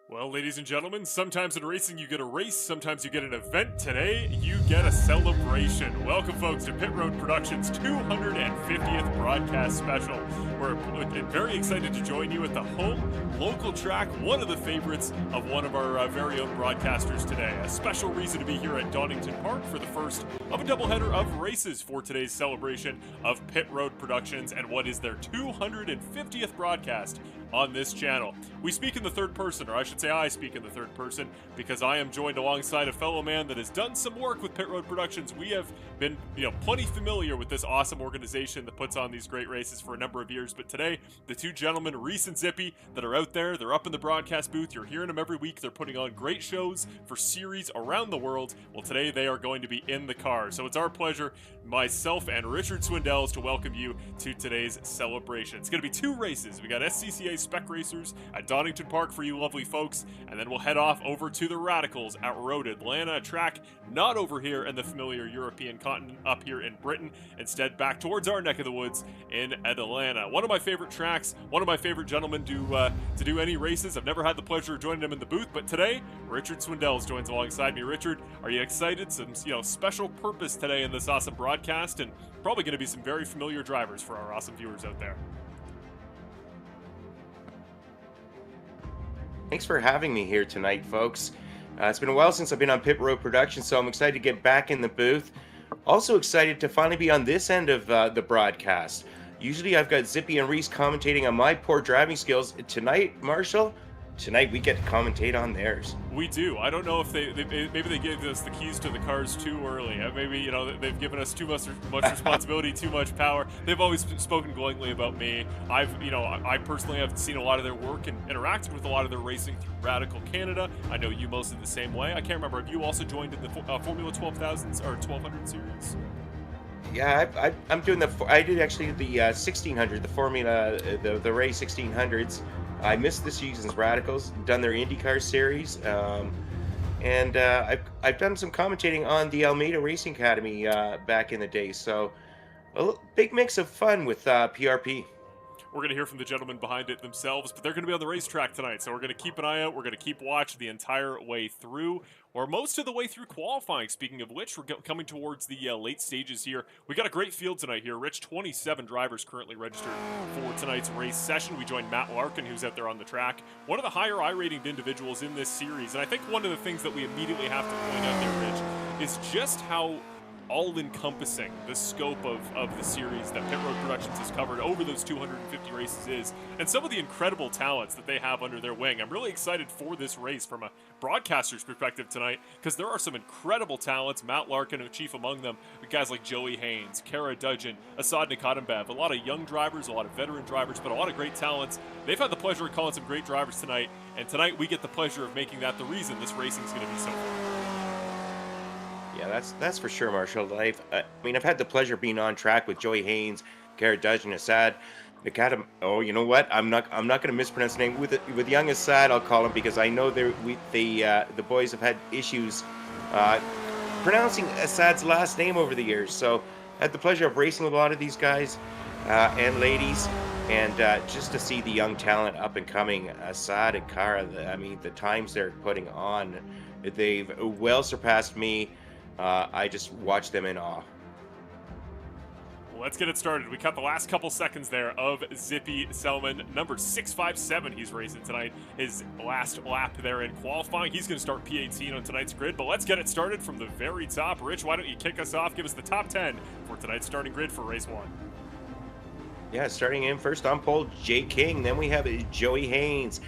Well, ladies and gentlemen, sometimes in racing you get a race, sometimes you get an event. Today, you get a celebration. Welcome, folks, to Pit Road Productions' 250th broadcast special. We're very excited to join you at the home local track, one of the favorites of one of our very own broadcasters today. A special reason to be here at Donington Park for the first of a doubleheader of races for today's celebration of Pit Road Productions and what is their 250th broadcast on this channel. We speak in the third person, or I should say I speak in the third person, because I am joined alongside a fellow man that has done some work with Pit Road Productions. We have been, plenty familiar with this awesome organization that puts on these great races for a number of years, but today, the two gentlemen, Reese and Zippy, that are out there, they're up in the broadcast booth, you're hearing them every week, they're putting on great shows for series around the world. Well, today they are going to be in the car, so it's our pleasure, myself and Richard Swindells, to welcome you to today's celebration. It's going to be two races. We got SCCA Spec Racers at Donington Park for you lovely folks, and then we'll head off over to the Radicals at Road Atlanta, a track not over here in the familiar European continent up here in Britain, instead back towards our neck of the woods in Atlanta. One of my favorite tracks, one of my favorite gentlemen to do any races. I've never had the pleasure of joining him in the booth, but today Richard Swindells joins alongside me. Richard, are you excited? Some special purpose today in this awesome broadcast, and probably going to be some very familiar drivers for our awesome viewers out there. Thanks for having me here tonight, folks. It's been a while since I've been on Pit Road Productions, so I'm excited to get back in the booth. Also excited to finally be on this end of the broadcast. Usually I've got Zippy and Reese commentating on my poor driving skills. Tonight, Marshall, tonight we get to commentate on theirs. We do. I don't know if maybe they gave us the keys to the cars too early. Maybe they've given us too much responsibility, too much power. They've always spoken glowingly about me. I personally have seen a lot of their work and interacted with a lot of their racing through Radical Canada. I know you mostly the same way. I can't remember. Have you also joined in the Formula 12,000s or 1200 series? Yeah, I'm doing I did actually the 1600, the Formula, the Ray 1600s. I missed this season's Radicals, done their IndyCar series, and I've done some commentating on the Almeida Racing Academy back in the day. So a big mix of fun with PRP. We're going to hear from the gentlemen behind it themselves, but they're going to be on the racetrack tonight, so we're going to keep an eye out. We're going to keep watch the entire way through, or most of the way through qualifying. Speaking of which, we're coming towards the late stages here. We got a great field tonight here, Rich. 27 drivers currently registered for tonight's race session. We joined Matt Larkin, who's out there on the track, one of the higher I-rated individuals in this series. And I think one of the things that we immediately have to point out there, Rich, is just how all-encompassing the scope of the series that Pit Road Productions has covered over those 250 races is, and some of the incredible talents that they have under their wing. I'm really excited for this race from a broadcaster's perspective tonight, because there are some incredible talents, Matt Larkin, chief among them, guys like Joey Haynes, Kara Dudgeon, Asad Nikadambev, a lot of young drivers, a lot of veteran drivers, but a lot of great talents. They've had the pleasure of calling some great drivers tonight, and tonight we get the pleasure of making that the reason this racing is going to be so fun. Yeah, that's for sure, Marshall. I've had the pleasure of being on track with Joey Haynes, Garrett Dudgeon, Assad, Nikadam. Oh, you know what? I'm not going to mispronounce the name with young Assad. I'll call him, because I know the boys have had issues pronouncing Assad's last name over the years. So I had the pleasure of racing with a lot of these guys and ladies, and just to see the young talent up and coming, Assad and Kara. The times they're putting on, they've well surpassed me. I just watch them in awe. Well, let's get it started. We cut the last couple seconds there of Zippy Selman, number 657. He's racing tonight. His last lap there in qualifying. He's going to start P18 on tonight's grid, but let's get it started from the very top. Rich, why don't you kick us off? Give us the top 10 for tonight's starting grid for race 1. Yeah, starting in first on pole, Jay King. Then we have Joey Haynes.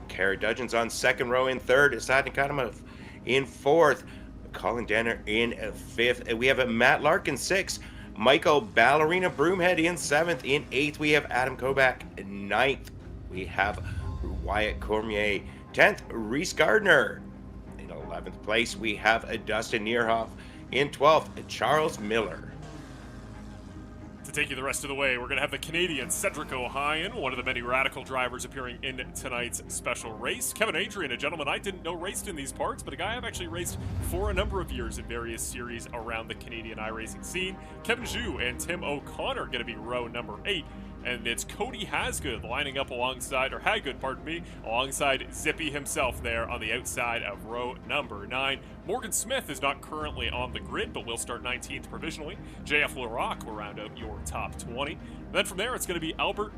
Kara Dudgeon's on second row in third. Asad Nikadamov in fourth. Colin Danner in fifth. We have Matt Larkin sixth. Michael Ballerina Broomhead in seventh. In eighth, we have Adam Kovac. Ninth, we have Wyatt Cormier. 10th, Reese Gardner. In 11th place, we have Dustin Nierhoff. In 12th, Charles Miller. To take you the rest of the way, we're going to have the Canadian Cedric O'Hyan, one of the many Radical drivers appearing in tonight's special race. Kevin Adrian, a gentleman I didn't know raced in these parts, but a guy I've actually raced for a number of years in various series around the Canadian iRacing scene. Kevin Zhu and Tim O'Connor going to be row number 8. And it's Cody Hasgood lining up alongside, or Hagood, pardon me, alongside Zippy himself there on the outside of row number 9. Morgan Smith is not currently on the grid, but will start 19th provisionally. JF LaRock will round out your top 20. Then from there, it's going to be Albert.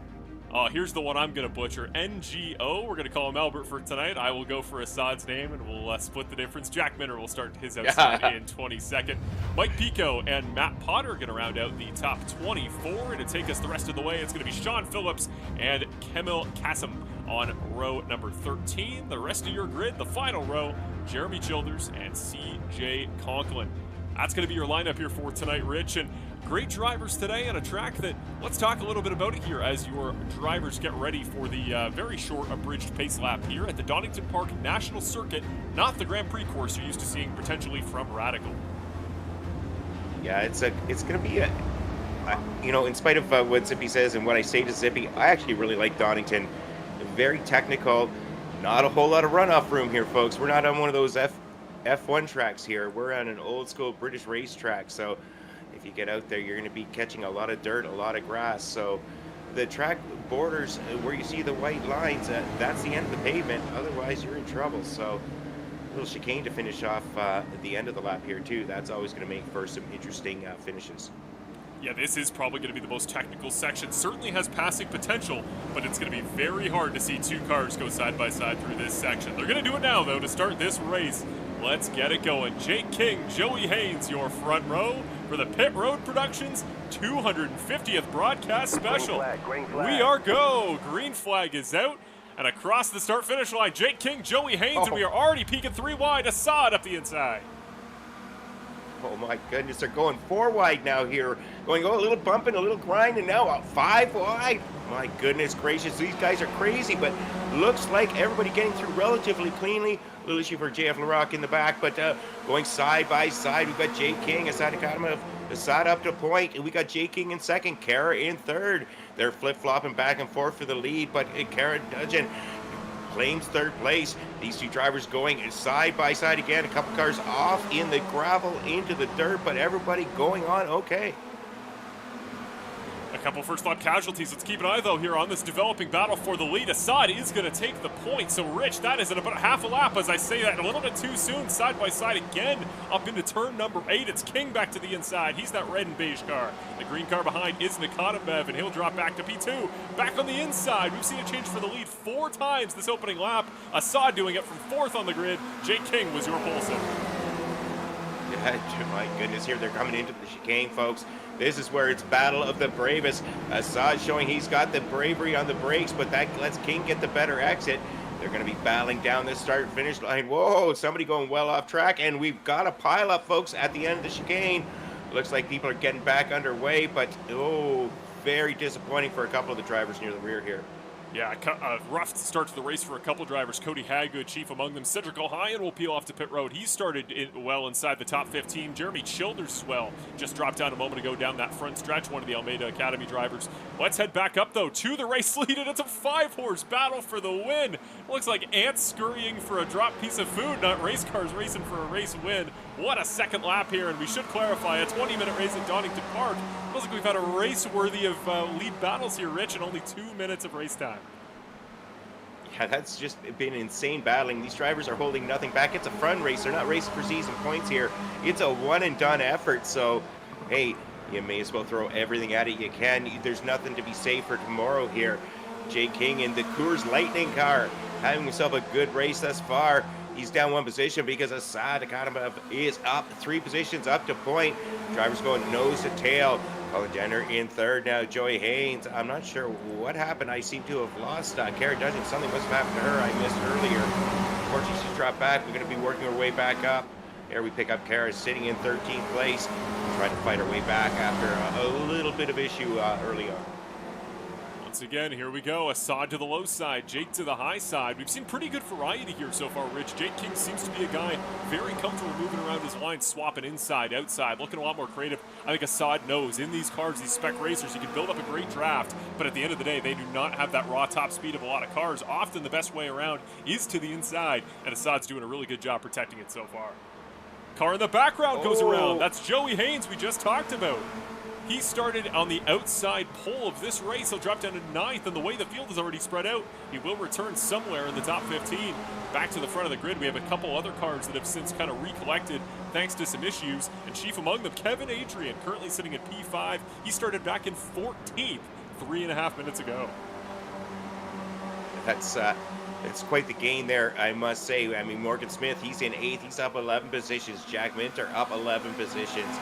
Here's the one I'm going to butcher. NGO. We're going to call him Albert for tonight. I will go for Assad's name, and we'll split the difference. Jack Minner will start his outside in 22nd. Mike Pico and Matt Potter are going to round out the top 24. And to take us the rest of the way, it's going to be Sean Phillips and Kemil Kasim on row number 13. The rest of your grid, the final row, Jeremy Childers and CJ Conklin. That's going to be your lineup here for tonight, Rich. And great drivers today on a track that, let's talk a little bit about it here as your drivers get ready for the very short abridged pace lap here at the Donington Park National Circuit, not the Grand Prix course you're used to seeing potentially from Radical. Yeah, it's going to be in spite of what Zippy says and what I say to Zippy, I actually really like Donington. Very technical, not a whole lot of runoff room here, folks. We're not on one of those F1 tracks here. We're on an old school British racetrack, so if you get out there, you're going to be catching a lot of dirt, a lot of grass. So the track borders where you see the white lines, that's the end of the pavement. Otherwise, you're in trouble. So a little chicane to finish off at the end of the lap here, too. That's always going to make for some interesting finishes. Yeah, this is probably going to be the most technical section. Certainly has passing potential, but it's going to be very hard to see two cars go side by side through this section. They're going to do it now, though, to start this race. Let's get it going. Jake King, Joey Haynes, your front row for the Pit Road Productions 250th broadcast special. Green flag. We are go. Green flag is out. And across the start-finish line, Jake King, Joey Haynes, and we are already peaking 3 wide. Assad up the inside. Oh my goodness, they're going 4 wide now here. Going a little bumping, a little grind, and now 5 wide. My goodness gracious, these guys are crazy, but looks like everybody getting through relatively cleanly. A little issue for JF LaRock in the back, but going side by side, we've got Jay King, Assad Akadamov, Assad up to point, and we got Jay King in second, Kara in third. They're flip-flopping back and forth for the lead, but Kara Dudgeon claims third place. These two drivers going side by side again. A couple cars off in the gravel into the dirt, but everybody going on okay. A couple first lap casualties. Let's keep an eye, though, here on this developing battle for the lead. Assad is going to take the point. So, Rich, that is at about half a lap, as I say that a little bit too soon. Side by side again up into turn number 8. It's King back to the inside. He's that red and beige car. The green car behind is Nikatabev, and he'll drop back to P2. Back on the inside. We've seen a change for the lead 4 times this opening lap. Assad doing it from 4th on the grid. Jake King was your pole sitter. My goodness, here they're coming into the chicane, folks. This is where it's battle of the bravest. Assad showing he's got the bravery on the brakes, but that lets King get the better exit. They're going to be battling down this start and finish line. Whoa, somebody going well off track, and we've got a pile up, folks, at the end of the chicane. Looks like people are getting back underway, but very disappointing for a couple of the drivers near the rear here. Yeah, a rough start to the race for a couple drivers. Cody Hagood, chief among them. Cedric O'Hyan will peel off to pit road. He started well inside the top 15. Jeremy Childers as well. Just dropped down a moment ago down that front stretch, one of the Almeida Academy drivers. Let's head back up, though, to the race lead, and it's a 5-horse battle for the win. Looks like ants scurrying for a drop piece of food, not race cars racing for a race win. What a second lap here, and we should clarify, a 20-minute race at Donington Park. Looks like we've had a race worthy of lead battles here, Rich, in only 2 minutes of race time. Yeah, that's just been insane battling. These drivers are holding nothing back. It's a fun race. They're not racing for season points here. It's a one-and-done effort, so, hey, you may as well throw everything at it you can. There's nothing to be saved for tomorrow here. Jay King in the Coors Lightning car, having himself a good race thus far. He's down 1 position because Assad Akadamov is up 3 positions up to point. Drivers going nose to tail. Colin Jenner in third now. Joey Haynes, I'm not sure what happened. I seem to have lost Kara Dudgeon. Something must have happened to her. I missed earlier. Unfortunately, she's dropped back. We're going to be working our way back up. There we pick up Kara sitting in 13th place. Trying to fight her way back after a little bit of issue early on. Once again, here we go. Assad to the low side, Jake to the high side. We've seen pretty good variety here so far, Rich. Jake King seems to be a guy very comfortable moving around his line, swapping inside, outside, looking a lot more creative. I think Assad knows in these cars, these spec racers, you can build up a great draft, but at the end of the day, they do not have that raw top speed of a lot of cars. Often the best way around is to the inside, and Assad's doing a really good job protecting it so far. Car in the background goes around. That's Joey Haynes we just talked about. He started on the outside pole of this race. He'll drop down to 9th, and the way the field is already spread out, he will return somewhere in the top 15. Back to the front of the grid, we have a couple other cars that have since kind of recollected thanks to some issues, and chief among them, Kevin Adrian, currently sitting at P5. He started back in 14th 3.5 minutes ago. It's quite the gain there, I must say. I mean, Morgan Smith, he's in 8th. He's up 11 positions. Jack Minter up 11 positions.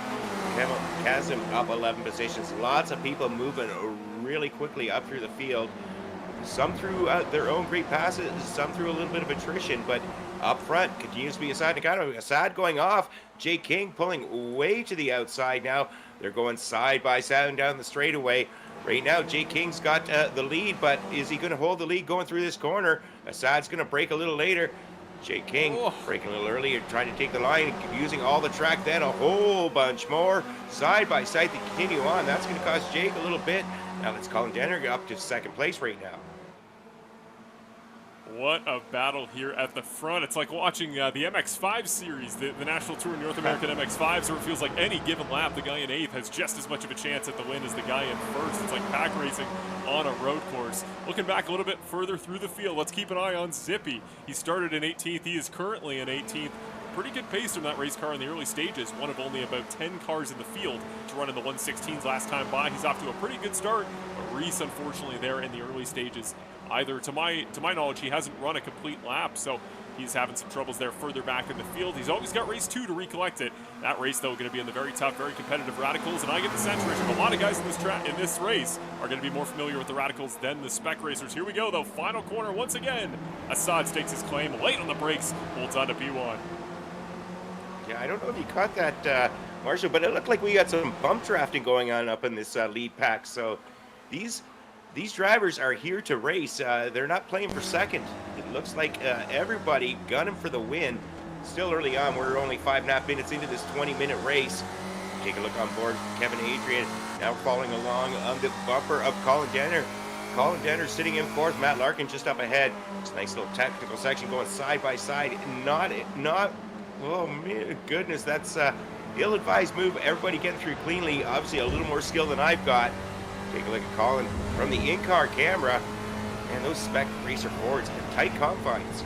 Chasm up 11 positions. Lots of people moving really quickly up through the field. Some through their own great passes, some through a little bit of attrition, but up front continues to be Assad Nakano. Assad going off. Jay King pulling way to the outside now. They're going side by side down the straightaway. Right now, Jay King's got the lead, but is he going to hold the lead going through this corner? Assad's going to break a little later. Jay King breaking a little earlier, trying to take the line, using all the track, then a whole bunch more. Side by side to continue on. That's going to cost Jake a little bit. Now let's Colin Denner up to second place right now. What a battle here at the front. It's like watching the MX5 series, the National Tour North American MX5s, where it feels like any given lap, the guy in 8th has just as much of a chance at the win as the guy in 1st. It's like pack racing on a road course. Looking back a little bit further through the field, let's keep an eye on Zippy. He started in 18th. He is currently in 18th. Pretty good pace from that race car in the early stages. One of only about 10 cars in the field to run in the 116s last time by. He's off to a pretty good start. But Reese, unfortunately, there in the early stages, either to my knowledge, he hasn't run a complete lap, so he's having some troubles there further back in the field. He's always got race 2 to recollect it. That race, though, going to be in the very tough, very competitive Radicals, and I get the sense, Richard, a lot of guys in this race are going to be more familiar with the Radicals than the Spec Racers. Here we go, though. Final corner once again. Assad stakes his claim, late on the brakes, holds on to P1. Yeah, I don't know if you caught that, Marshall, but it looked like we got some bump drafting going on up in this lead pack. So these drivers are here to race. They're not playing for second. It looks like everybody gunning for the win. Still early on. We're only 5.5 minutes into this 20-minute race. Take a look on board. Kevin Adrian now following along on the bumper of Colin Denner. Colin Denner sitting in 4th. Matt Larkin just up ahead. It's a nice little technical section going side by side. Not. Oh, my goodness, that's ill-advised move. Everybody getting through cleanly. Obviously, a little more skill than I've got. Take a look at Colin from the in-car camera. And those Spec Racer Fords in tight confines.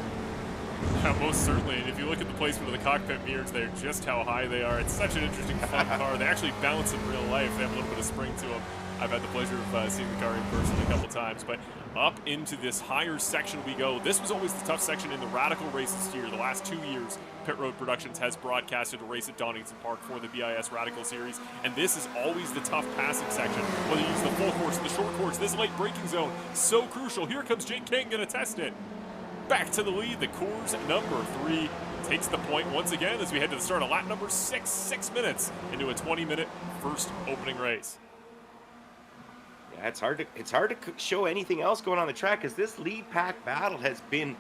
Yeah, most certainly. And if you look at the placement of the cockpit mirrors there, just how high they are. It's such an interesting, fun car. They actually bounce in real life. They have a little bit of spring to them. I've had the pleasure of seeing the car in person a couple times, but up into this higher section we go. This was always the tough section in the Radical races here. The last 2 years, Pit Road Productions has broadcasted a race at Donington Park for the BIS Radical Series, and this is always the tough passing section. Whether you use the full course, the short course, this late braking zone, so crucial. Here comes Jake King, gonna test it. Back to the lead, the Coors number 3 takes the point once again as we head to the start of lap number 6, 6 minutes into a 20-minute first opening race. Yeah, it's hard to show anything else going on the track because this lead pack battle has been,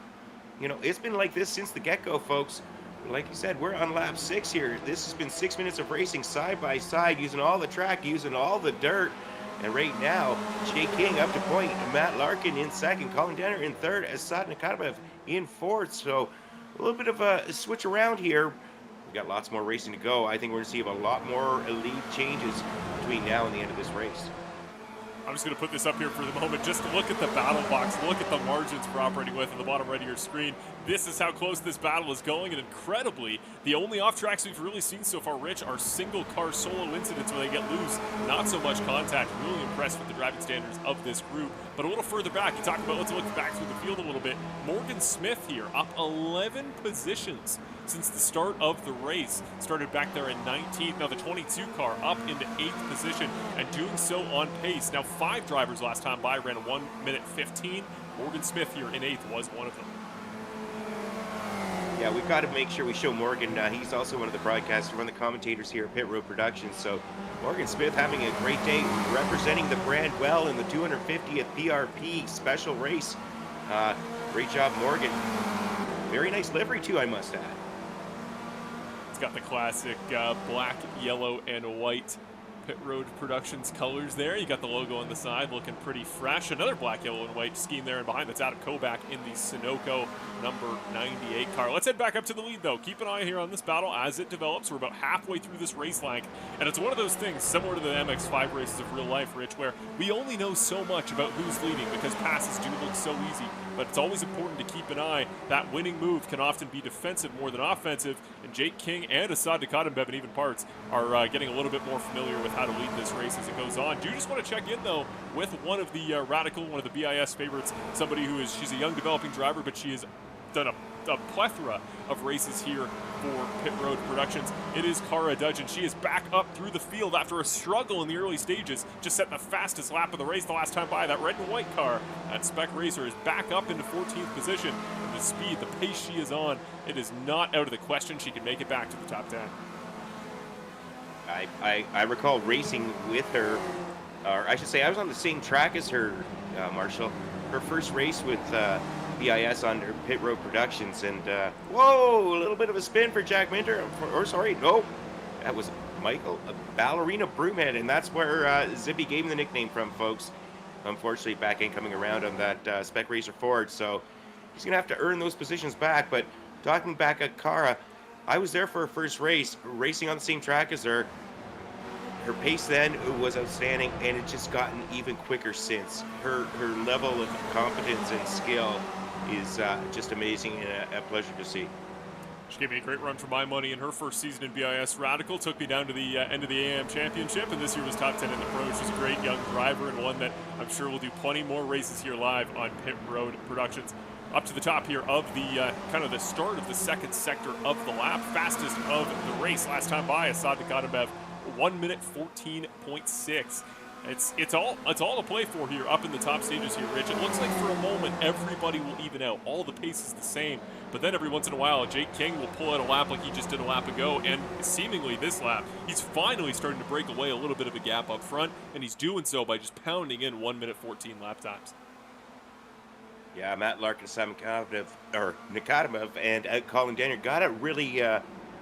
it's been like this since the get-go, folks. Like you said, we're on lap 6 here. This has been 6 minutes of racing side by side, using all the track, using all the dirt. And right now, Jay King up to point, Matt Larkin in 2nd, Colin Denner in 3rd, Assad Nakano in 4th. So a little bit of a switch around here. We've got lots more racing to go. I think we're going to see a lot more elite changes between now and the end of this race. I'm just going to put this up here for the moment. Just look at the battle box. Look at the margins we're operating with in the bottom right of your screen. This is how close this battle is going, and incredibly, the only off-tracks we've really seen so far, Rich, are single-car solo incidents where they get loose. Not so much contact. Really impressed with the driving standards of this group. But a little further back, you talked about, let's look back through the field a little bit. Morgan Smith here, up 11 positions since the start of the race. Started back there in 19th. Now the 22 car up into 8th position and doing so on pace. Now 5 drivers last time by ran 1:15. Morgan Smith here in 8th was one of them. Yeah, we've got to make sure we show Morgan. He's also one of the broadcasters, one of the commentators here at Pit Road Productions. So Morgan Smith having a great day, representing the brand well in the 250th PRP special race. Great job, Morgan. Very nice livery too, I must add. It's got the classic black, yellow, and white Pit Road Productions colors there. You got the logo on the side looking pretty fresh. Another black, yellow, and white scheme there, and behind that's Adam Kovac in the Sunoco number 98 car. Let's head back up to the lead, though. Keep an eye here on this battle as it develops. We're about halfway through this race length, and it's one of those things similar to the MX5 races of real life, Rich, where we only know so much about who's leading because passes do look so easy, but it's always important to keep an eye. That winning move can often be defensive more than offensive, and Jake King and Assad Dekadenbev in even parts are getting a little bit more familiar with how to lead this race as it goes on. Do just want to check in, though, with one of the Radical, one of the BIS favorites, somebody who she's a young developing driver, but she has done a plethora of races here for Pit Road Productions. It is Cara Dudgeon. She is back up through the field after a struggle in the early stages, just setting the fastest lap of the race the last time by. That red and white car, that Spec Racer, is back up into 14th position. And the speed, the pace she is on, it is not out of the question she can make it back to the top 10. I recall racing with her, or I should say I was on the same track as her, Marshall. Her first race with BIS under Pit Road Productions, and whoa, a little bit of a spin for Jack Minter, or sorry, no, that was Michael, a ballerina broomhead, and that's where Zippy gave him the nickname from, folks. Unfortunately, back end coming around on that Spec Racer Ford, so he's gonna have to earn those positions back. But talking back at Cara, I was there for her first race, racing on the same track as her. Her pace then was outstanding, and it's just gotten even quicker since. Her level of competence and skill is just amazing and a pleasure to see. She gave me a great run for my money in her first season in BIS Radical, took me down to the end of the AM Championship, and this year was top 10 in the pros. She's a great young driver and one that I'm sure will do plenty more races here live on Pit Road Productions. Up to the top here of the kind of the start of the second sector of the lap, fastest of the race last time by, Assad Dekadenbev, 1 minute 14.6. It's all to play for here up in the top stages here, Rich. It looks like for a moment everybody will even out. All the pace is the same, but then every once in a while Jake King will pull out a lap like he just did a lap ago, and seemingly this lap he's finally starting to break away a little bit of a gap up front, and he's doing so by just pounding in 1 minute 14 lap times. Yeah, Matt Larkin, Simon Nikademev, and Colin Daniel gotta really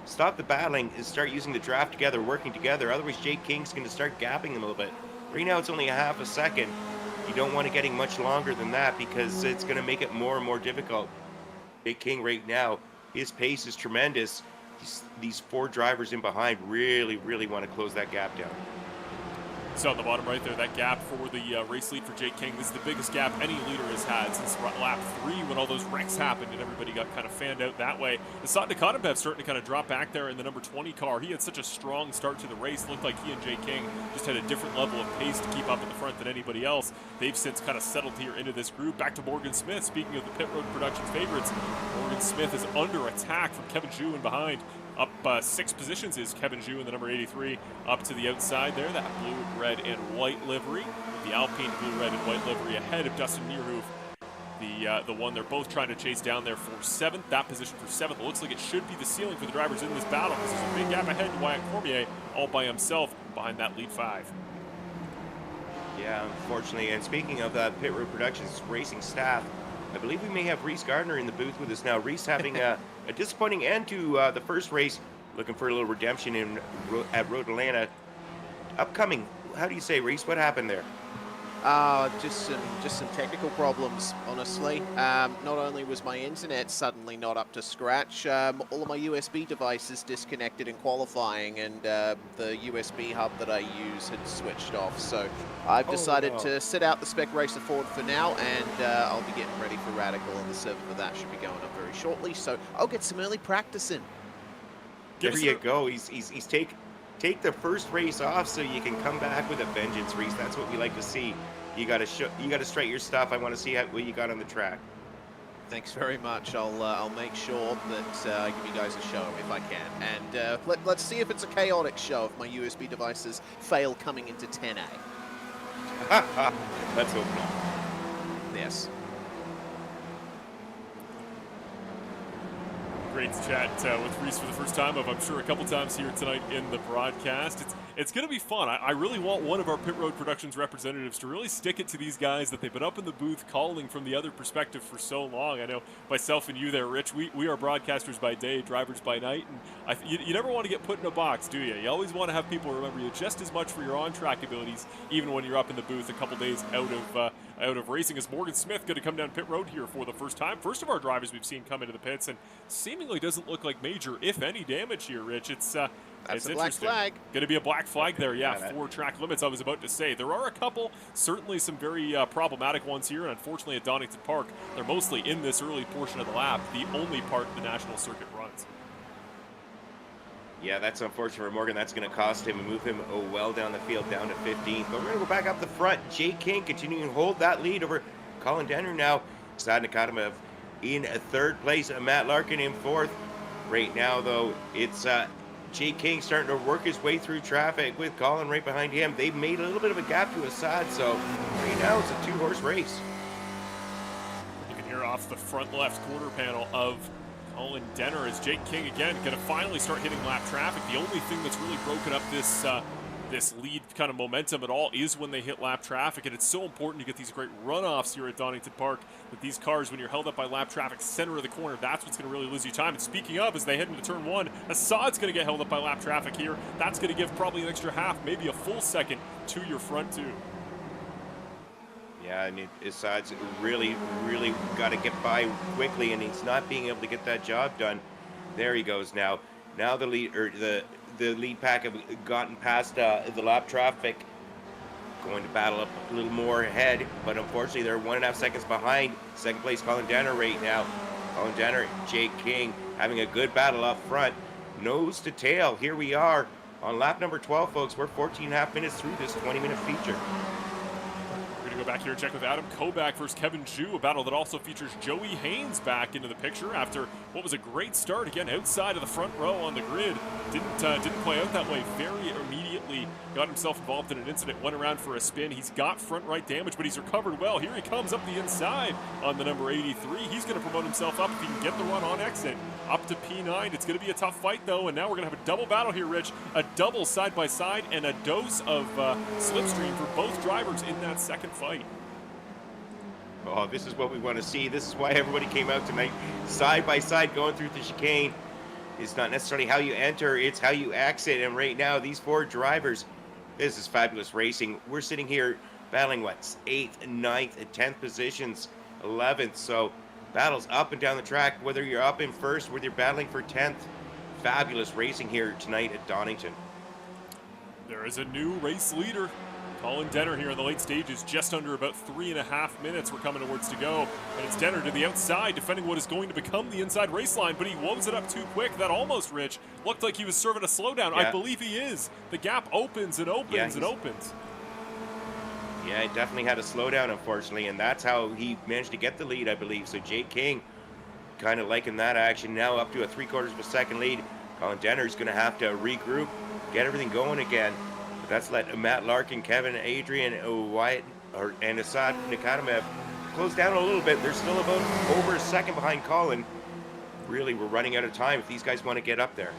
stop the battling and start using the draft together, working together. Otherwise, Jake King's going to start gapping them a little bit. Right now, it's only a half a second. You don't want it getting much longer than that because it's going to make it more and more difficult. Jake King right now, his pace is tremendous. These four drivers in behind really, really want to close that gap down. So on the bottom right there, that gap for the race lead for Jake King. This is the biggest gap any leader has had since lap 3 when all those wrecks happened and everybody got kind of fanned out that way. Assad Dekadenbev starting to kind of drop back there in the number 20 car. He had such a strong start to the race. Looked like he and Jake King just had a different level of pace to keep up at the front than anybody else. They've since kind of settled here into this group. Back to Morgan Smith. Speaking of the Pit Road Productions favorites, Morgan Smith is under attack from Kevin Zhu in behind. Up 6 positions is Kevin Zhu in the number 83. Up to the outside there, that blue, red, and white livery. With the Alpine blue, red, and white livery ahead of Dustin Nierhoff. The one they're both trying to chase down there for 7th. That position for 7th. It looks like it should be the ceiling for the drivers in this battle. This is a big gap ahead to Wyatt Cormier all by himself behind that lead 5. Yeah, unfortunately. And speaking of Pit Road Productions racing staff, I believe we may have Reese Gardner in the booth with us now. Reese having a disappointing end to the first race, looking for a little redemption at Road Atlanta. Upcoming, how do you say, Reese? What happened there? Just some technical problems, honestly. Not only was my internet suddenly not up to scratch, all of my USB devices disconnected in qualifying, and the USB hub that I use had switched off. So I've decided to sit out the Spec Racer Ford for now, and I'll be getting ready for Radical, and the server for that should be going up very shortly. So I'll get some early practice in. There you go. He's take the first race off so you can come back with a vengeance, Reese. That's what we like to see. You gotta straight your stuff. I want to see what you got on the track. Thanks very much. I'll make sure that I give you guys a show if I can. And let's see if it's a chaotic show if my USB devices fail coming into 10A. Let's hope not. Yes. Great to chat with Reese for the first time of, I'm sure, a couple times here tonight in the broadcast. It's going to be fun. I really want one of our Pit Road Productions representatives to really stick it to these guys that they've been up in the booth calling from the other perspective for so long. I know myself and you there, Rich, we are broadcasters by day, drivers by night, and you never want to get put in a box, do you? You always want to have people remember you just as much for your on-track abilities, even when you're up in the booth a couple days out of racing. Is Morgan Smith going to come down pit road here for the first time? First of our drivers we've seen come into the pits, and seemingly doesn't look like major, if any, damage here, Rich. It's a black flag. Going to be a black flag there, yeah, for track limits, I was about to say. There are a couple, certainly some very problematic ones here, and unfortunately at Donington Park, they're mostly in this early portion of the lap, the only part the National Circuit runs. Yeah, that's unfortunate for Morgan. That's going to cost him and move him well down the field, down to 15th. But we're going to go back up the front. Jay King continuing to hold that lead over Colin Denner now. Sad Nikadimov in third place, Matt Larkin in fourth. Right now, though, it's Jay King starting to work his way through traffic with Colin right behind him. They've made a little bit of a gap to Assad, so right now it's a two-horse race. You can hear off the front left quarter panel of Colin Denner as Jake King again going to finally start hitting lap traffic. The only thing that's really broken up this this lead kind of momentum at all is when they hit lap traffic, and it's so important to get these great runoffs here at Donington Park that these cars, when you're held up by lap traffic center of the corner, that's what's going to really lose you time. And speaking of, as they head into turn one, Assad's going to get held up by lap traffic here. That's going to give probably an extra half, maybe a full second to your front two. Yeah, I mean, Assad's really got to get by quickly, and he's not being able to get that job done. There he goes now. Now the lead, or the lead pack have gotten past the lap traffic, going to battle up a little more ahead, but unfortunately they're 1.5 seconds behind second place Colin Denner right now. Colin Denner, Jake King having a good battle up front, nose to tail. Here we are on lap number 12, folks. We're 14.5 minutes through this 20-minute feature. Go back here and check with Adam Kovac versus Kevin Zhu, a battle that also features Joey Haynes back into the picture after what was a great start again outside of the front row on the grid. Didn't play out that way. Very immediately got himself involved in an incident, went around for a spin. He's got front right damage, but he's recovered well. Here he comes up the inside on the number 83. He's going to promote himself up if he can get the run on exit up to P9. It's going to be a tough fight though, and now we're going to have a double battle here, Rich. A double side by side and a dose of slipstream for both drivers in that second fight. Oh, this is what we want to see. This is why everybody came out tonight. Side by side going through the chicane. It's not necessarily how you enter, it's how you exit. And right now, these four drivers, this is fabulous racing. We're sitting here battling, what, 8th, 9th, and 10th positions, 11th. So battles up and down the track, whether you're up in first, whether you're battling for 10th. Fabulous racing here tonight at Donington. There is a new race leader. Colin Denner here in the late stages, just under about 3.5 minutes we're coming towards to go. And it's Denner to the outside, defending what is going to become the inside race line, but he woes it up too quick. That almost, Rich, looked like he was serving a slowdown. Yeah. I believe he is. The gap opens and opens and opens. Yeah, it definitely had a slowdown, unfortunately, and that's how he managed to get the lead, I believe. So Jake King kind of liking that action, now up to a 3/4 of a second lead. Colin Denner's going to have to regroup, get everything going again. But that's let Matt Larkin, Kevin, Adrian, Wyatt, and Assad Nikadimov close down a little bit. They're still about over a second behind Colin. Really, we're running out of time if these guys want to get up there.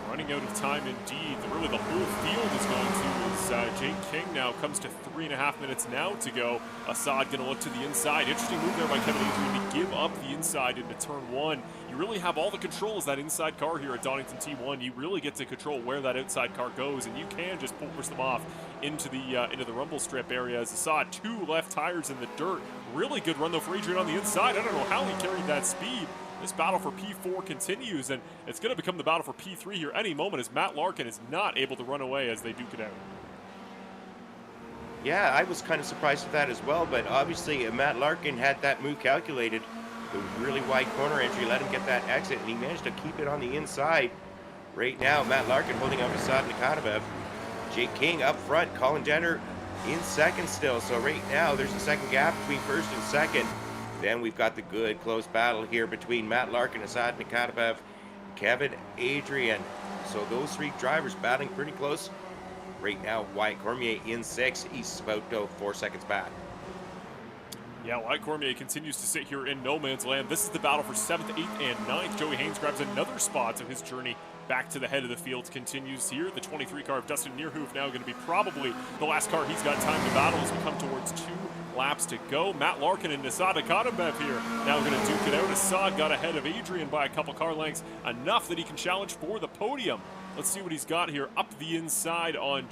Running out of time indeed. Really, the whole field is going to as Jake King now comes to 3.5 minutes now to go. Assad going to look to the inside. Interesting move there by Kevin Adrian to give up the inside into turn one. You really have all the control as that inside car here at Donington T1. You really get to control where that outside car goes, and you can just push them off into the rumble strip area as Assad, 2 left tires in the dirt. Really good run though for Adrian on the inside. I don't know how he carried that speed. This battle for P4 continues, and it's going to become the battle for P3 here any moment as Matt Larkin is not able to run away as they duke it out. Yeah, I was kind of surprised with that as well, but obviously Matt Larkin had that move calculated. The really wide corner entry let him get that exit, and he managed to keep it on the inside. Right now, Matt Larkin holding up Assad Nikadimov. Jake King up front, Colin Denner in second still. So right now, there's a second gap between first and second. Then we've got the good close battle here between Matt Larkin, Assad Nikadimov, Kevin Adrian. So those 3 drivers battling pretty close. Right now, Wyatt Cormier in 6th. He's about 4 seconds back. Yeah, Wyatt Cormier continues to sit here in no man's land. This is the battle for 7th, 8th, and 9th. Joey Haynes grabs another spot, so his journey back to the head of the field continues here. The 23 car of Dustin Neerhoof now going to be probably the last car he's got time to battle as we come towards 2 laps to go. Matt Larkin and Assad Akadembev here now going to duke it out. Assad got ahead of Adrian by a couple car lengths, enough that he can challenge for the podium. Let's see what he's got here up the inside on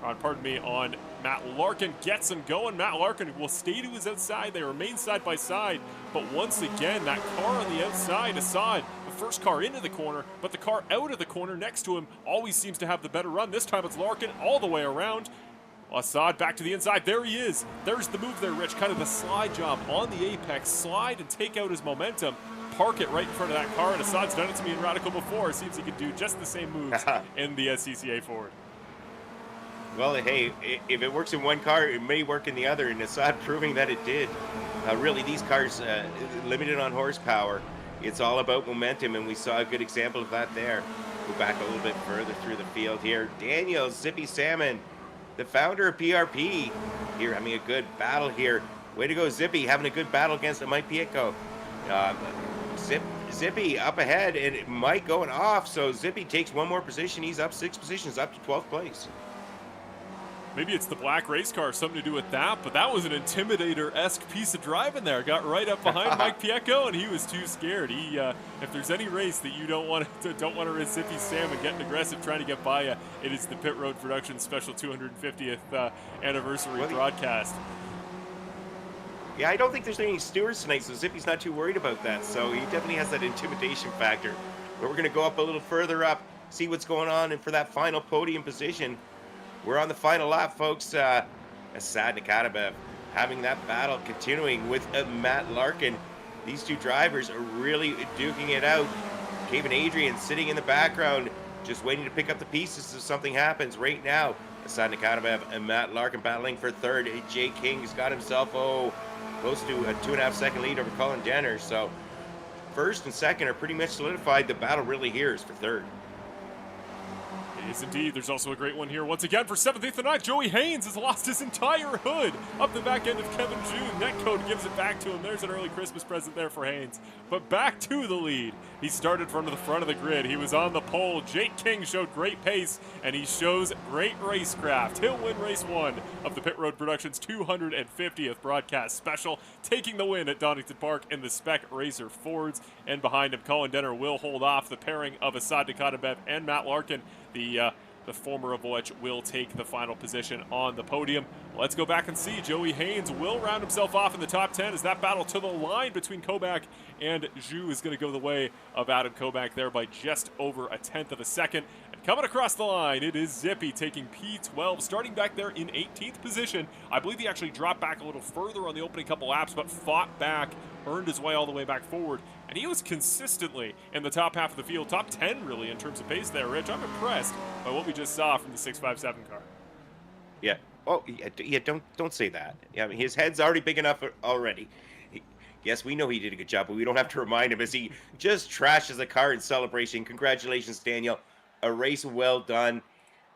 on Matt Larkin. Gets him going. Matt Larkin will stay to his outside. They remain side by side, but once again, that car on the outside, Assad, the first car into the corner, but the car out of the corner next to him always seems to have the better run. This time it's Larkin all the way around. Assad back to the inside. There he is. There's the move there, Rich. Kind of the slide job on the apex. Slide and take out his momentum. Park it right in front of that car, and Assad's done it to me in Radical before. Seems he can do just the same moves in the SCCA Ford. Well, hey, if it works in one car, it may work in the other, and Assad proving that it did. Really, these cars, limited on horsepower, it's all about momentum, and we saw a good example of that there. Go back a little bit further through the field here. Daniel Zippy Salmon, the founder of PRP, here having a good battle here. Way to go, Zippy, having a good battle against Mike Pietco. Zippy up ahead, and Mike going off, so Zippy takes one more position. He's up 6 positions, up to 12th place. Maybe it's the black race car, something to do with that, but that was an Intimidator-esque piece of driving there. Got right up behind Mike Pietco, and he was too scared. He, if there's any race that you don't want to risk Zippy Salmon getting aggressive trying to get by you, it is the Pit Road Productions special 250th anniversary broadcast. Yeah, I don't think there's any stewards tonight, so Zippy's not too worried about that. So he definitely has that intimidation factor. But we're going to go up a little further up, see what's going on, and for that final podium position, we're on the final lap, folks. Assad Akadembev having that battle continuing with Matt Larkin. These two drivers are really duking it out. Kevin Adrian sitting in the background, just waiting to pick up the pieces if something happens right now. Assad Akadembev and Matt Larkin battling for third. Jay King's got himself, close to a 2.5-second lead over Colin Denner. So first and second are pretty much solidified. The battle really here is for third. It is indeed. There's also a great one here. Once again, for 7th, 8th, and 9th, Joey Haynes has lost his entire hood up the back end of Kevin June. Netcode gives it back to him. There's an early Christmas present there for Haynes. But back to the lead. He started from the front of the grid. He was on the pole. Jake King showed great pace, and he shows great racecraft. He'll win race 1 of the Pit Road Productions 250th broadcast special, taking the win at Donington Park in the Spec Racer Fords. And behind him, Colin Denner will hold off the pairing of Assad Akadembev and Matt Larkin. The former of which will take the final position on the podium. Let's go back and see. Joey Haynes will round himself off in the top 10 as that battle to the line between Kobach and Zhu is going to go the way of Adam Kobach there by just over a 1/10 of a second. And coming across the line, it is Zippy taking P12, starting back there in 18th position. I believe he actually dropped back a little further on the opening couple laps, but fought back, earned his way all the way back forward. And he was consistently in the top half of the field, top 10 really in terms of pace there, Rich. I'm impressed by what we just saw from the 657 car. Yeah. Oh, yeah. Don't say that. Yeah, I mean, his head's already big enough already. Yes, we know he did a good job, but we don't have to remind him as he just trashes the car in celebration. Congratulations, Daniel. A race well done.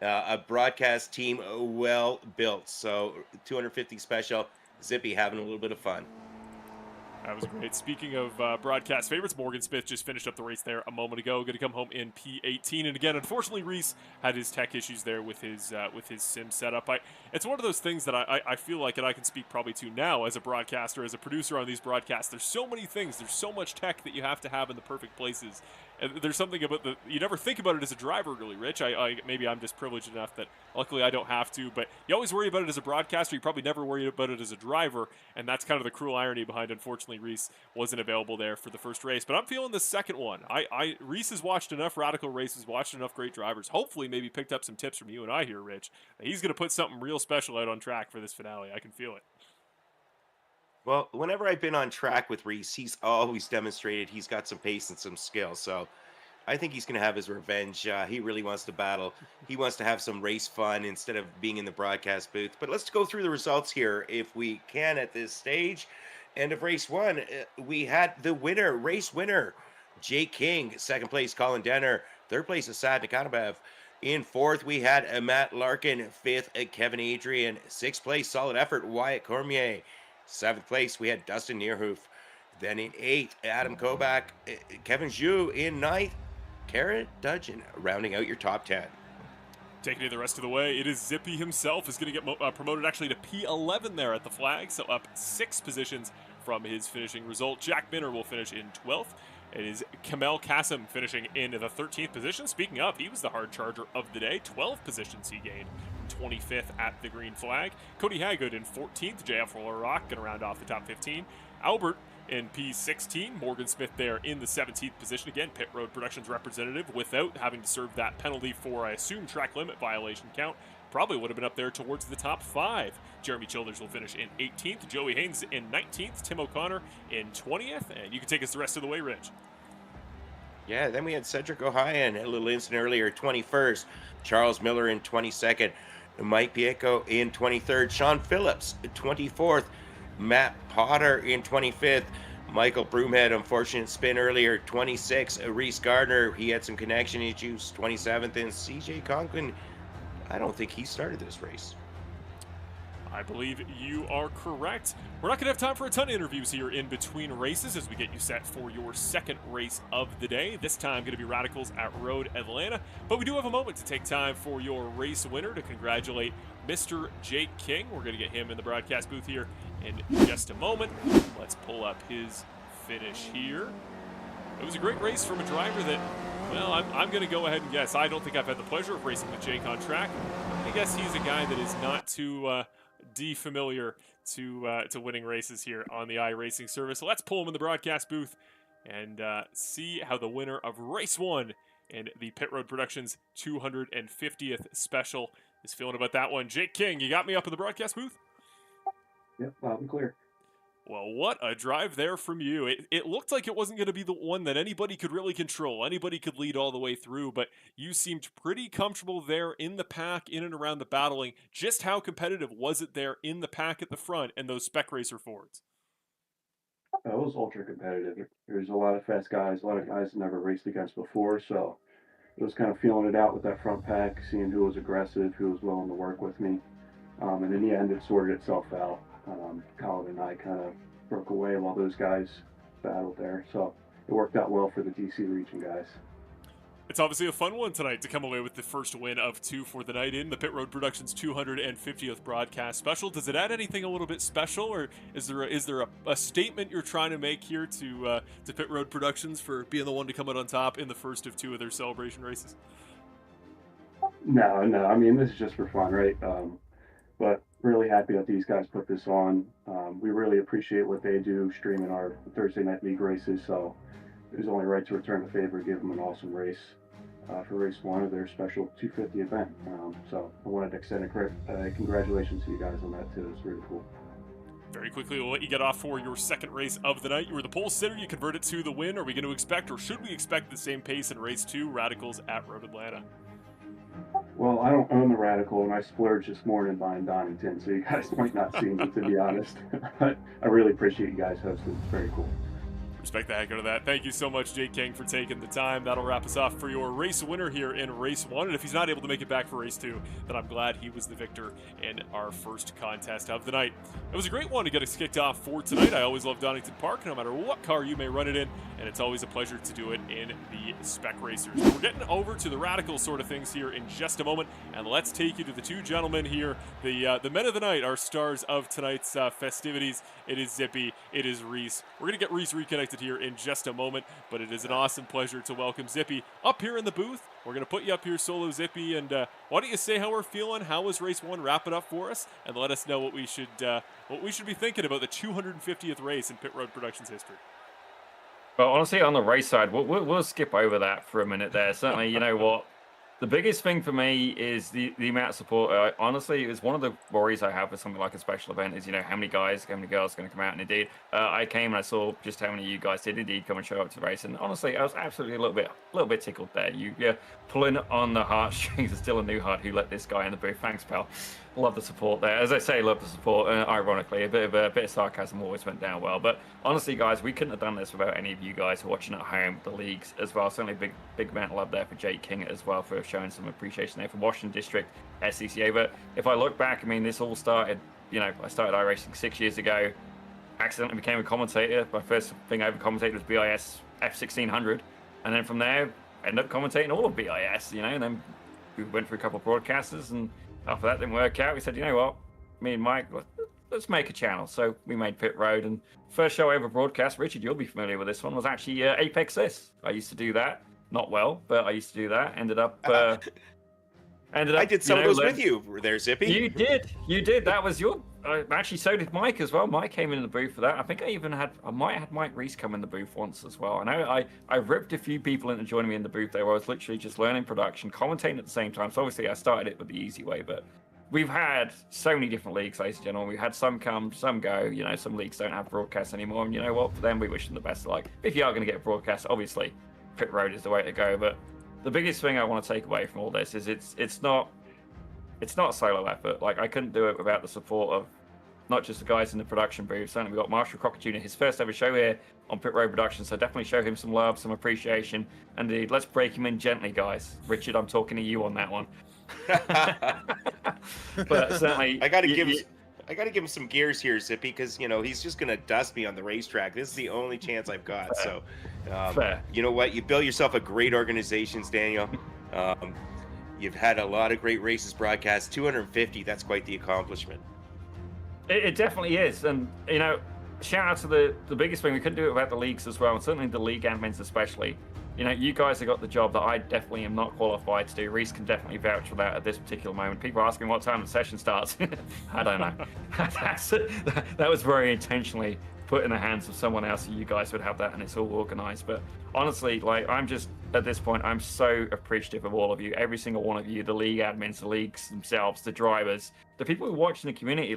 A broadcast team well built. So 250 special. Zippy having a little bit of fun. That was great. Speaking of broadcast favorites, Morgan Smith just finished up the race there a moment ago. Going to come home in P18. And again, unfortunately, Reese had his tech issues there with his sim setup. It's one of those things that I feel like, and I can speak probably to now as a broadcaster, as a producer on these broadcasts. There's so many things. There's so much tech that you have to have in the perfect places. And there's something about you never think about it as a driver, really, Rich. Maybe I'm just privileged enough that luckily I don't have to, but you always worry about it as a broadcaster. You probably never worry about it as a driver, and that's kind of the cruel irony behind. Unfortunately, Reese wasn't available there for the first race, but I'm feeling the second one. Reese has watched enough Radical races, watched enough great drivers. Hopefully, maybe picked up some tips from you and I here, Rich. He's going to put something real special out on track for this finale. I can feel it. Well, whenever I've been on track with Reese, he's always demonstrated he's got some pace and some skill. So I think he's going to have his revenge. He really wants to battle. He wants to have some race fun instead of being in the broadcast booth. But let's go through the results here if we can at this stage. End of race 1, we had the winner, race winner, Jake King. Second place, Colin Denner. Third place, Assad Akadembev. In fourth, we had Matt Larkin. Fifth, Kevin Adrian. Sixth place, solid effort, Wyatt Cormier. 7th place, we had Dustin Neerhoof. Then in 8th, Adam Kovac, Kevin Zhu in 9th, Kara Dudgeon rounding out your top 10. Taking it the rest of the way, it is Zippy himself is going to get promoted actually to P11 there at the flag, so up 6 positions from his finishing result. Jack Minner will finish in 12th. It is Kamel Kassim finishing in the 13th position. Speaking of, he was the hard charger of the day. 12 positions he gained. 25th at the green flag. Cody Hagood in 14th. JF Roller Rock going to round off the top 15. Albert in P16. Morgan Smith there in the 17th position. Again, Pit Road Productions representative without having to serve that penalty for, I assume, track limit violation count. Probably would have been up there towards the top 5. Jeremy Childers will finish in 18th. Joey Haynes in 19th. Tim O'Connor in 20th. And you can take us the rest of the way, Rich. Yeah, then we had Cedric O'Hayan, a little incident earlier, 21st. Charles Miller in 22nd. Mike Pieko in 23rd. Sean Phillips, 24th. Matt Potter in 25th. Michael Broomhead, unfortunate spin earlier, 26th. Reese Gardner, he had some connection issues, 27th. And CJ Conklin, I don't think he started this race. I believe you are correct. We're not going to have time for a ton of interviews here in between races as we get you set for your second race of the day. This time going to be Radicals at Road Atlanta. But we do have a moment to take time for your race winner to congratulate Mr. Jake King. We're going to get him in the broadcast booth here in just a moment. Let's pull up his finish here. It was a great race from a driver that, well, I'm going to go ahead and guess. I don't think I've had the pleasure of racing with Jake on track. I guess he's a guy that is not too defamiliar to winning races here on the iRacing service. So let's pull him in the broadcast booth and see how the winner of race 1 and the Pit Road Productions 250th special is feeling about that one. Jake King, you got me up in the broadcast booth? Yep, loud and clear. Well, what a drive there from you. It looked like it wasn't going to be the one that anybody could really control. Anybody could lead all the way through, but you seemed pretty comfortable there in the pack, in and around the battling. Just how competitive was it there in the pack at the front and those Spec Racer Fords? It was ultra competitive. There's a lot of fast guys, a lot of guys I've never raced against before, so it was kind of feeling it out with that front pack, seeing who was aggressive, who was willing to work with me. And in the end, it sorted itself out. Colin and I kind of broke away while those guys battled there. So it worked out well for the DC region guys. It's obviously a fun one tonight to come away with the first win of 2 for the night in the Pit Road Productions 250th broadcast special. Does it add anything a little bit special, or is there a statement you're trying to make here to Pit Road Productions for being the one to come out on top in the first of 2 of their celebration races? No. I mean, this is just for fun, right? But really happy that these guys put this on. We really appreciate what they do streaming our Thursday night league races. So it was only right to return the favor, give them an awesome race for race 1 of their special 250 event. So I wanted to extend a congratulations to you guys on that too. It's really cool. Very quickly, we'll let you get off for your second race of the night. You were the pole sitter. You converted to the win. Are we going to expect, or should we expect, the same pace in race 2, Radicals at Road Atlanta? Well, I don't own the Radical, and I splurged this morning buying Donington, so you guys might not see me, to be honest. But I really appreciate you guys hosting. It's very cool. Respect the heck out of that. Thank you so much, Jake King, for taking the time. That'll wrap us off for your race winner here in race 1. And if he's not able to make it back for race 2, then I'm glad he was the victor in our first contest of the night. It was a great one to get us kicked off for tonight. I always love Donington Park, no matter what car you may run it in, and it's always a pleasure to do it in the Spec Racers. We're getting over to the Radical sort of things here in just a moment, and let's take you to the 2 gentlemen here, the men of the night, our stars of tonight's festivities. It is Zippy, it is Reese. We're going to get Reese reconnected here in just a moment, but it is an awesome pleasure to welcome Zippy up here in the booth. We're going to put you up here solo, Zippy, and why don't you say how we're feeling? How was race 1? Wrap it up for us, and let us know what we should be thinking about the 250th race in Pit Road Productions history. Well, honestly, on the race side, we'll skip over that for a minute there. Certainly, you know what? The biggest thing for me is the amount of support. Honestly, it's one of the worries I have with something like a special event is, you know, how many guys, how many girls are going to come out. And indeed, I came and I saw just how many of you guys did indeed come and show up to the race. And honestly, I was absolutely a little bit tickled there. You're pulling on the heartstrings. There's still a new heart who let this guy in the booth. Thanks, pal. Love the support there. As I say, love the support. Ironically, a bit of sarcasm always went down well. But honestly, guys, we couldn't have done this without any of you guys who are watching at home, the leagues as well. Certainly big amount of love there for Jake King as well for showing some appreciation there for Washington District SCCA. But if I look back, I mean, this all started, you know, I started iRacing 6 years ago. accidentally became a commentator. My first thing I ever commentated was BIS F1600, and then from there, ended up commentating all of BIS. And then we went through a couple of broadcasters, and after that didn't work out, we said, you know what, me and Mike, let's make a channel. So we made Pit Road, and first show I ever broadcast, Richard, you'll be familiar with this one, was actually Apex This. I used to do that, not well, but I used to do that. Ended up. I did some of those with you there, Zippy. You did. That was your. Actually, so did Mike as well. Mike came in the booth for that. I think I might have had Mike Reese come in the booth once as well. I know I ripped a few people into joining me in the booth there where I was literally just learning production, commentating at the same time. So obviously I started it with the easy way, but we've had so many different leagues, ladies and gentlemen. We've had some come, some go. Some leagues don't have broadcasts anymore, and you know what? For them, we wish them the best. Like, if you are going to get a broadcast, obviously, Pit Road is the way to go. But the biggest thing I want to take away from all this is it's not a solo effort. Like, I couldn't do it without the support of not just the guys in the production booth. Certainly, we've got Marshall Crockett Jr., his first ever show here on Pit Road Productions. So definitely show him some love, some appreciation. And indeed, let's break him in gently, guys. Richard, I'm talking to you on that one. But certainly, I got to give him some gears here, Zippy, because he's just gonna dust me on the racetrack. This is the only chance I've got. Fair. So, you know what? You build yourself a great organization, Daniel. You've had a lot of great races broadcast. 250, that's quite the accomplishment. It definitely is. And, shout out to the biggest thing. We couldn't do it without the leagues as well, and certainly the league admins especially. You guys have got the job that I definitely am not qualified to do. Reese can definitely vouch for that at this particular moment. People are asking what time the session starts. I don't know. That was very intentionally put in the hands of someone else, so you guys would have that, and it's all organized. But honestly, I'm just, at this point, I'm so appreciative of all of you, every single one of you, the league admins, the leagues themselves, the drivers, the people who watch in the community.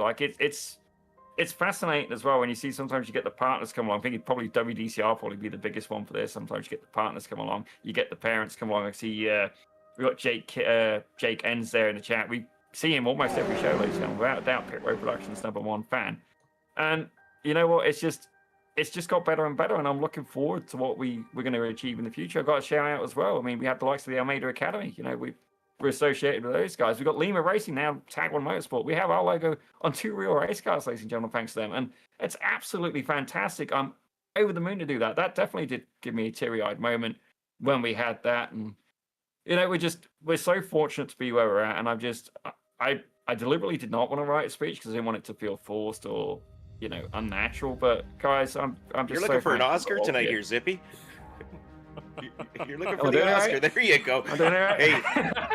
It's fascinating as well when you see sometimes you get the partners come along. I think probably WDCR probably be the biggest one for this. Sometimes you get the partners come along, you get the parents come along. I see we got Jake Ends there in the chat. We see him almost every show, ladies and gentlemen, without a doubt. Pit Road Productions #1 fan, and you know what? It's just got better and better, and I'm looking forward to what we're going to achieve in the future. I've got a shout out as well. I mean, we have the likes of the Almeida Academy. We're associated with those guys. We've got Lima Racing now, Tag One Motorsport. We have our logo on 2 real race cars, ladies and gentlemen, thanks to them. And it's absolutely fantastic. I'm over the moon to do that. That definitely did give me a teary-eyed moment when we had that. And, we're so fortunate to be where we're at. And I deliberately did not want to write a speech because I didn't want it to feel forced or, unnatural. But, guys, I'm just You're looking for an Oscar tonight here, Zippy. You're looking for the Oscar. Right? There you go. Right?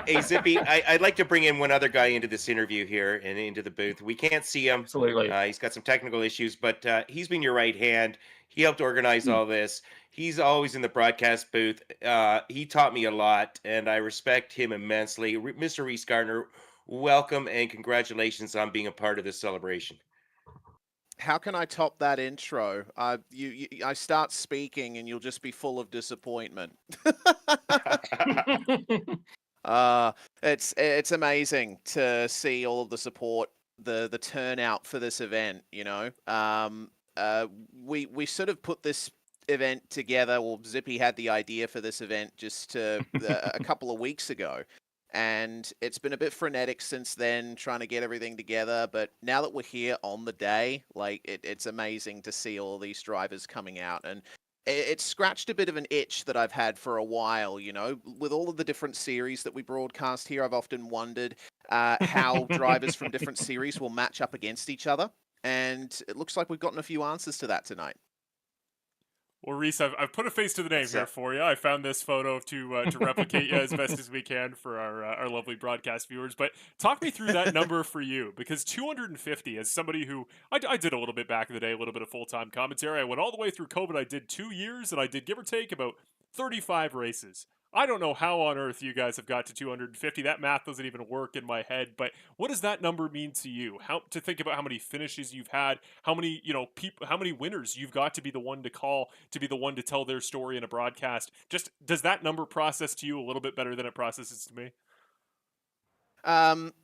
Hey, Zippy, I'd like to bring in one other guy into this interview here and into the booth. We can't see him. Absolutely. He's got some technical issues, but he's been your right hand. He helped organize all this. He's always in the broadcast booth. He taught me a lot, and I respect him immensely. Mr. Reese Gardner, welcome and congratulations on being a part of this celebration. How can I top that intro? I start speaking and you'll just be full of disappointment. It's amazing to see all of the support, the turnout for this event. We sort of put this event together. Well, Zippy had the idea for this event just a couple of weeks ago. And it's been a bit frenetic since then, trying to get everything together. But now that we're here on the day, it's amazing to see all these drivers coming out. And it's scratched a bit of an itch that I've had for a while, With all of the different series that we broadcast here, I've often wondered how drivers from different series will match up against each other. And it looks like we've gotten a few answers to that tonight. Well, Reese, I've put a face to the name here for you. I found this photo to replicate you as best as we can for our lovely broadcast viewers. But talk me through that number for you, because 250, as somebody who I did a little bit back in the day, a little bit of full-time commentary. I went all the way through COVID. I did 2 years, and I did, give or take, about 35 races. I don't know how on earth you guys have got to 250. That math doesn't even work in my head. But what does that number mean to you? How to think about how many finishes you've had, how many how many winners you've got to be the one to call, to be the one to tell their story in a broadcast. Just does that number process to you a little bit better than it processes to me?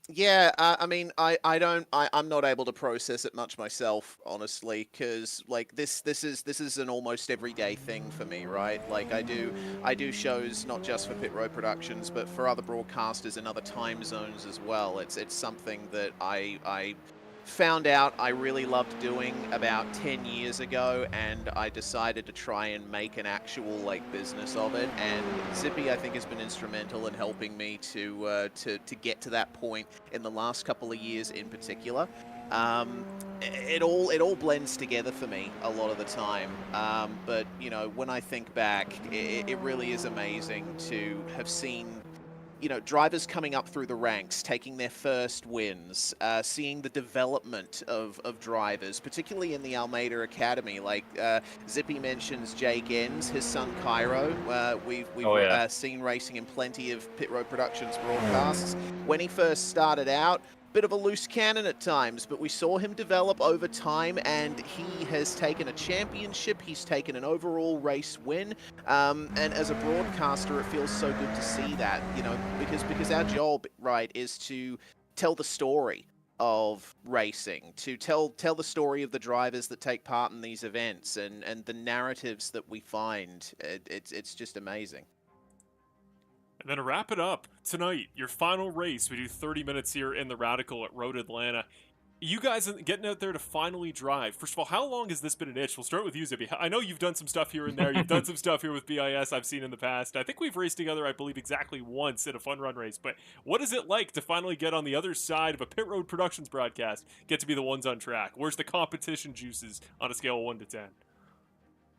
Yeah, I mean, I'm not able to process it much myself, honestly, because this is an almost everyday thing for me, right? I do shows not just for Pit Road Productions, but for other broadcasters in other time zones as well. It's something that I found out I really loved doing about 10 years ago, and I decided to try and make an actual like business of it. And Zippy, I think, has been instrumental in helping me to get to that point in the last couple of years in particular. It all blends together for me a lot of the time. But you know, when I think back, it really is amazing to have seen, you know, drivers coming up through the ranks, taking their first wins, seeing the development of drivers, particularly in the Almeida Academy. Like Zippy mentions Jake Enns, his son Cairo. We've seen racing in plenty of Pit Road Productions broadcasts. When he first started out, bit of a loose cannon at times, but we saw him develop over time, and he has taken a championship, he's taken an overall race win, and as a broadcaster, it feels so good to see that, you know, because our job, right, is to tell the story of racing, to tell the story of the drivers that take part in these events, and the narratives that we find. It's just amazing. And then to wrap it up, tonight, your final race, we do 30 minutes here in the Radical at Road Atlanta. You guys getting out there to finally drive. First of all, how long has this been an itch? We'll start with you, Zippy. I know you've done some stuff here and there. You've done some stuff here with BIS I've seen in the past. I think we've raced together, I believe, exactly once in a fun run race. But what is it like to finally get on the other side of a Pit Road Productions broadcast, get to be the ones on track? Where's the competition juices on a scale of 1 to 10?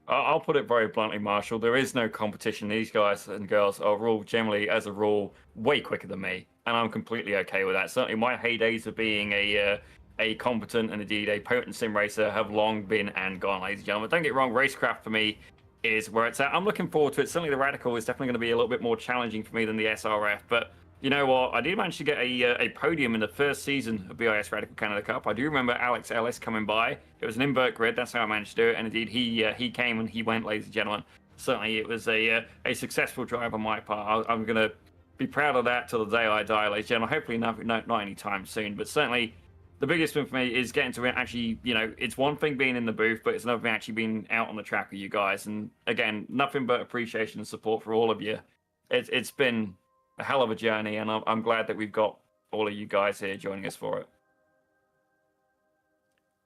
I'll put it very bluntly, Marshall. There is no competition. These guys and girls are all generally, as a rule, way quicker than me, and I'm completely okay with that. Certainly, my heydays of being a competent and indeed a potent sim racer have long been and gone, ladies and gentlemen. Don't get me wrong, racecraft for me is where it's at. I'm looking forward to it. Certainly, the Radical is definitely going to be a little bit more challenging for me than the SRF, but you know what? I did manage to get a podium in the first season of BIS Radical Canada Cup. I do remember Alex Ellis coming by. It was an invert grid. That's how I managed to do it. And indeed, he came and he went, ladies and gentlemen. Certainly, it was a successful drive on my part. I'm going to be proud of that till the day I die, ladies and gentlemen. Hopefully, not anytime soon. But certainly, the biggest thing for me is getting to actually, you know, it's one thing being in the booth, but it's another thing actually being out on the track with you guys. And again, nothing but appreciation and support for all of you. It's been a hell of a journey, and I'm glad that we've got all of you guys here joining us for it.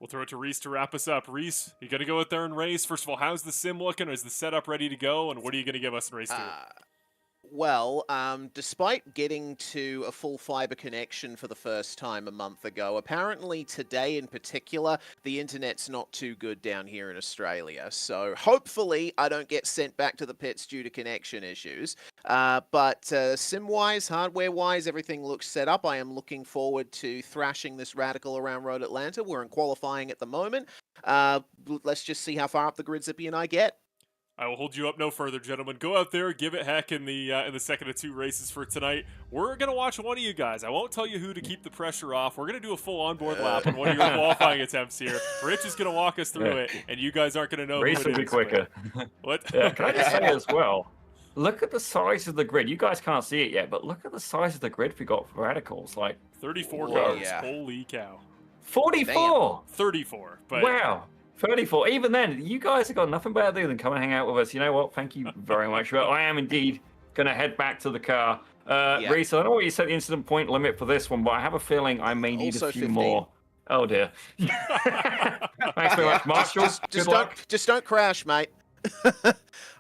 We'll throw it to Reese to wrap us up. Reese, you going to go out there and race? First of all, how's the sim looking? Is the setup ready to go? And what are you going to give us in race 2? Well, despite getting to a full fiber connection for the first time a month ago, apparently today in particular, the internet's not too good down here in Australia. So hopefully I don't get sent back to the pits due to connection issues. But sim-wise, hardware-wise, everything looks set up. I am looking forward to thrashing this Radical around Road Atlanta. We're in qualifying at the moment. Let's just see how far up the grid Zippy and I get. I will hold you up no further, gentlemen. Go out there, give it heck in the second of 2 races for tonight. We're going to watch one of you guys. I won't tell you who to keep the pressure off. We're going to do a full onboard lap on one of your qualifying attempts here. Rich is going to walk us through it, and you guys aren't going to know Race who it will be is. quicker. What? Yeah, can I just say as well, look at the size of the grid. You guys can't see it yet, but look at the size of the grid we got for Radicals. Like 34 Whoa, cars. yeah. Holy cow. 44! 34. But Wow. 34. Even then, you guys have got nothing better to do than come and hang out with us. You know what? Thank you very much. But I am indeed going to head back to the car. Reese, I know what you said the incident point limit for this one, but I have a feeling I may need Also a few 15. more. Oh, dear. Thanks very much, Marshall. Good luck. Just don't crash, mate.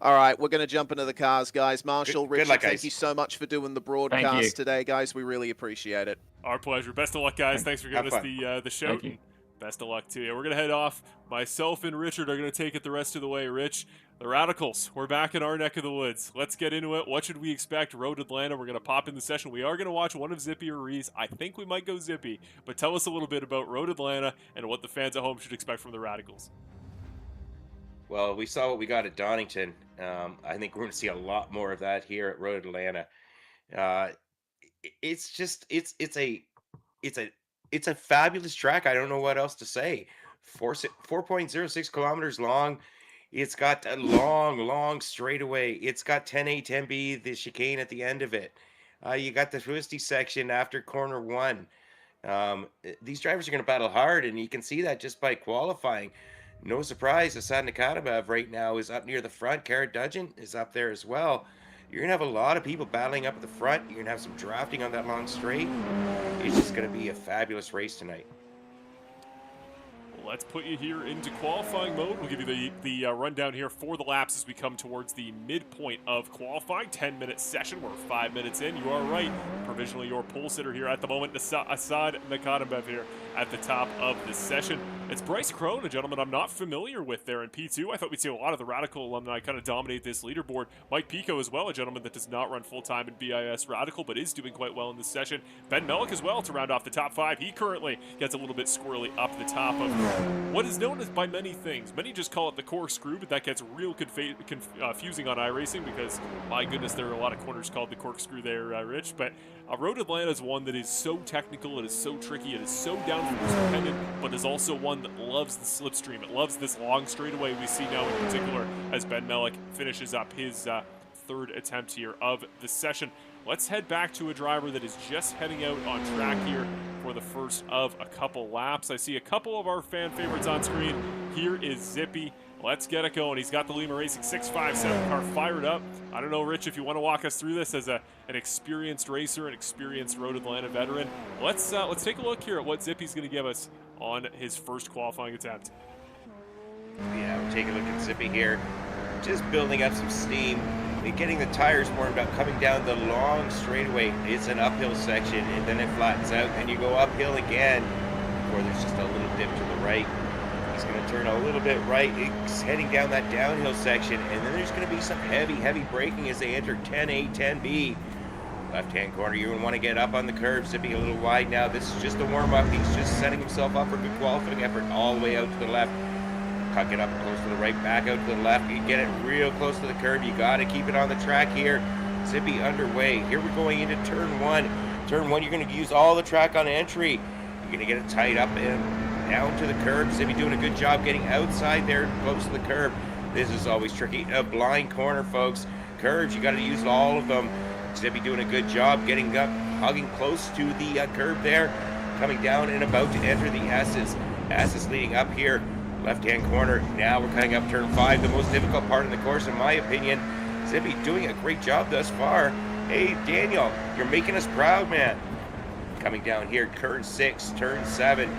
All right, we're going to jump into the cars, guys. Marshall, Good Richard, luck, thank guys. you so much for doing the you. broadcast today, guys. We really appreciate it. our pleasure. Best of luck, guys. Thanks for giving Have us the shout. Thank you. Best of luck to you. We're going to head off. Myself and Richard are going to take it the rest of the way. Rich, the Radicals, we're back in our neck of the woods. Let's get into it. What should we expect? Road Atlanta, we're going to pop in the session. We are going to watch one of Zippy or Reese. I think we might go Zippy, but tell us a little bit about Road Atlanta and what the fans at home should expect from the Radicals. Well, we saw what we got at Donington. I think we're going to see a lot more of that here at Road Atlanta. It's a fabulous track. I don't know what else to say. 4.06 kilometers long. It's got a long straightaway. It's got 10A, 10B, the chicane at the end of it. You got the twisty section after corner 1. These drivers are going to battle hard, and you can see that just by qualifying. No surprise, Asad Nikatabev right now is up near the front. Kara Dudgeon is up there as well. You're going to have a lot of people battling up at the front. You're going to have some drafting on that long straight. It's just going to be a fabulous race tonight. let's put you here into qualifying mode. We'll give you the rundown here for the laps as we come towards the midpoint of qualifying. 10-minute session. We're 5 minutes in. You are right. Provisionally your pole sitter here at the moment. Assad Nakadambev here at the top of the session. It's Bryce Crone, a gentleman I'm not familiar with there in P2. I thought we'd see a lot of the Radical alumni kind of dominate this leaderboard. Mike Pico as well, a gentleman that does not run full-time in BIS Radical, but is doing quite well in this session. Ben Mellick as well to round off the top 5. He currently gets a little bit squirrely up the top of what is known as by many things. Many just call it the corkscrew, but that gets real confusing on iRacing because, my goodness, there are a lot of corners called the corkscrew there, Rich. But Road Atlanta is one that is so technical, it is so tricky, it is so downforce dependent, but is also one that loves the slipstream. It loves this long straightaway we see now in particular as Ben Mellick finishes up his third attempt here of the session. Let's head back to a driver that is just heading out on track here for the first of a couple laps. I see a couple of our fan favorites on screen. Here is Zippy. Let's get it going. He's got the Lima Racing 657 car fired up. I don't know, Rich, if you want to walk us through this as an experienced racer, an experienced Road Atlanta veteran. Let's take a look here at what Zippy's going to give us on his first qualifying attempt. Yeah, we'll take a look at Zippy here. Just building up some steam. Getting the tires warmed up, coming down the long straightaway. It's an uphill section, and then it flattens out, and you go uphill again before there's just a little dip to the right. He's going to turn a little bit right. It's heading down that downhill section, and then there's going to be some heavy braking as they enter 10A, 10B. Left-hand corner, you're going to want to get up on the curve. Zipping a little wide now. This is just a warm-up. He's just setting himself up for a good qualifying effort all the way out to the left. Tuck it up close to the right, back out to the left. You get it real close to the curve. You got to keep it on the track here. Zippy underway. Here we're going into turn 1. Turn 1, you're going to use all the track on entry. You're going to get it tight up and down to the curb. Zippy doing a good job getting outside there close to the curb. This is always tricky. A blind corner, folks. Curves, you got to use all of them. Zippy doing a good job getting up, hugging close to the curb there. Coming down and about to enter the S's. S's leading up here. Left-hand corner. Now we're cutting up turn 5, the most difficult part in the course, in my opinion. Zippy doing a great job thus far. Hey, Daniel, you're making us proud, man. Coming down here, turn 6, turn 7,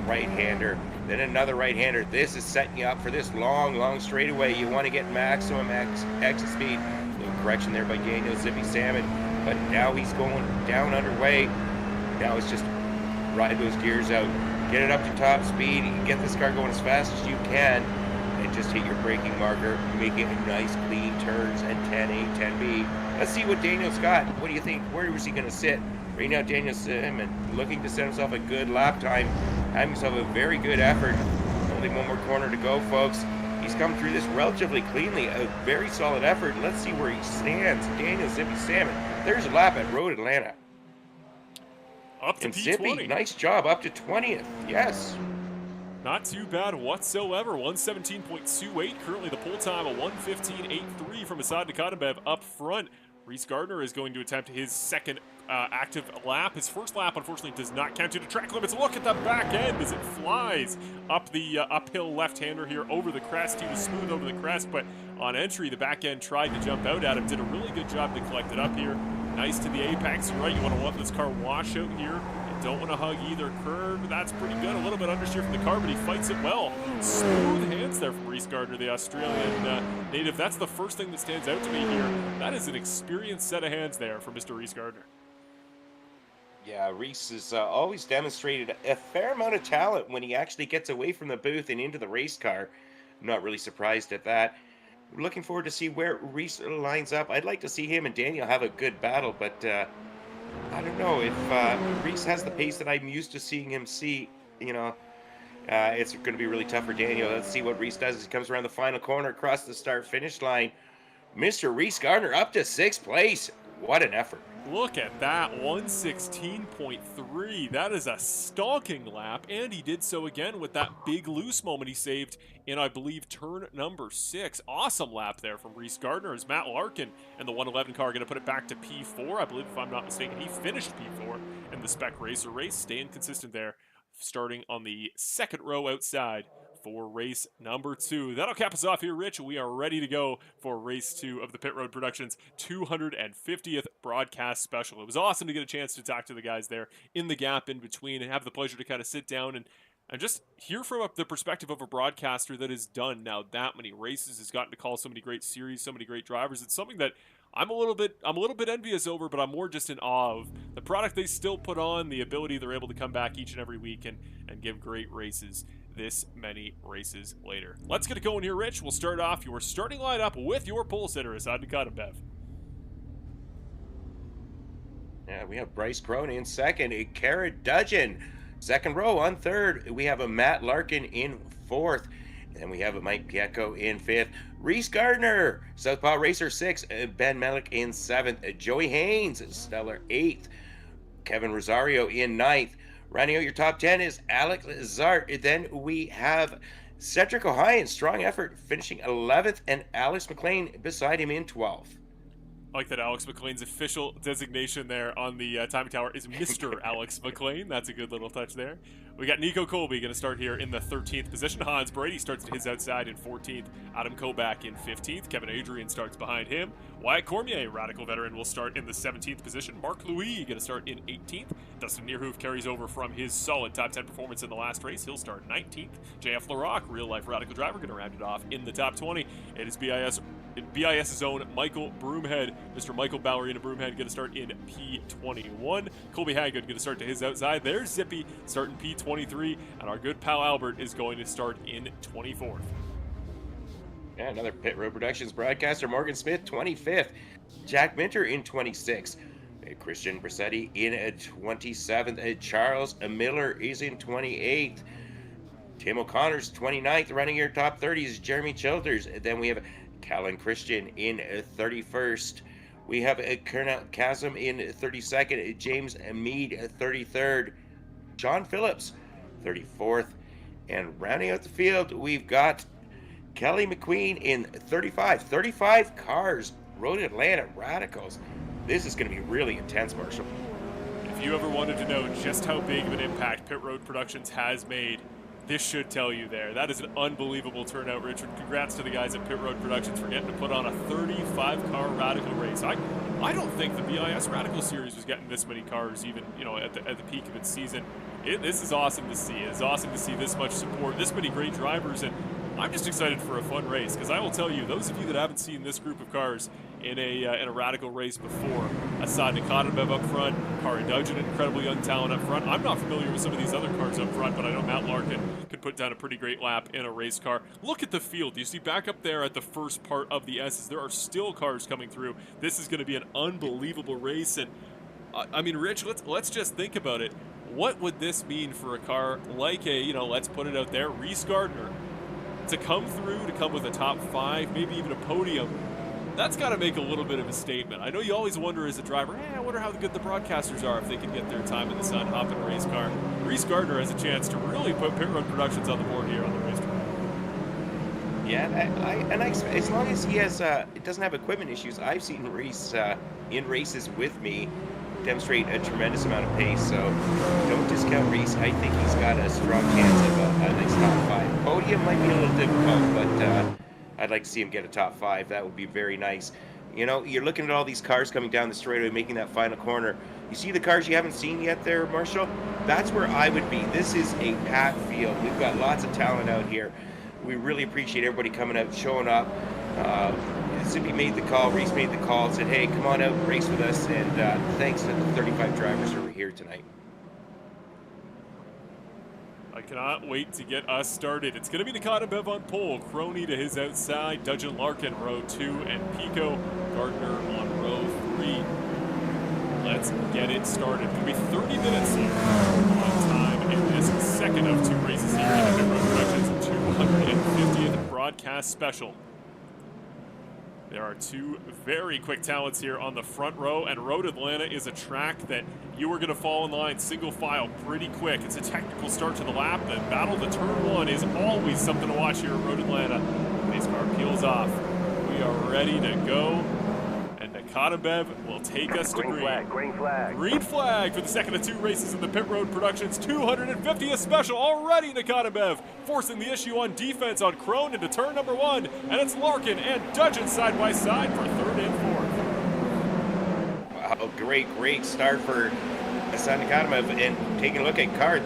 right-hander, then another right-hander. This is setting you up for this long straightaway. You want to get maximum exit speed. Little correction there by Daniel Zippy Salmon, but now he's going down underway. Now it's just ride those gears out. Get it up to top speed. You can get this car going as fast as you can and just hit your braking marker, making nice clean turns and 10A, 10B. Let's see what Daniel's got. What do you think? Where was he going to sit? Right now, Daniel Simon looking to set himself a good lap time, having himself a very good effort. Only one more corner to go, folks. He's come through this relatively cleanly, a very solid effort. Let's see where he stands. Daniel Zippy Salmon. There's a lap at Road Atlanta. Up to And P20. Zippy, nice job, up to 20th. Yes. Not too bad whatsoever. 117.28. Currently the pole time, a 115.83 from Assad Nakadambev up front. Reese Gardner is going to attempt his second active lap. His first lap, unfortunately, does not count due to track limits. Look at the back end as it flies up the uphill left-hander here over the crest. He was smooth over the crest, but on entry, the back end tried to jump out at him. Did a really good job to collect it up here. Nice to the apex. You're right, you want to let this car wash out here. You don't want to hug either curve. That's pretty good. A little bit understeer from the car, but he fights it well. Smooth hands there from Reese Gardner, the Australian native. That's the first thing that stands out to me here. That is an experienced set of hands there for Mr. Reese Gardner. Yeah, Reese has always demonstrated a fair amount of talent when he actually gets away from the booth and into the race car. I'm not really surprised at that. Looking forward to see where Reese lines up. I'd like to see him and Daniel have a good battle, but I don't know if Reese has the pace that I'm used to seeing him see. You know, it's going to be really tough for Daniel. Let's see what Reese does as he comes around the final corner across the start-finish line. Mr. Reese Gardner up to 6th place. What an effort. Look at that, 116.3. That is a stonking lap, and he did so again with that big loose moment he saved in, I believe, turn number 6. Awesome lap there from Reese Gardner as Matt Larkin and the 111 car are going to put it back to P4. I believe, if I'm not mistaken, he finished P4 in the Spec Racer race, staying consistent there, starting on the second row outside for race number 2. That'll cap us off here, Rich. We are ready to go for race 2 of the Pit Road Productions 250th broadcast special. It was awesome to get a chance to talk to the guys there in the gap in between and have the pleasure to kind of sit down and and just hear from the perspective of a broadcaster that has done now that many races, has gotten to call so many great series, so many great drivers. It's something that I'm a little bit envious over, but I'm more just in awe of the product they still put on, the ability they're able to come back each and every week and give great races this many races later. Let's get it going here, Rich. We'll start off your starting lineup with your pole sitter, Asad Nikatabev. Yeah, we have Bryce Crone in second, Kara Dudgeon second row. On third, we have a Matt Larkin in fourth. And we have a Mike Piecco in fifth. Reese Gardner, Southpaw Racer sixth. Ben Melick in seventh. Joey Haynes, stellar eighth. Kevin Rosario in ninth. Rounding out your top 10 is Alex Zart. Then we have Cedric O'Hine, strong effort, finishing 11th. And Alex McLean beside him in 12th. I like that Alex McLean's official designation there on the timing tower is Mr. Alex McLean. That's a good little touch there. We got Nico Colby going to start here in the 13th position. Hans Brady starts at his outside in 14th. Adam Koback in 15th. Kevin Adrian starts behind him. Wyatt Cormier, Radical veteran, will start in the 17th position. Mark Louis going to start in 18th. Dustin Neerhoof carries over from his solid top 10 performance in the last race. He'll start 19th. JF LaRock, real-life Radical driver, going to round it off in the top 20. It is BIS's own Michael Broomhead, Mr. Michael Ballerina Broomhead, going to start in P21. Colby Haggard going to start to his outside. There's Zippy starting P23, and our good pal Albert is going to start in 24th. Yeah, another Pit Road Productions broadcaster, Morgan Smith, 25th. Jack Minter in 26th. Christian Brissetti in 27th. Charles Miller is in 28th. Tim O'Connor's 29th. Running your top 30 is Jeremy Childers. Then we have Callan Christian in 31st. We have Colonel Chasm in 32nd. James Mead, 33rd. John Phillips, 34th. And rounding out the field, we've got Kelly McQueen in 35. 35 cars, Road Atlanta Radicals. This is going to be really intense, Marshall. If you ever wanted to know just how big of an impact Pit Road Productions has made, this should tell you there. That is an unbelievable turnout, Richard. Congrats to the guys at Pit Road Productions for getting to put on a 35-car Radical race. I don't think the BIS Radical Series was getting this many cars, even at the peak of its season. This is awesome to see. It's awesome to see this much support, this many great drivers, and I'm just excited for a fun race, because I will tell you, those of you that haven't seen this group of cars in a Radical race before, Asad Nikatabev up front, Kara Dudgeon, incredibly young talent up front. I'm not familiar with some of these other cars up front, but I know Matt Larkin could put down a pretty great lap in a race car. Look at the field. You see back up there at the first part of the S's, there are still cars coming through. This is going to be an unbelievable race, and I mean, Rich, let's just think about it. What would this mean for a car like let's put it out there, Reese Gardner, to come through, to come with a top 5, maybe even a podium? That's got to make a little bit of a statement. I know you always wonder as a driver, I wonder how good the broadcasters are if they can get their time in the sun, hop in a race car. Reese Gardner has a chance to really put Pit Road Productions on the board here on the racetrack. Yeah, as long as he has, it doesn't have equipment issues, I've seen Reese in races with me demonstrate a tremendous amount of pace. So don't discount Reese. I think he's got a strong chance of a nice top 5. Podium might be a little difficult, but I'd like to see him get a top 5. That would be very nice. You're looking at all these cars coming down the straightaway, making that final corner. You see the cars you haven't seen yet there, Marshall? That's where I would be. This is a packed field. We've got lots of talent out here. We really appreciate everybody coming out, showing up. Zippy made the call, Reese made the call, said, hey, come on out and race with us. And thanks to the 35 drivers who were here tonight. I cannot wait to get us started. It's going to be Nikatabev on pole, Crony to his outside, Dudgeon Larkin row 2, and Pico Gardner on row 3. Let's get it started. It's going to be 30 minutes here on time in this second of 2 races here in the Pit Road Productions 250th broadcast special. There are 2 very quick talents here on the front row, and Road Atlanta is a track that you are going to fall in line single file pretty quick. It's a technical start to the lap. The battle to turn 1 is always something to watch here at Road Atlanta. Pace car peels off. We are ready to go, and Nikatabev will take us to green. Green flag. Green flag for the second of 2 races in the Pit Road Productions 250th special. Already Nikatabev forcing the issue on defense on Crone into turn number 1, and it's Larkin and Dudgeon side by side for 3rd and 4th. Wow, great start for Asad Nikatabev. And taking a look at Kara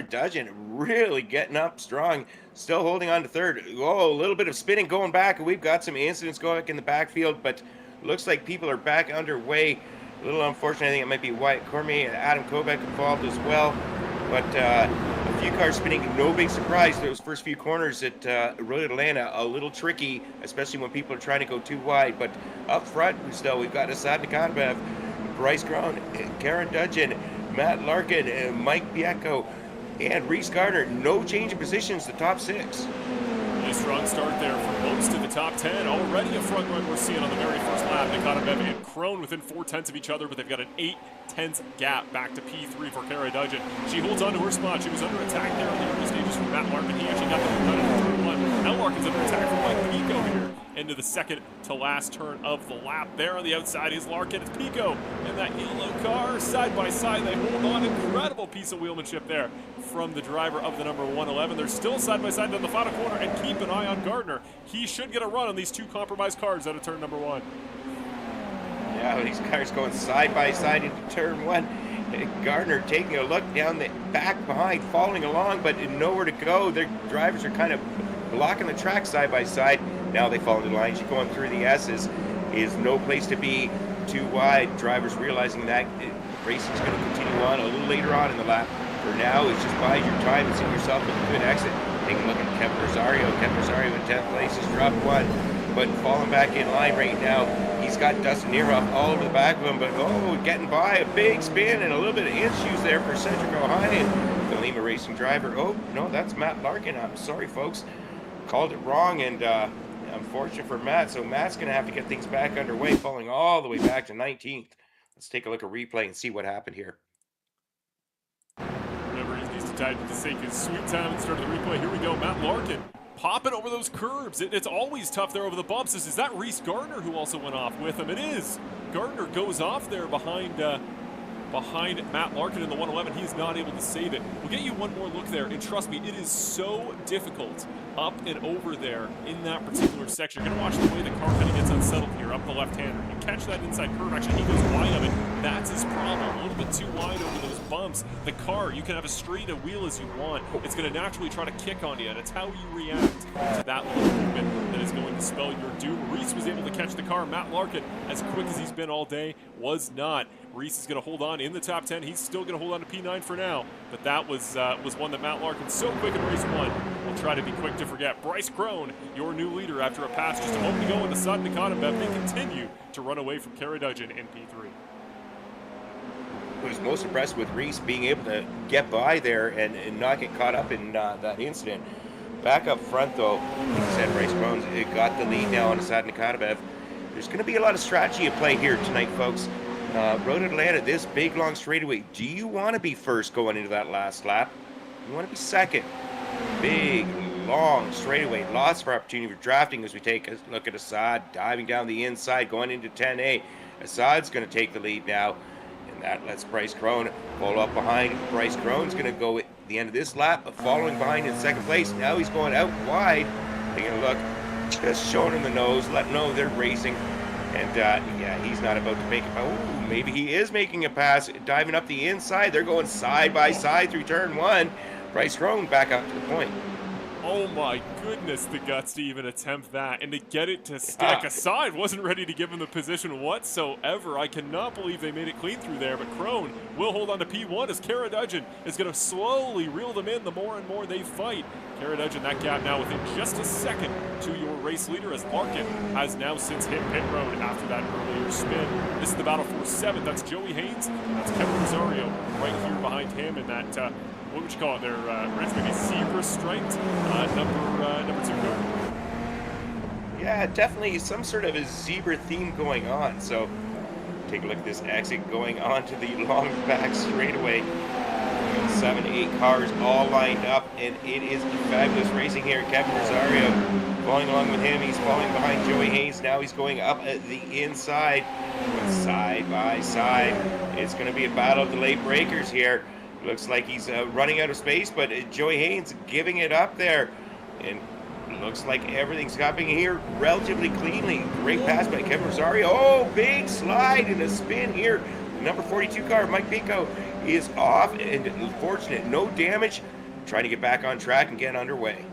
Dudgeon really getting up strong, still holding on to third. Oh, a little bit of spinning going back. We've got some incidents going in the backfield, but looks like people are back underway. A little unfortunate. I think it might be Wyatt Cormier and Adam Kovac involved as well. But a few cars spinning, no big surprise. Those first few corners at Road Atlanta, a little tricky, especially when people are trying to go too wide. But up front, still, we've got Asad Nikanabev, Bryce Crone, Karen Dudgeon, Matt Larkin, Mike Biecko, and Reese Gardner. No change in positions, the top 6. A strong start there for most of the top 10. Already a front run we're seeing on the very first lap. Nikanabev and Crone within 4/10 of each other, but they've got an 8/10 gap back to P3 for Kara Dudgeon. She holds on to her spot. She was under attack there in the early stages from Matt Larkin. He actually got the cut in turn 1. Now Larkin's under attack from Mike Pico here into the second to last turn of the lap. There on the outside is Larkin. It's Pico and that yellow car side by side. They hold on. Incredible piece of wheelmanship there from the driver of the number 111. They're still side by side on the final corner, and keep an eye on Gardner. He should get a run on these 2 compromised cars out of turn number 1. Yeah, these cars going side by side into turn 1. Gardner taking a look down the back behind, following along, but nowhere to go. Their drivers are kind of blocking the track side by side. Now they fall into the line. She's going through the S's. Is no place to be too wide. Drivers realizing that racing's going to continue on a little later on in the lap. For now, it's just bide your time and see yourself with a good exit. Take a look at Kevin Rosario. Kevin Rosario in 10th place has dropped 1, but falling back in line right now. He's got Dustin Neerhoff all over the back of him, but getting by, a big spin and a little bit of issues there for Cedric O'Hine, the Lima Racing driver. Oh, no, that's Matt Larkin. I'm sorry, folks. Called it wrong, and unfortunate for Matt. So Matt's going to have to get things back underway, falling all the way back to 19th. Let's take a look at replay and see what happened here. Remember, he needs to take his sweet time and start the replay. Here we go. Matt Larkin popping over those curbs. It's always tough there over the bumps. Is that Reese Gardner who also went off with him? It is. Gardner goes off there behind Matt Larkin in the 111. He's not able to save it. We'll get you one more look there, and trust me, it is so difficult up and over there in that particular section. You're going to watch the way the car kind of gets unsettled here up the left-hander. You catch that inside curve. Actually, he goes wide of it. That's his problem. A little bit too wide over those bumps. The car, you can have as straight a wheel as you want. It's going to naturally try to kick on you, and it's how you react to that little movement that is going to spell your doom. Reese was able to catch the car. Matt Larkin, as quick as he's been all day, was not. Reese is going to hold on in the top 10. He's still going to hold on to P9 for now, but that was one that Matt Larkin so quick in race 1 will try to be quick to forget. Bryce Crone, your new leader after a pass just a moment ago in the Asad Nikanabev. They continue to run away from Kara Dudgeon in P3. I was most impressed with Reese being able to get by there and not get caught up in that incident. Back up front, though, like I said, Bryce Crone's got the lead now on Asad Nikanabev. There's going to be a lot of strategy at play here tonight, folks. Road Atlanta, this big, long straightaway. Do you want to be first going into that last lap? You want to be second. Big, long straightaway. Lots of opportunity for drafting as we take a look at Asad diving down the inside, going into 10A. Asad's going to take the lead now, and that lets Bryce Crone follow up behind. Bryce Crone's going to go at the end of this lap, following behind in second place. Now he's going out wide. Taking a look, just showing him the nose, letting know they're racing. And yeah, he's not about to make it. Oh, maybe he is making a pass, diving up the inside. They're going side by side through turn 1. Bryce Crone back up to the point. Oh my goodness, the guts to even attempt that and to get it to stick. Asad wasn't ready to give him the position whatsoever. I cannot believe they made it clean through there, but Crone will hold on to P1 as Kara Dudgeon is going to slowly reel them in the more and more they fight. Kara Dudgeon, that gap now within just a second to your race leader as Larkin has now since hit pit road after that earlier spin. This is the battle for 7th. That's Joey Haynes. That's Kevin Rosario right here behind him in that what would you call it there, Rich? Maybe zebra striped number 2 car? Yeah, definitely some sort of a zebra theme going on. So take a look at this exit going on to the long back straightaway. 7, 8 cars all lined up, and it is fabulous racing here. Kevin Rosario following along with him. He's falling behind Joey Haynes. Now he's going up at the inside, side by side. It's going to be a battle of the late breakers here. Looks like he's running out of space, but Joey Haynes giving it up there. And looks like everything's happening here relatively cleanly. Great pass by Kevin Rosario. Oh, big slide and a spin here. The number 42 car, Mike Pico, is off, and fortunate. No damage trying to get back on track and get underway.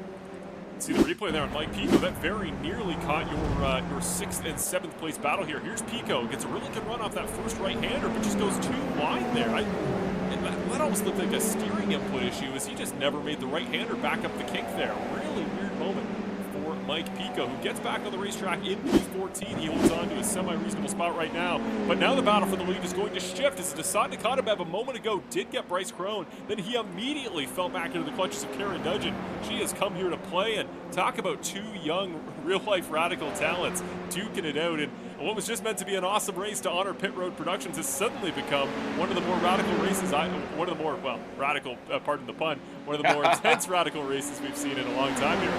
See the replay there on Mike Pico. That very nearly caught your 6th and 7th place battle here. Here's Pico. Gets a really good run off that first right-hander, but just goes too wide there. That almost looked like a steering input issue, as he just never made the right-hander back up the kink there. Really weird moment for Mike Pico, who gets back on the racetrack in P14. He holds on to a semi-reasonable spot right now. But now the battle for the lead is going to shift, as Assad Nakatabev a moment ago did get Bryce Crone. Then he immediately fell back into the clutches of Karen Dudgeon. She has come here to play, and talk about two young real-life radical talents duking it out. And what was just meant to be an awesome race to honor Pit Road Productions has suddenly become one of the more radical races, one of the more, well, radical, pardon the pun, one of the more intense radical races we've seen in a long time here.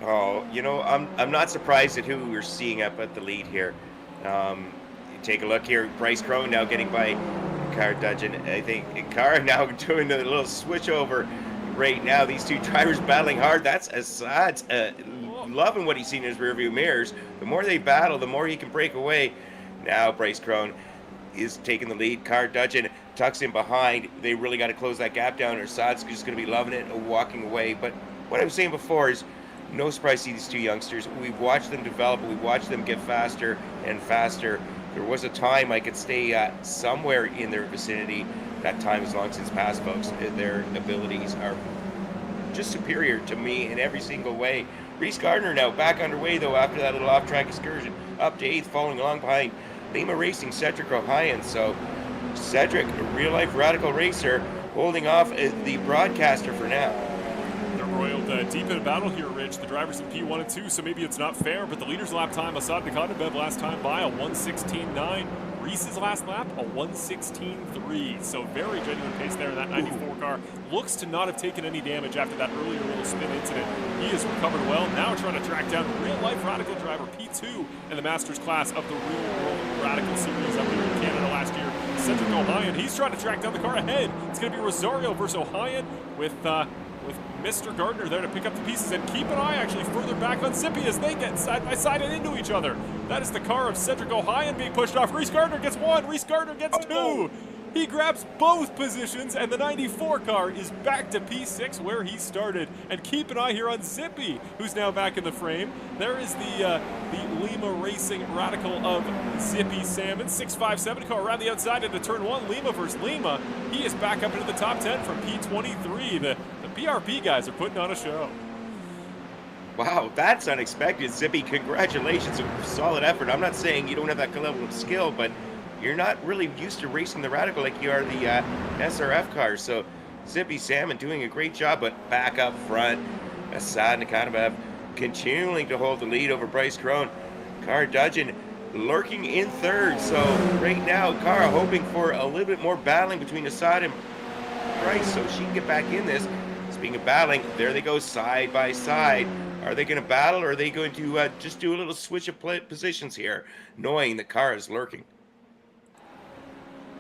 Oh, you know, I'm not surprised at who we're seeing up at the lead here. Take a look here. Bryce Crone now getting by Cara Dudgeon. I think Cara now doing a little switch over right now. These two drivers battling hard. That's Assad's loving what he's seen in his rearview mirrors. The more they battle, the more he can break away. Now Bryce Crone is taking the lead. Cara Dudgeon tucks in behind. They really got to close that gap down, or Assad's just going to be loving it and walking away. But what I was saying before is, no surprise to see these two youngsters. We've watched them develop. We've watched them get faster and faster. There was a time I could stay somewhere in their vicinity. That time is long since passed, folks. Their abilities are just superior to me in every single way. Reese Gardner now back underway, though, after that little off-track excursion. Up to 8th, following along behind Lima Racing, Cedric O'Hyan. So Cedric, a real-life radical racer, holding off the broadcaster for now. Roiled deep in a battle here, Rich. The drivers in P1 and 2, so maybe it's not fair, but the leader's lap time, Assad Nakatabev last time by a 1:16.9. Reese's last lap, a 1:16.3. So very genuine pace there in that 94 car. Looks to not have taken any damage after that earlier little spin incident. He has recovered well. Now trying to track down real-life radical driver P2 in the Masters class of the Real World Radical Series up here in Canada last year. Cedric O'Hyan, he's trying to track down the car ahead. It's going to be Rosario versus O'Hyan with Mr. Gardner there to pick up the pieces, and keep an eye actually further back on Zippy as they get side by side and into each other. That is the car of Cedric O'Hyan being pushed off. Reese Gardner gets one, Reese Gardner gets two. He grabs both positions, and the 94 car is back to P6 where he started. And keep an eye here on Zippy, who's now back in the frame. There is the Lima Racing Radical of Zippy Salmon. 657 car around the outside into turn 1. Lima versus Lima. He is back up into the top 10 from P23. The PRP guys are putting on a show. Wow, that's unexpected. Zippy, congratulations. A solid effort. I'm not saying you don't have that level of skill, but you're not really used to racing the Radical like you are the SRF cars. So Zippy Salmon doing a great job, but back up front, Assad Nakatabev continuing to hold the lead over Bryce Crone. Cara Dudgeon lurking in third. So right now, Cara hoping for a little bit more battling between Assad and Bryce so she can get back in this. Speaking of battling, there they go side by side. Are they going to battle, or are they going to just do a little switch of positions here, knowing that Cara is lurking?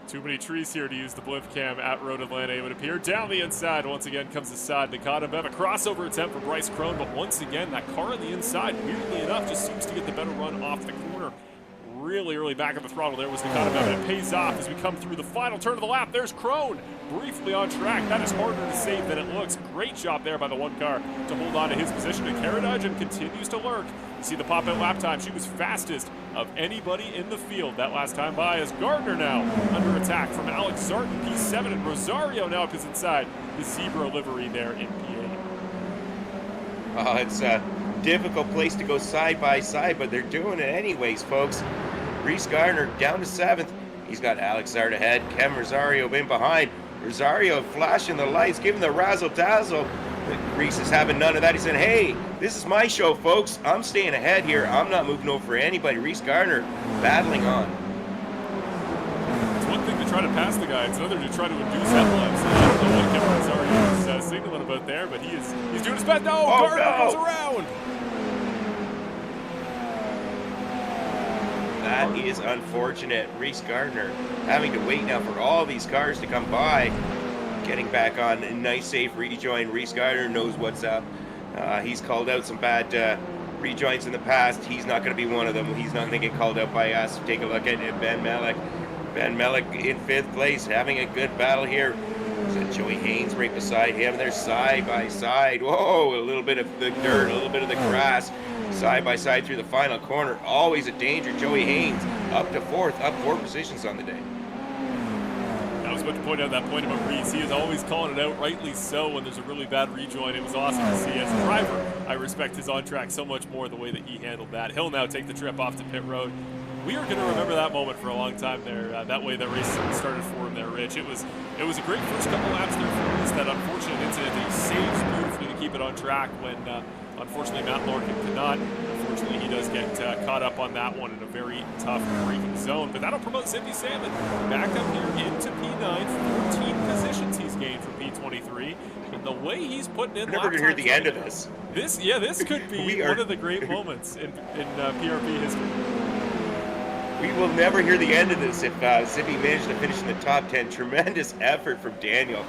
Too many trees here to use the blimp cam at Road Atlanta, it would appear. Down the inside, once again, comes Assad Nakatabev. A crossover attempt for Bryce Crone, but once again, that car on the inside, weirdly enough, just seems to get the better run off the corner. Really early back on the throttle there was Nakatabev, and it pays off as we come through the final turn of the lap. There's Crone, briefly on track. That is harder to save than it looks. Great job there by the one car to hold on to his position. And Cara Dudgeon continues to lurk. You see the pop-out lap time. She was fastest of anybody in the field that last time by, as Gardner now under attack from Alex Zartan, P7, and Rosario now is inside the zebra livery there in P8. It's a difficult place to go side by side, but they're doing it anyways, folks. Reese Gardner down to 7th. He's got Alex Zart ahead. Kem Rosario in behind. Rosario flashing the lights, giving the razzle-dazzle. Reese is having none of that. He said, hey, this is my show, folks. I'm staying ahead here. I'm not moving over for anybody. Reese Gardner battling on. It's one thing to try to pass the guy. It's another to try to induce headlines. I don't know what Kem Rosario is signaling about there, but he's doing his best. No, Gardner goes around. That is unfortunate. Reese Gardner having to wait now for all these cars to come by. Getting back on a nice safe rejoin. Reese Gardner knows what's up. He's called out some bad rejoins in the past. He's not going to be one of them. He's not going to get called out by us. Take a look at Ben Mellick. Ben Mellick in 5th place, having a good battle here. Joey Haynes right beside him. They're side by side. Whoa, a little bit of the dirt, a little bit of the grass. Side by side through the final corner. Always a danger. Joey Haynes up to fourth, up 4 positions on the day. I was about to point out that point about Reese. He is always calling it out, rightly so, when there's a really bad rejoin. It was awesome to see. As a driver, I respect his on-track so much more, the way that he handled that. He'll now take the trip off to pit road. We are going to remember that moment for a long time there. That way the race started for him there, Rich. It was a great first couple laps there for Reese. That unfortunate incident that he saves beautifully to keep it on track when, unfortunately, Matt Lorcan could not. Unfortunately, he does get caught up on that one in a very tough braking zone. But that'll promote Zippy Salmon back up here into P9. 14 positions he's gained from P23. And the way he's putting in We're never going to hear the end of this. This could be one of the great moments in PRP history. We will never hear the end of this if Zippy managed to finish in the top 10. Tremendous effort from Daniel.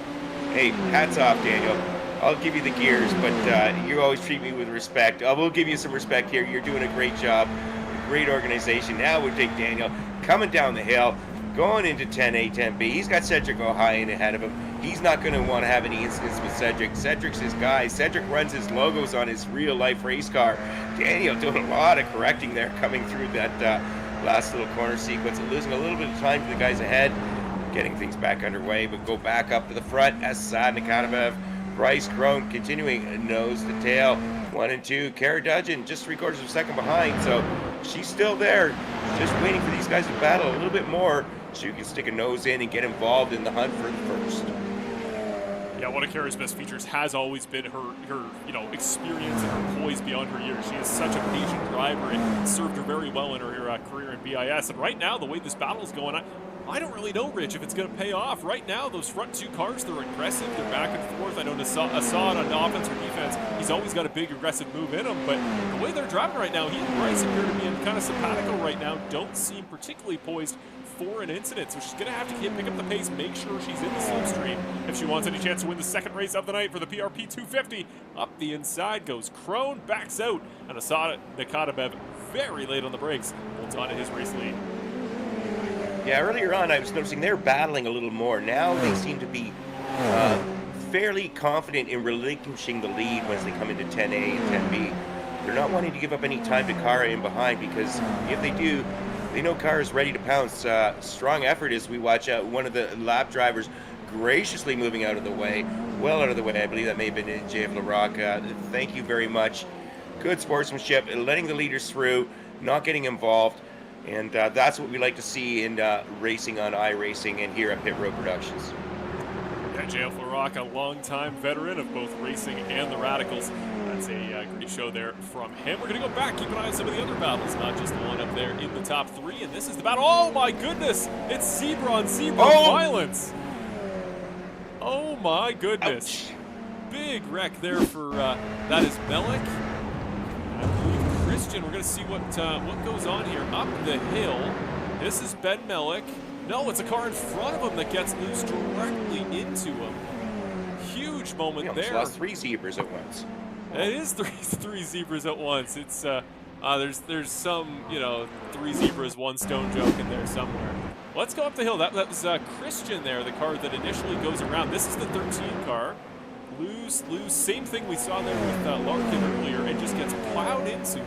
Hey, hats off, Daniel. I'll give you the gears, but you always treat me with respect. I will give you some respect here. You're doing a great job. Great organization. Now we take Daniel coming down the hill, going into 10A, 10B. He's got Cedric O'Hyan ahead of him. He's not going to want to have any incidents with Cedric. Cedric's his guy. Cedric runs his logos on his real-life race car. Daniel doing a lot of correcting there, coming through that last little corner sequence, and losing a little bit of time to the guys ahead, getting things back underway, but go back up to the front. Asad Nikatabev, Bryce Crone continuing nose to tail. 1 and 2. Kara Dudgeon just 3/4 of a second behind, so she's still there, just waiting for these guys to battle a little bit more so you can stick a nose in and get involved in the hunt for the first. Yeah, one of Kara's best features has always been her experience and her poise beyond her years. She is such a patient driver. It served her very well in her career in BIS. And right now, the way this battle is going, I don't really know, Rich, if it's going to pay off. Right now, those front 2 cars, they're aggressive. They're back and forth. I know Assad on offense or defense, he's always got a big aggressive move in him. But the way they're driving right now, he and Bryce appear to be in kind of simpatico right now. Don't seem particularly poised for an incident, so she's going to have to pick up the pace, make sure she's in the slipstream if she wants any chance to win the second race of the night for the PRP 250. Up the inside goes Crone, backs out, and Asad Nikatabev very late on the brakes, holds on to his race lead. Yeah, earlier on I was noticing they're battling a little more. Now they seem to be fairly confident in relinquishing the lead once they come into 10A and 10B. They're not wanting to give up any time to Kara in behind, because if they do, they know Kara's ready to pounce. Strong effort as we watch one of the lap drivers graciously moving out of the way, well out of the way. I believe that may have been JF LaRocque. Thank you very much. Good sportsmanship, letting the leaders through, not getting involved. And that's what we like to see in racing on iRacing and here at Pit Road Productions. Yeah, JF LaRocque, a longtime veteran of both racing and the Radicals. That's a great show there from him. We're going to go back, keep an eye on some of the other battles, not just the one up there in the top 3. And this is the battle. Oh my goodness! It's Zebra on Zebra violence. Oh my goodness! Ouch. Big wreck there for that is Melik. I believe Christian. We're going to see what goes on here up the hill. This is Ben Melik. No, it's a car in front of him that gets loose directly into him. Huge moment there. Lost 3 zebras at once. It is three zebras at once. It's there's some 3 zebras 1 stone joke in there somewhere. Let's go up the hill. That was Christian there, the car that initially goes around. This is the 13 car. Lose. Same thing we saw there with Larkin earlier, and just gets plowed into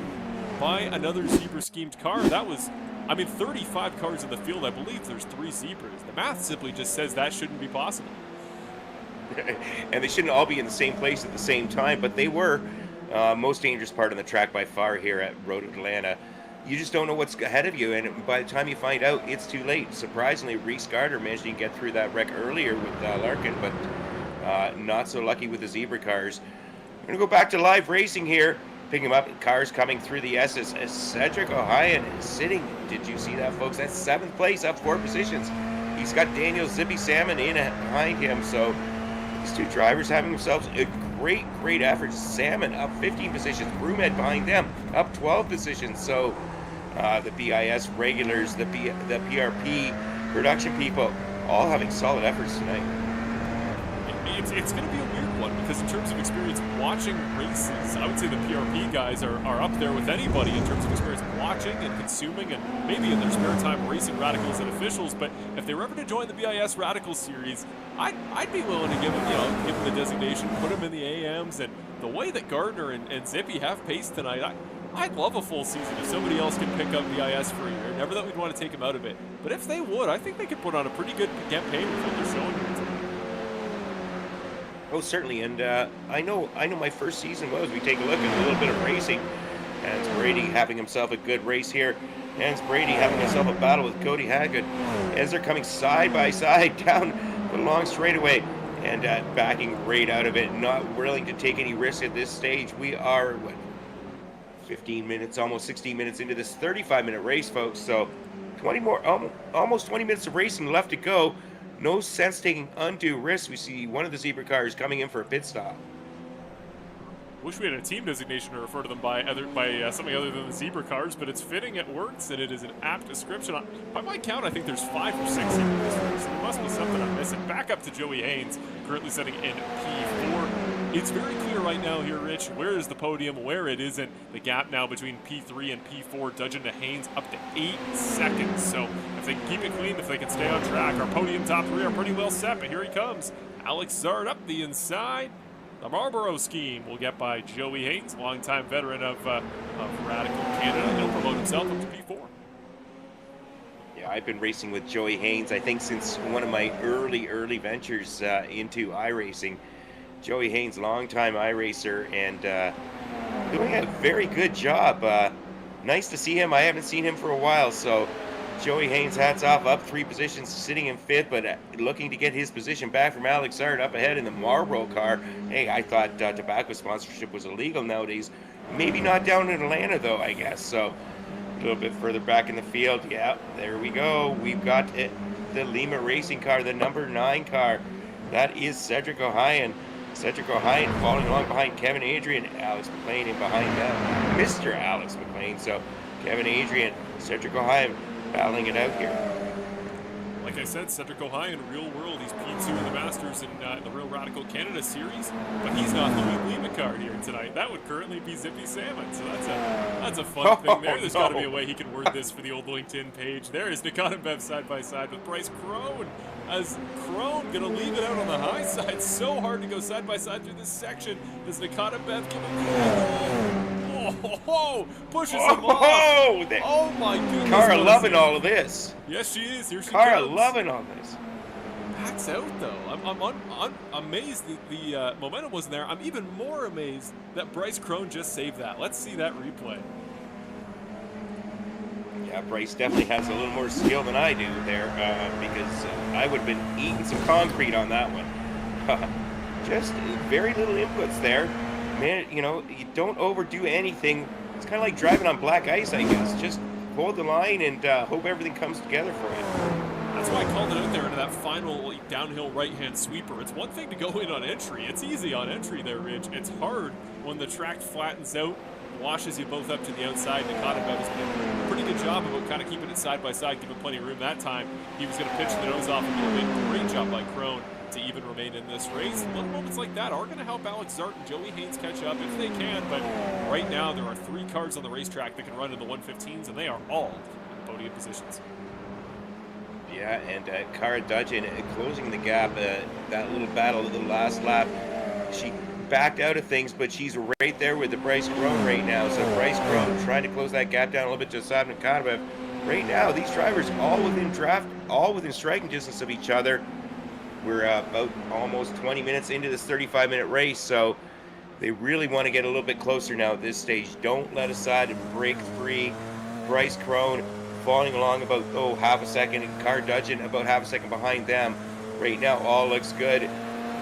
by another zebra schemed car. That was, 35 cars in the field. I believe there's 3 zebras. The math simply just says that shouldn't be possible. And they shouldn't all be in the same place at the same time, but they were. Most dangerous part on the track by far here at Road Atlanta. You just don't know what's ahead of you, and by the time you find out, it's too late. Surprisingly, Reese Gardner managed to get through that wreck earlier with Larkin, but not so lucky with the zebra cars. We're going to go back to live racing here. Picking him up, cars coming through the S's. Cedric O'Hyan is sitting. Did you see that, folks? That's 7th place, up 4 positions. He's got Daniel Zippy Salmon in behind him, so these 2 drivers having themselves a great effort. Salmon up 15 positions, Broomhead behind them up 12 positions. So the BIS regulars, the PRP production people, all having solid efforts tonight. It's going to be a weird one, because in terms of experience watching races, I would say the PRP guys are up there with anybody in terms of experience watching and consuming, and maybe in their spare time racing radicals and officials. But if they were ever to join the BIS Radical Series, I'd be willing to give them the designation, put them in the AMs, and the way that Gardner and Zippy have paced tonight, I'd love a full season if somebody else can pick up BIS for a year. Never that we'd want to take them out of it, but if they would, I think they could put on a pretty good campaign with what they're showing here tonight. Oh, certainly, and I know my first season was. We take a look at a little bit of racing. Hans Brady having himself a good race here. Hans Brady having himself a battle with Cody Haggard as they're coming side by side down the long straightaway and backing right out of it, not willing to take any risks at this stage. We are, 15 minutes, almost 16 minutes into this 35-minute race, folks. So 20 more, almost 20 minutes of racing left to go. No sense taking undue risks. We see one of the Zebra cars coming in for a pit stop. Wish we had a team designation to refer to them by something other than the Zebra cars, but it's fitting, it works, and it is an apt description. By my count, I think there's 5 or 6 in this race, so there must be something I'm missing. Back up to Joey Haynes, currently sitting in P4. It's very clear right now here, Rich, where is the podium, where it isn't. The gap now between P3 and P4 dudgeon to Haynes up to 8 seconds. So if they can keep it clean, if they can stay on track, our podium top 3 are pretty well set, but here he comes. Alex Zard up the inside. The Marlboro scheme will get by Joey Haynes, longtime veteran of Radical Canada. He'll promote himself up to P4. Yeah, I've been racing with Joey Haynes, I think, since one of my early ventures into iRacing. Joey Haynes, longtime iRacer, and doing a very good job. Nice to see him. I haven't seen him for a while, so Joey Haynes, hats off, up 3 positions, sitting in 5th, but looking to get his position back from Alex Zard up ahead in the Marlboro car. Hey, I thought tobacco sponsorship was illegal nowadays. Maybe not down in Atlanta, though, I guess. So a little bit further back in the field. Yeah, there we go. We've got the Lima Racing car, the number 9 car. That is Cedric O'Hyan. Cedric O'Hyan falling along behind Kevin Adrian. Alex McLean in behind them. Mr. Alex McLean. So Kevin Adrian, Cedric O'Hyan battling it out here. Like I said, Cedric O'Hyan, real world, he's P2 in the Masters in the Real Radical Canada Series, but he's not the Lima card here tonight. That would currently be Zippy Salmon, so that's a fun thing there. There's got to be a way he can word this for the old LinkedIn page. There is Nakata and Bev side by side with Bryce Crone, as Crone gonna leave it out on the high side. So hard to go side by side through this section. Does Nakata Bev give pushes him off. Oh my goodness. Cara loving all of this. Yes, she is. Here she Cara comes. loving all this. Backs out though. I'm amazed the momentum wasn't there. I'm even more amazed that Bryce Crone just saved that. Let's see that replay. Yeah, Bryce definitely has a little more skill than I do there, because I would have been eating some concrete on that one. Just very little inputs there. Man, you know, you don't overdo anything. It's kind of like driving on black ice, I guess. Just hold the line and hope everything comes together for you. That's why I called it out there into that final downhill right-hand sweeper. It's one thing to go in on entry. It's easy on entry there, Ridge. It's hard when the track flattens out, washes you both up to the outside. Nakata Bev has done a pretty good job about kind of keeping it side by side, giving plenty of room that time. He was going to pitch the nose off a little bit. Great job by Crone to even remain in this race. Little moments like that are going to help Alex Zart and Joey Haynes catch up if they can, but right now there are 3 cars on the racetrack that can run in the 115s, and they are all in podium positions. Yeah, and Cara Dudgeon closing the gap, that little battle, the last lap. She backed out of things, but she's right there with the Bryce Crone right now. So Bryce Crone trying to close that gap down a little bit to Asad Nakata. Right now, these drivers all within striking distance of each other. We're about almost 20 minutes into this 35-minute race, so they really want to get a little bit closer now at this stage. Don't let Asad break free. Bryce Crone falling along about half a second, and Cara Dudgeon about half a second behind them. Right now, all looks good.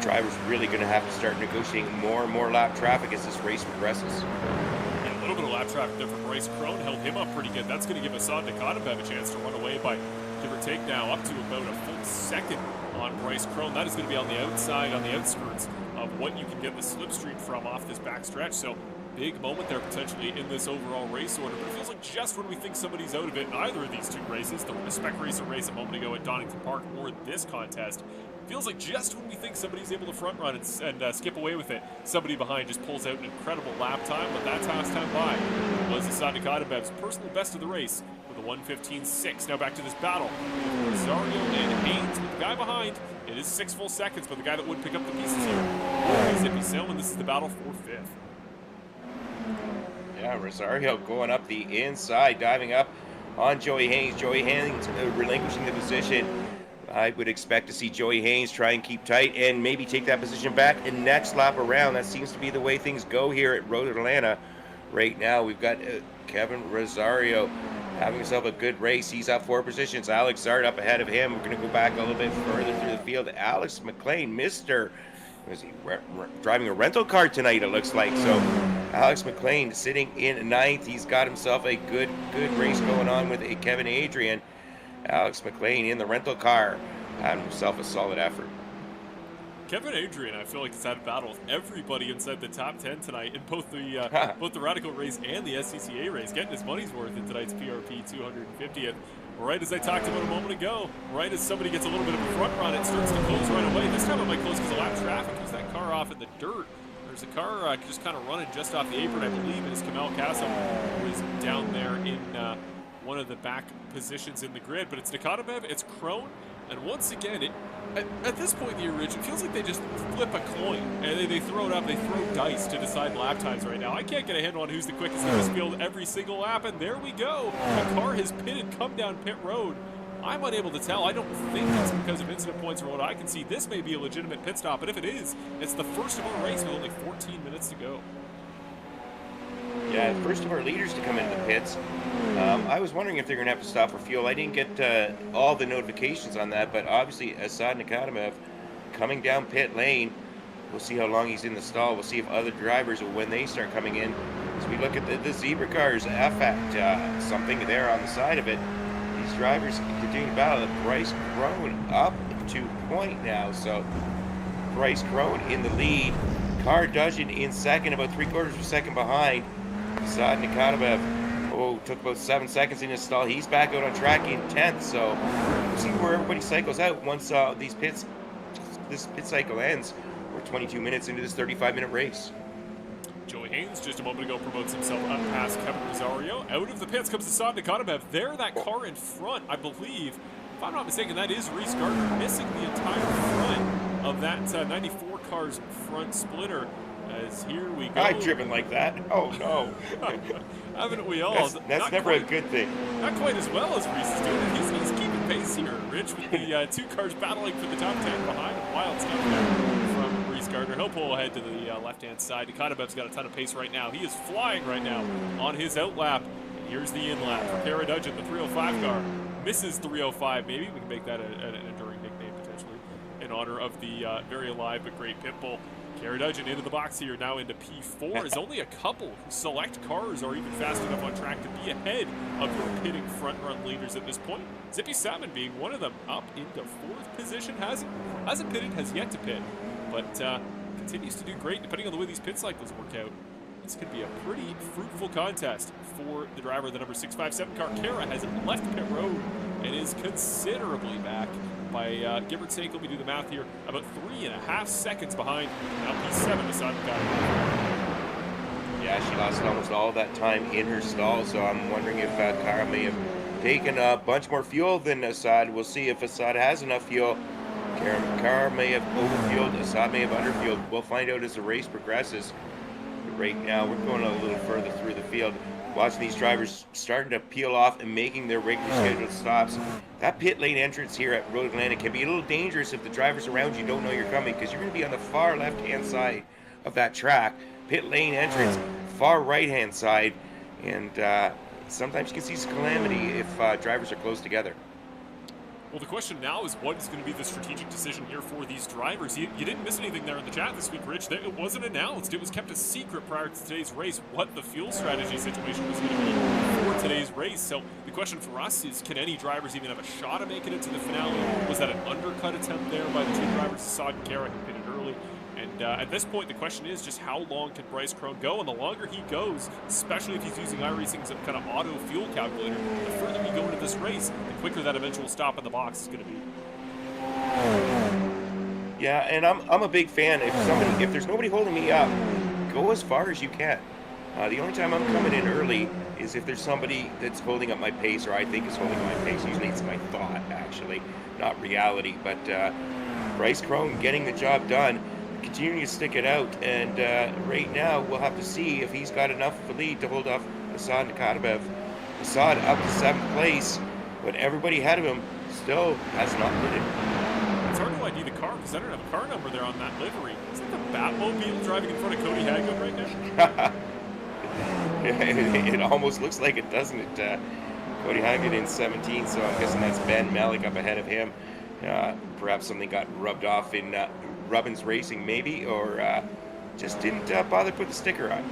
Drivers really going to have to start negotiating more and more lap traffic as this race progresses. And a little bit of lap traffic there for Bryce Crone held him up pretty good. That's going to give Asad Nakata Bev a chance to run away by, give or take now, up to about a full second on Bryce Crone. That is going to be on the outside, on the outskirts of what you can get the slipstream from off this back stretch. So big moment there potentially in this overall race order, but it feels like just when we think somebody's out of it in either of these two races, the Spec Racer race a moment ago at Donington Park or this contest, feels like just when we think somebody's able to front run and skip away with it, somebody behind just pulls out an incredible lap time, but that's how it's time by. It was Assad Nikadabev's personal best of the race with a 1:15.6. Now back to this battle. Rosario and Haynes with the guy behind. It is 6 full seconds, but the guy that would pick up the pieces here is Zippy Salmon. This is the battle for 5th. Yeah, Rosario going up the inside, diving up on Joey Haynes. Joey Haynes relinquishing the position. I would expect to see Joey Haynes try and keep tight and maybe take that position back and next lap around. That seems to be the way things go here at Road Atlanta right now. We've got Kevin Rosario having himself a good race. He's up 4 positions. Alex Zard up ahead of him. We're going to go back a little bit further through the field. Alex McLean, was he driving a rental car tonight, it looks like. So Alex McLean sitting in 9th. He's got himself a good race going on with Kevin Adrian. Alex McLean in the rental car had himself a solid effort. Kevin Adrian, I feel like, has had a battle with everybody inside the top 10 tonight in both the Radical race and the SCCA race, getting his money's worth in tonight's PRP 250th. Right as I talked about a moment ago, right as somebody gets a little bit of a front run, it starts to close right away. This time it might close because of lap traffic. There's that car off in the dirt. There's a car just kind of running just off the apron, I believe, is Kamal Kassam, who is down there in one of the back positions in the grid. But it's Nikadabev, it's Krone, and once again, at this point in the Ridge, it feels like they just flip a coin and they throw it up, they throw dice to decide lap times right now. I can't get a handle on who's the quickest in this field every single lap, and there we go. The car has pitted, come down pit road. I'm unable to tell. I don't think it's because of incident points or what I can see. This may be a legitimate pit stop, but if it is, it's the first of our race with only 14 minutes to go. Yeah, first of our leaders to come into the pits. I was wondering if they're going to have to stop for fuel. I didn't get all the notifications on that, but obviously Assad Nikadamev coming down pit lane. We'll see how long he's in the stall. We'll see if other drivers, when they start coming in, as we look at the zebra cars, effect, something there on the side of it. These drivers continue to battle. Bryce Crone up to point now. So Bryce Crone in the lead. Car Dudgeon in second, about 3/4 of a second behind. Assad Nikadamev, took about 7 seconds in his stall. He's back out on track in 10th. So we'll see where everybody cycles out once this pit cycle ends. We're 22 minutes into this 35-minute race. Joey Haynes just a moment ago promotes himself up past Kevin Rosario. Out of the pits comes Assad Nikadamev. There, that car in front, I believe, if I'm not mistaken, that is Reese Gardner missing the entire front of that 94 car's front splitter. As here we go. I've driven like that. Oh no. Haven't we all? That's never a good thing. Not quite as well as Reese is doing. He's keeping pace here, Rich, with the 2 cars battling for the top 10 behind him. Wild stuff there from Reese Gardner. He'll pull ahead to the left-hand side. Nikadabev's got a ton of pace right now. He is flying right now on his out lap. And here's the in lap for Kara Dudgeon, the 305 car. Misses 305, maybe. We can make that an enduring nickname, potentially, in honor of the very alive but great Pitbull. Kara Dudgeon into the box here, now into P4, as only a couple select cars are even fast enough on track to be ahead of your pitting front run leaders at this point. Zippy Salmon being one of them, up into 4th position, hasn't pitted, has yet to pit, but continues to do great depending on the way these pit cycles work out. This could be a pretty fruitful contest for the driver of the number 657 car. Kara has left pit road and is considerably back by, give or take, let me do the math here, about 3.5 seconds behind. Now P7 Assad Nikadamev. Yeah, she lost almost all that time in her stall, so I'm wondering if Kara may have taken a bunch more fuel than Assad. We'll see if Assad has enough fuel. Kara may have overfueled, Assad may have underfueled. We'll find out as the race progresses. But right now, we're going a little further through the field. Watching these drivers starting to peel off and making their regular scheduled stops. That pit lane entrance here at Road Atlanta can be a little dangerous if the drivers around you don't know you're coming, because you're going to be on the far left-hand side of that track. Pit lane entrance, far right-hand side, and sometimes you can see some calamity if drivers are close together. Well, the question now is what is going to be the strategic decision here for these drivers? You didn't miss anything there in the chat this week, Rich. It wasn't announced. It was kept a secret prior to today's race what the fuel strategy situation was going to be for today's race. So the question for us is, can any drivers even have a shot at making it to the finale? Was that an undercut attempt there by the two drivers, Assad and Kara, who pitted early? And And at this point, the question is just how long can Bryce Crone go? And the longer he goes, especially if he's using iRacing's kind of auto fuel calculator, the further you go into this race, the quicker that eventual stop in the box is going to be. Yeah, and I'm a big fan. If there's nobody holding me up, go as far as you can. The only time I'm coming in early is if there's somebody that's holding up my pace, or I think is holding up my pace. Usually it's my thought, actually, not reality. But Bryce Crone getting the job done, continuing to stick it out, and right now we'll have to see if he's got enough of a lead to hold off Assad Nakatebev. Assad up to 7th place, but everybody ahead of him still has not hit it. It's hard to ID the car because I don't have a car number there on that livery. Is that the Batmobile driving in front of Cody Haggood right now? It almost looks like it, doesn't it? Cody Haggood in 17, so I'm guessing that's Ben Malik up ahead of him. Perhaps something got rubbed off in Rubbins Racing, maybe, or just didn't bother to put the sticker on.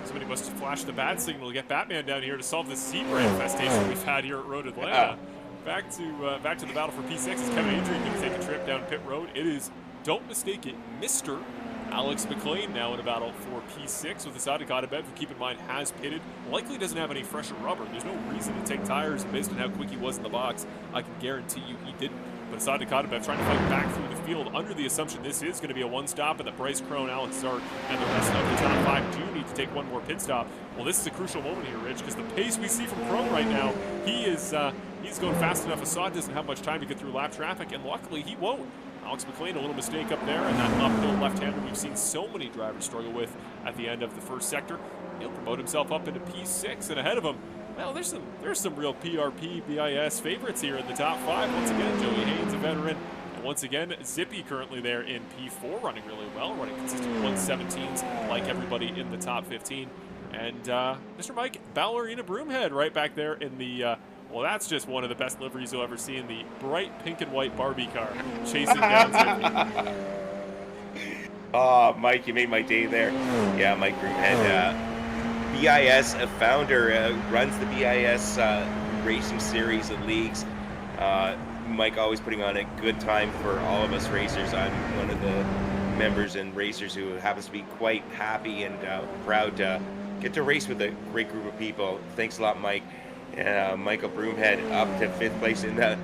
Somebody must have flashed the bad signal to get Batman down here to solve this zebra infestation we've had here at Road Atlanta. Back to the battle for P6 as Kevin Adrian going to take a trip down pit road. It is, don't mistake it, Mr. Alex McLean now in a battle for P6 with Assad Nakatebev, who, keep in mind, has pitted. Likely doesn't have any fresher rubber. There's no reason to take tires based on how quick he was in the box. I can guarantee you he didn't. But Assad Nakatebev trying to fight back through the field under the assumption this is going to be a one-stop and that Bryce Crone, Alex Zart, and the rest of the top 5 do need to take one more pit stop. Well, this is a crucial moment here, Rich, because the pace we see from Crone right now, he's going fast enough. Assad doesn't have much time to get through lap traffic, and luckily he won't. Alex McLean, a little mistake up there, and that uphill left-hander we've seen so many drivers struggle with at the end of the first sector. He'll promote himself up into P6, and ahead of him, well, there's some real PRP, BIS favorites here in the top 5. Once again, Joey Haynes, a veteran, and once again, Zippy currently there in P4, running really well, running consistent 117s like everybody in the top 15. And Mr. Mike Ballerina Broomhead right back there in the well, that's just one of the best liveries you'll ever see in the bright pink and white Barbie car chasing down Zippy. Oh, Mike, you made my day there. Yeah, Mike Broomhead, BIS founder, runs the BIS racing series and leagues. Mike always putting on a good time for all of us racers. I'm one of the members and racers who happens to be quite happy and proud to get to race with a great group of people. Thanks a lot, Mike. Michael Broomhead up to 5th place in the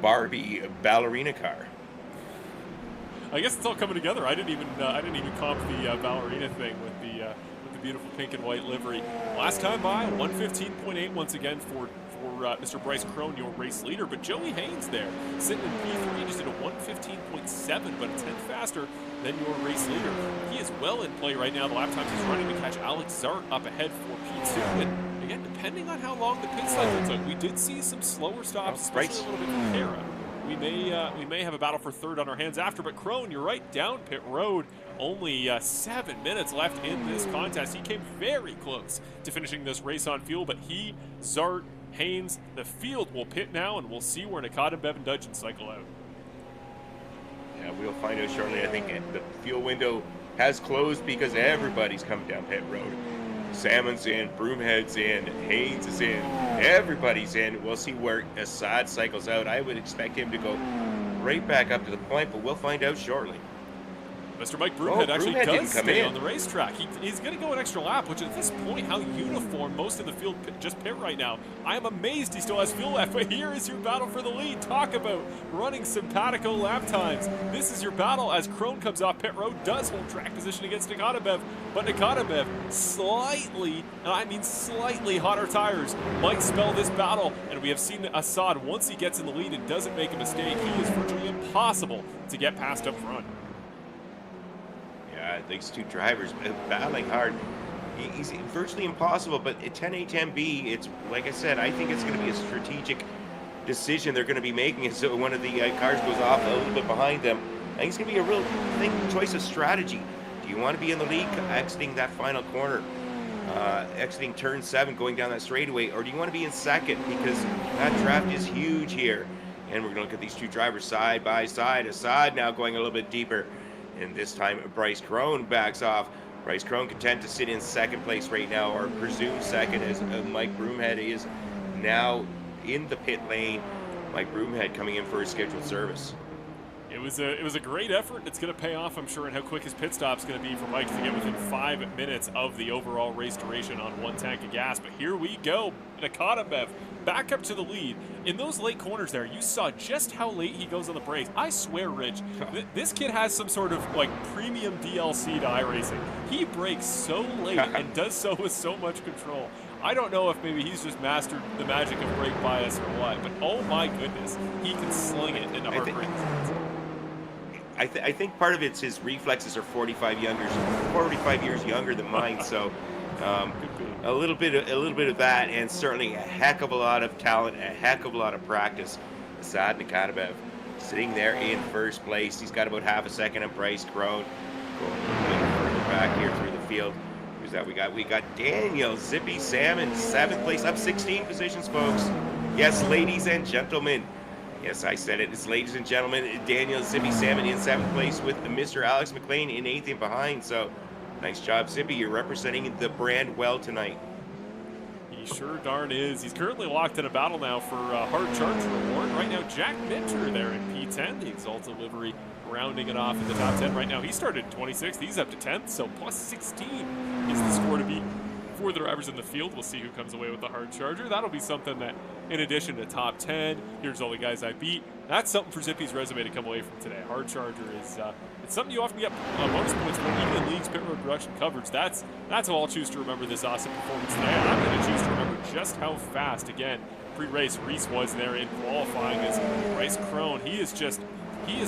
Barbie ballerina car. I guess it's all coming together. I didn't even comp the ballerina thing with the beautiful pink and white livery. Last time by, 115.8 once again for Mr. Bryce Crone, your race leader. But Joey Haynes there, sitting in P3, just did a 115.7, but a tenth faster than your race leader. He is well in play right now. The lap times he's running to catch Alex Zart up ahead for P2. And again, depending on how long the pit cycle took, we did see some slower stops, especially a little bit from Kara. We may have a battle for 3rd on our hands after, but Crone, you're right, down pit road. Only 7 minutes left in this contest. He came very close to finishing this race on fuel, but he, Zart, Haynes, the field will pit now, and we'll see where Nakatebev and Dudgeon cycle out. Yeah, we'll find out shortly. I think the fuel window has closed because everybody's coming down pit road. Salmon's in, Broomhead's in, Haynes is in, everybody's in. We'll see where Assad cycles out. I would expect him to go right back up to the point, but we'll find out shortly. Mr. Mike Broomhead actually does stay in on the racetrack. He's going to go an extra lap, which at this point, how uniform most of the field just pit right now. I am amazed he still has fuel left, but here is your battle for the lead. Talk about running simpatico lap times. This is your battle as Crone comes off pit road, does hold track position against Nakatebev, but Nakatebev slightly, and I mean slightly hotter tires might spell this battle, and we have seen Assad, once he gets in the lead and doesn't make a mistake, he is virtually impossible to get past up front. These two drivers battling hard. He's virtually impossible, but at 10A, 10B, it's like I said, I think it's going to be a strategic decision they're going to be making. So one of the cars goes off a little bit behind them. I think it's going to be a real choice of strategy. Do you want to be in the lead exiting that final corner, exiting turn 7, going down that straightaway, or do you want to be in second because that draft is huge here? And we're going to look at these two drivers side by side. Assad now going a little bit deeper. And this time, Bryce Crone backs off. Bryce Crone content to sit in 2nd place right now, or presumed 2nd, as Mike Broomhead is now in the pit lane. Mike Broomhead coming in for his scheduled service. It was a great effort. It's going to pay off, I'm sure, and how quick his pit stop's going to be for Mike to get within 5 minutes of the overall race duration on 1 tank of gas. But here we go. Nakatabev back up to the lead. In those late corners there, you saw just how late he goes on the brakes. I swear, Rich, this kid has some sort of like premium DLC to iRacing. He brakes so late and does so with so much control. I don't know if maybe he's just mastered the magic of brake bias or what, but oh my goodness, he can sling it into hard braking spots. I think part of it's his reflexes are 45 years younger than mine, so a little bit of that, and certainly a heck of a lot of talent, a heck of a lot of practice. Asad Nakatabev sitting there in first place. He's got about half a second of Bryce Crone. Going a little bit further back here through the field. Who's that? We got Daniel Zippy Salmon, 7th place, up 16 positions, folks. Yes, ladies and gentlemen. Yes, I said it. It's ladies and gentlemen. Daniel Zippy Salmon in 7th place with Mr. Alex McLean in 8th and behind. So, nice job, Zippy. You're representing the brand well tonight. He sure darn is. He's currently locked in a battle now for hard charge reward. Right now, Jack Minter there in P10, the Exalta livery, rounding it off in the top 10. Right now, he started 26th. He's up to 10th, so plus 16 is the score to beat for the drivers in the field. We'll see who comes away with the hard charger. That'll be something that, in addition to top 10, here's all the guys I beat. That's something for Zippy's resume to come away from today. Hard charger is it's something you often get bonus points for, even in League's pit road production coverage. That's how I'll choose to remember this awesome performance today. I'm going to choose to remember just how fast, again, pre-race Reese was there in qualifying as Bryce Crone. He is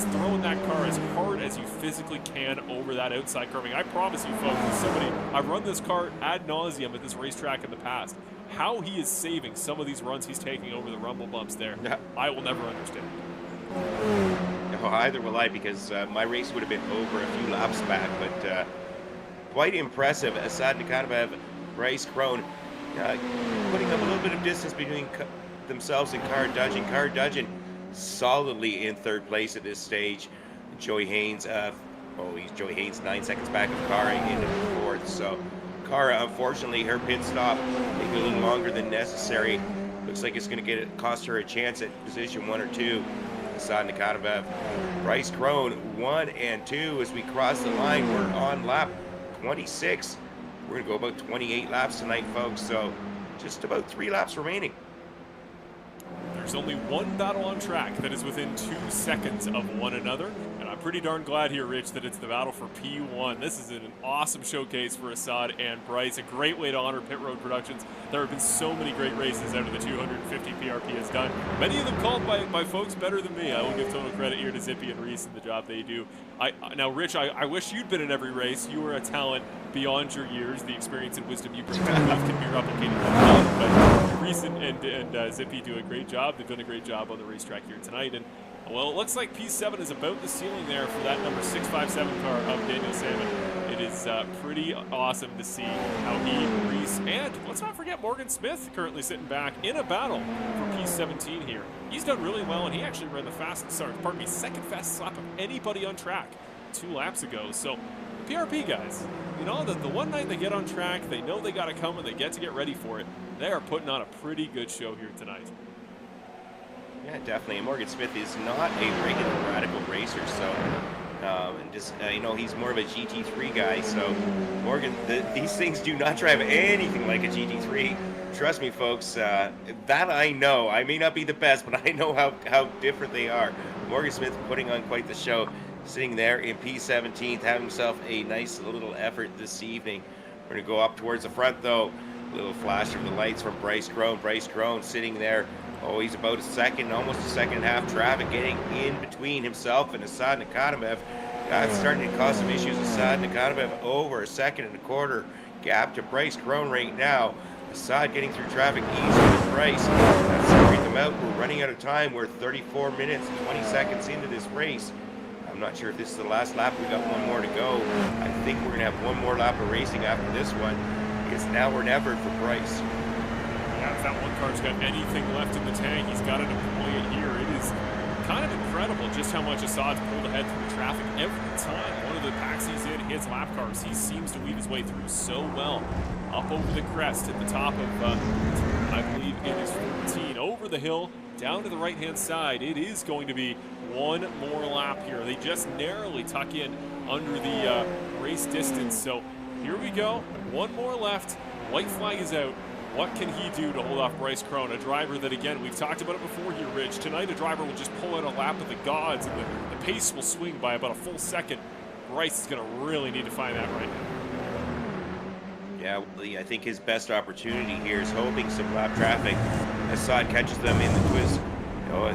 throwing that car as hard as you physically can over that outside curving. I promise you, folks, as somebody, I've run this car ad nauseum at this racetrack in the past. How he is saving some of these runs he's taking over the rumble bumps there, I will never understand. No, either will I, because my race would have been over a few laps back, but quite impressive. Asad Nakatabev, Bryce Crone, putting up a little bit of distance between themselves and Car Dudgeon solidly in 3rd place at this stage. Joey Haynes, Joey Haynes 9 seconds back of Cara into 4th. So Cara, unfortunately, her pit stop maybe a little longer than necessary. Looks like it's going to cost her a chance at position 1 or 2. Asad Nakatabev, Bryce Crone 1 and 2 as we cross the line. We're on lap 26. We're going to go about 28 laps tonight, folks. So just about 3 laps remaining. There's only one battle on track that is within 2 seconds of one another, and I'm pretty darn glad here, Rich, that it's the battle for P1. This is an awesome showcase for Asad and Bryce, a great way to honor Pit Road Productions. There have been so many great races out of the 250 PRP has done, many of them called by folks better than me. I will give total credit here to Zippy and Reese and the job they do. Now, Rich, I wish you'd been in every race. You were a talent beyond your years. The experience and wisdom you bring to the booth can be replicated, but Reese and Zippy do a great job. They've done a great job on the racetrack here tonight, and well, it looks like P7 is about the ceiling there for that number 657 car of Daniel Salmon. It is pretty awesome to see how he, Reese, and let's not forget Morgan Smith currently sitting back in a battle for P17 here. He's done really well, and he actually ran the second fastest lap of anybody on track 2 laps ago. So the PRP guys, you know, the one night they get on track, they know they got to come and they get to get ready for it. They are putting on a pretty good show here tonight. Yeah, definitely. Morgan Smith is not a regular radical racer, so he's more of a GT3 guy. So Morgan, these things do not drive anything like a GT3. Trust me, folks. That I know. I may not be the best, but I know how different they are. Morgan Smith putting on quite the show, sitting there in P17, having himself a nice little effort this evening. We're going to go up towards the front, though. A little flash of the lights from Bryce Crone. Bryce Crone sitting there. Oh, he's about almost a second and a half traffic, getting in between himself and Asad Nakatabev. That's starting to cause some issues. Asad Nakatabev over a 1.25 seconds gap to Bryce Crone right now. Asad getting through traffic easier than Bryce. That's separating them out. We're running out of time. We're 34 minutes and 20 seconds into this race. I'm not sure if this is the last lap. We got one more to go. I think we're going to have one more lap of racing after this one. It's now or never for Bryce. Yeah, if that one car's got anything left in the tank, he's got to deploy it here. It is kind of incredible just how much Assad's pulled ahead through the traffic every time one of the packs he's in hits lap cars. He seems to weave his way through so well. Up over the crest at the top of, I believe it is 14, over over the hill, down to the right-hand side. It is going to be one more lap here. They just narrowly tuck in under the race distance. So here we go. One more left. White flag is out. What can he do to hold off Bryce Crone, a driver that, again, we've talked about it before here, Rich. Tonight, a driver will just pull out a lap of the gods, and the pace will swing by about a full second. Bryce is going to really need to find that right now. Yeah, Lee, I think his best opportunity here is hoping some lap traffic. Assad catches them in the twist,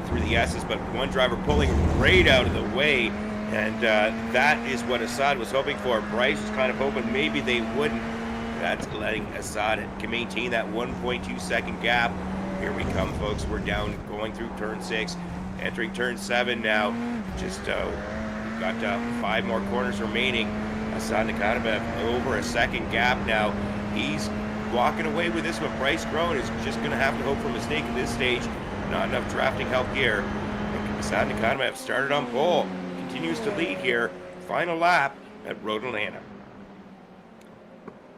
through the S's, but one driver pulling right out of the way, and that is what Assad was hoping for. Bryce was kind of hoping maybe they wouldn't. That's letting Assad can maintain that 1.2 second gap. Here we come, folks. We're down going through turn 6, entering turn 7 now. Just we've got 5 more corners remaining. Assad Nikadabev over a second gap now. He's walking away with this one. Bryce Crone is just going to have to hope for a mistake at this stage. Not enough drafting help here. Assad Nikadabev started on pole. Continues to lead here. Final lap at Road Atlanta.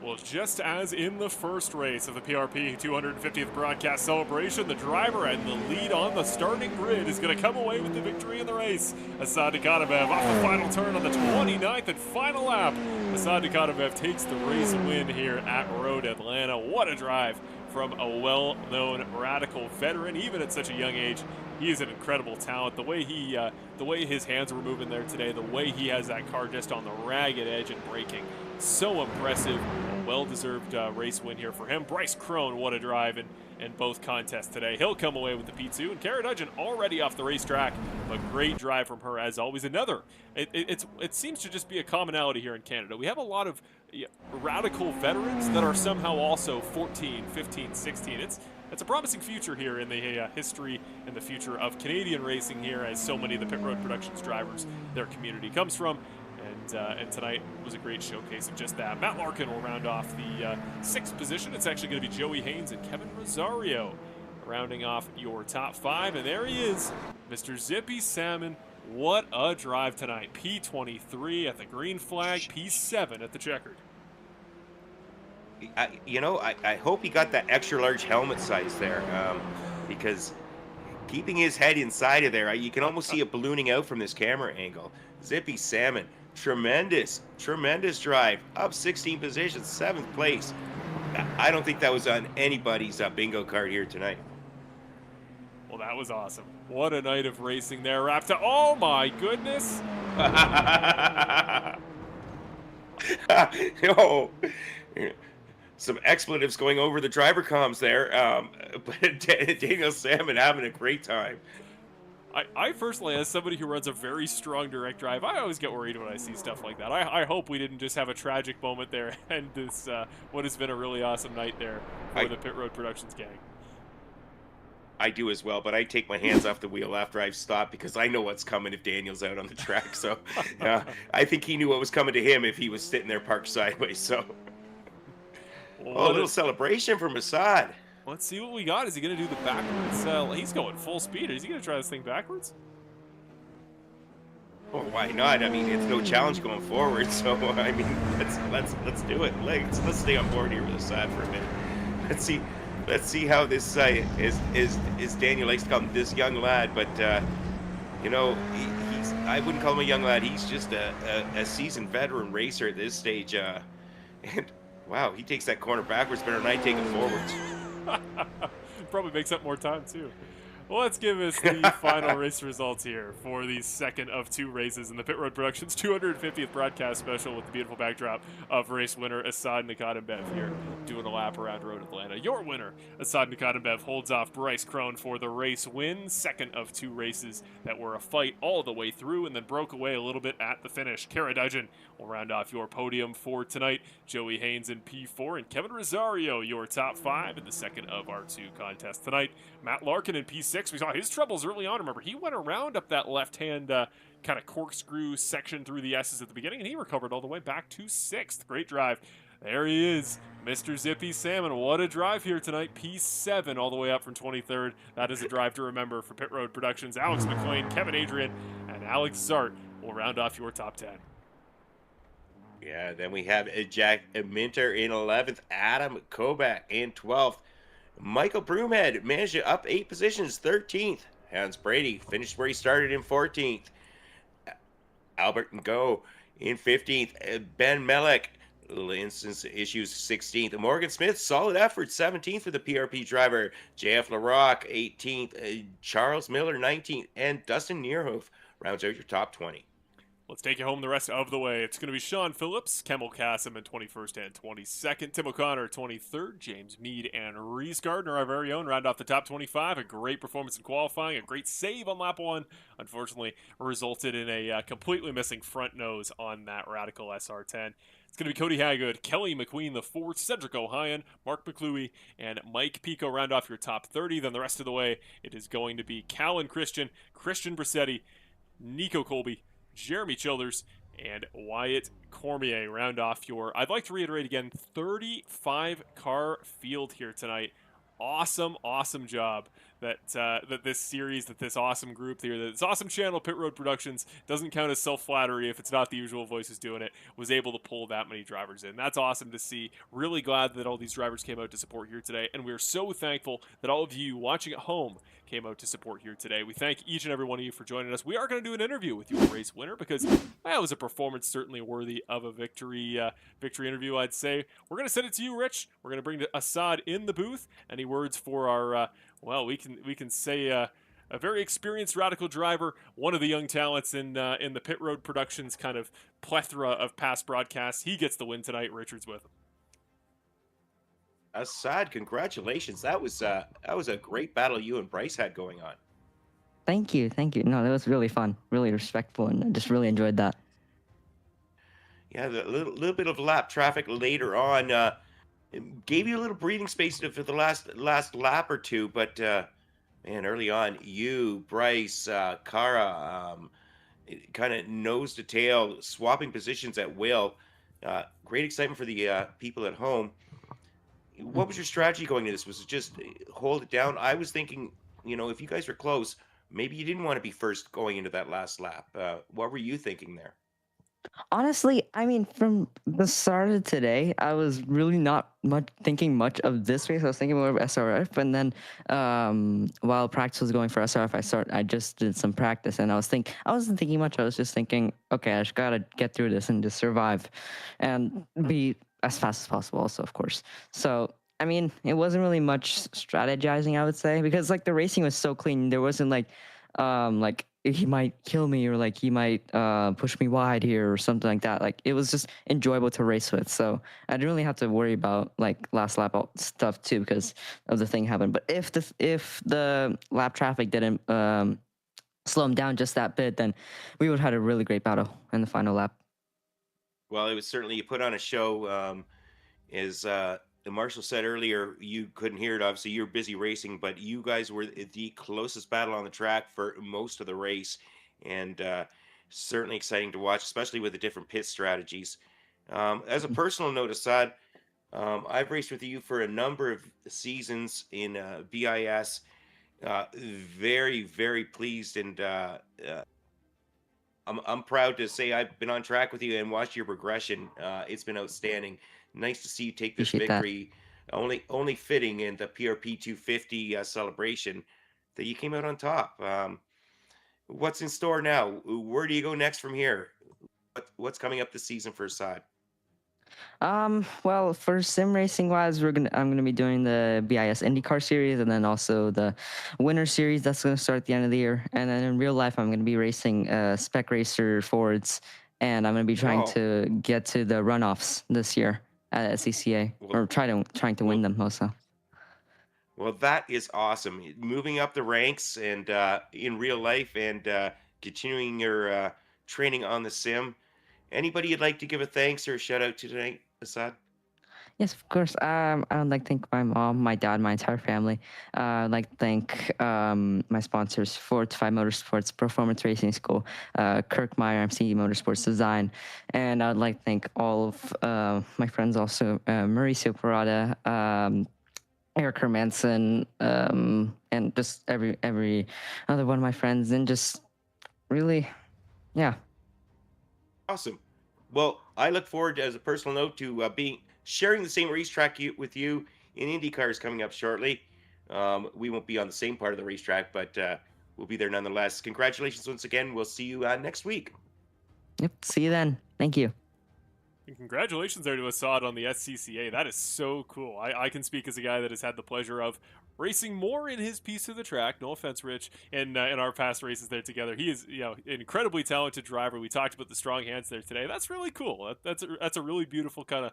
Well, just as in the first race of the PRP 250th broadcast celebration, the driver and the lead on the starting grid is going to come away with the victory in the race. Assad Nikadabev off the final turn on the 29th and final lap. Assad Nikadabev takes the race win here at Road Atlanta. What a drive from a well-known radical veteran, even at such a young age. He is an incredible talent. The way his hands were moving there today, the way he has that car just on the ragged edge and braking, so impressive. A well-deserved race win here for him. Bryce Crone, what a drive in both contests today. He'll come away with the P2. And Cara Dudgeon already off the racetrack, but great drive from her as always. Another, it seems to just be a commonality here in Canada. We have a lot of radical veterans that are somehow also 14, 15, 16. It's a promising future here in the history and the future of Canadian racing here, as so many of the Pit Road Productions drivers, their community comes from. And tonight was a great showcase of just that. Matt Larkin will round off the 6th position. It's actually going to be Joey Haynes and Kevin Rosario rounding off your top 5. And there he is, Mr. Zippy Salmon. What a drive tonight. P23 at the green flag, P7 at the checkered. I hope he got that extra large helmet size there, because keeping his head inside of there, you can almost see it ballooning out from this camera angle. Zippy Salmon, tremendous drive, up 16 positions, 7th place. I don't think that was on anybody's bingo card here tonight. Well, that was awesome. What a night of racing there, Raptor. Oh my goodness. Some expletives going over the driver comms there, but Daniel Salmon having a great time. I personally, as somebody who runs a very strong direct drive, I always get worried when I see stuff like that. I hope we didn't just have a tragic moment there and this what has been a really awesome night there for the Pit Road Productions gang. I do as well, but I take my hands off the wheel after I've stopped because I know what's coming if Daniel's out on the track. So I think he knew what was coming to him if he was sitting there parked sideways. So a little celebration from Assad. Let's see what we got. Is he going to do the backwards? He's going full speed. Is he going to try this thing backwards? Well, why not? I mean, it's no challenge going forward. So I mean, let's do it. Let's stay on board here with Assad for a minute. Let's see how this is Daniel likes to call him this young lad, but he's I wouldn't call him a young lad. He's just a seasoned veteran racer at this stage. And wow, he takes that corner backwards better than I take it forwards. Probably makes up more time too. Well, let's give us the final race results here for the second of 2 races in the Pit Road Productions 250th broadcast special with the beautiful backdrop of race winner Assad Nikadabev here doing a lap around Road Atlanta. Your winner, Assad Nikadabev, holds off Bryce Crone for the race win. Second of 2 races that were a fight all the way through and then broke away a little bit at the finish. Cara Dudgeon will round off your podium for tonight. Joey Haynes in P4 and Kevin Rosario, your top 5 in the second of our 2 contests tonight. Matt Larkin in P6. We saw his troubles early on. Remember, he went around up that left-hand kind of corkscrew section through the S's at the beginning, and he recovered all the way back to 6th. Great drive. There he is, Mr. Zippy Salmon. What a drive here tonight. P7 all the way up from 23rd. That is a drive to remember for Pit Road Productions. Alex McLean, Kevin Adrian, and Alex Zart will round off your top 10. Yeah, then we have Jack Minter in 11th, Adam Kobach in 12th, Michael Broomhead managed to up 8 positions, 13th. Hans Brady finished where he started in 14th. Albert Ngo in 15th. Ben Melek, little instance issues, 16th. Morgan Smith, solid effort, 17th for the PRP driver. JF LaRock, 18th. Charles Miller, 19th. And Dustin Nierhoff rounds out your top 20. Let's take you home the rest of the way. It's going to be Sean Phillips, Kemmel Kassem in 21st and 22nd, Tim O'Connor 23rd, James Mead and Reese Gardner, our very own, round off the top 25. A great performance in qualifying, a great save on lap 1. Unfortunately, resulted in a completely missing front nose on that Radical SR10. It's going to be Cody Hagood, Kelly McQueen the 4th, Cedric O'Hyan, Mark McClooey, and Mike Pico round off your top 30. Then the rest of the way, it is going to be Callan Christian, Christian Brissetti, Nico Colby, Jeremy Childers, and Wyatt Cormier round off your, I'd like to reiterate again, 35-car field here tonight. Awesome job that this series, that this awesome group here, that this awesome channel, Pit Road Productions, doesn't count as self-flattery if it's not the usual voices doing it, was able to pull that many drivers in. That's awesome to see. Really glad that all these drivers came out to support here today, and we're so thankful that all of you watching at home came out to support here today. We thank each and every one of you for joining us. We are going to do an interview with your race winner because that was a performance certainly worthy of a victory interview, I'd say. We're going to send it to you, Rich. We're going to bring Assad in the booth. Any words for our, we can say a very experienced Radical driver, one of the young talents in the Pit Road Productions kind of plethora of past broadcasts. He gets the win tonight. Richard's with him. Assad, congratulations. That was a great battle you and Bryce had going on. Thank you. No, that was really fun, really respectful, and I just really enjoyed that. Yeah, the little bit of lap traffic later on gave you a little breathing space for the last lap or two, but man, early on, you, Bryce, Kara, kind of nose to tail, swapping positions at will. Great excitement for the people at home. What was your strategy going into this? Was it just hold it down? I was thinking, if you guys were close, maybe you didn't want to be first going into that last lap. What were you thinking there? Honestly, I mean, from the start of today, I was really not thinking much of this race. I was thinking more of SRF, and then while practice was going for SRF, I just did some practice, and I wasn't thinking much. I was just thinking, okay, I just gotta get through this and just survive, and be as fast as possible. Also, of course. So, I mean, it wasn't really much strategizing, I would say, because like the racing was so clean. There wasn't like he might kill me or like he might push me wide here or something like that. Like it was just enjoyable to race with. So I didn't really have to worry about like last lap stuff too because of the thing happened. But if the lap traffic didn't slow him down just that bit, then we would have had a really great battle in the final lap. Well, it was certainly, you put on a show. As Marshall said earlier, you couldn't hear it. Obviously, you're busy racing, but you guys were the closest battle on the track for most of the race, and certainly exciting to watch, especially with the different pit strategies. As a personal note, Assad, I've raced with you for a number of seasons in BIS. Very, very pleased, and I'm proud to say I've been on track with you and watched your progression. It's been outstanding. Nice to see you take this Appreciate victory. Only fitting in the PRP 250 celebration that you came out on top. What's in store now? Where do you go next from here? What's coming up this season for Assad? Well, for sim racing wise, I'm gonna be doing the BIS IndyCar series and then also the Winter Series that's gonna start at the end of the year. And then in real life, I'm gonna be racing Spec Racer Fords, and I'm gonna be trying to get to the runoffs this year at SCCA, or trying to win them also. Well, that is awesome. Moving up the ranks and in real life and continuing your training on the sim. Anybody you'd like to give a thanks or a shout out to tonight, Assad? Yes, of course. I would like to thank my mom, my dad, my entire family. I'd like to thank my sponsors, 4-5 Motorsports, Performance Racing School, Kirk Meyer, MC Motorsports Design, and I would like to thank all of my friends also, Mauricio Parada, Eric Hermanson, and just every other one of my friends, and just really, yeah. Awesome. Well, I look forward, as a personal note, to sharing the same racetrack with you in IndyCars coming up shortly. We won't be on the same part of the racetrack, but we'll be there nonetheless. Congratulations once again. We'll see you next week. Yep. See you then. Thank you. And congratulations there to Assad on the SCCA. That is so cool. I can speak as a guy that has had the pleasure of racing more in his piece of the track. No offense, Rich. In our past races there together, he is an incredibly talented driver. We talked about the strong hands there today. That's really cool. That's a really beautiful kind of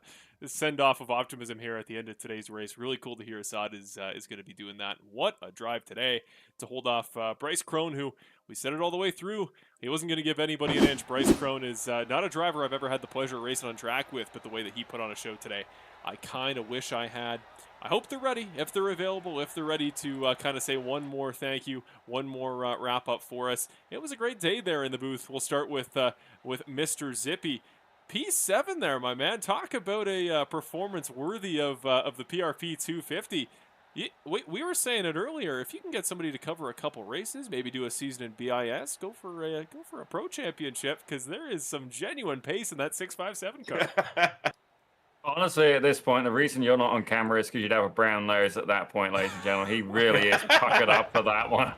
send off of optimism here at the end of today's race. Really cool to hear Assad is going to be doing that. What a drive today to hold off Bryce Crone, who we said it all the way through. He wasn't going to give anybody an inch. Bryce Crone is not a driver I've ever had the pleasure of racing on track with, but the way that he put on a show today, I kind of wish I had. I hope they're ready, if they're available, if they're ready to kind of say one more thank you, one more wrap up for us. It was a great day there in the booth. We'll start with Mr. Zippy. P7 there, my man. Talk about a performance worthy of the PRP 250. We were saying it earlier. If you can get somebody to cover a couple races, maybe do a season in BIS, go for a pro championship, because there is some genuine pace in that 657 car. Honestly, at this point, the reason you're not on camera is because you'd have a brown nose at that point, ladies and gentlemen. He really is puckered up for that one.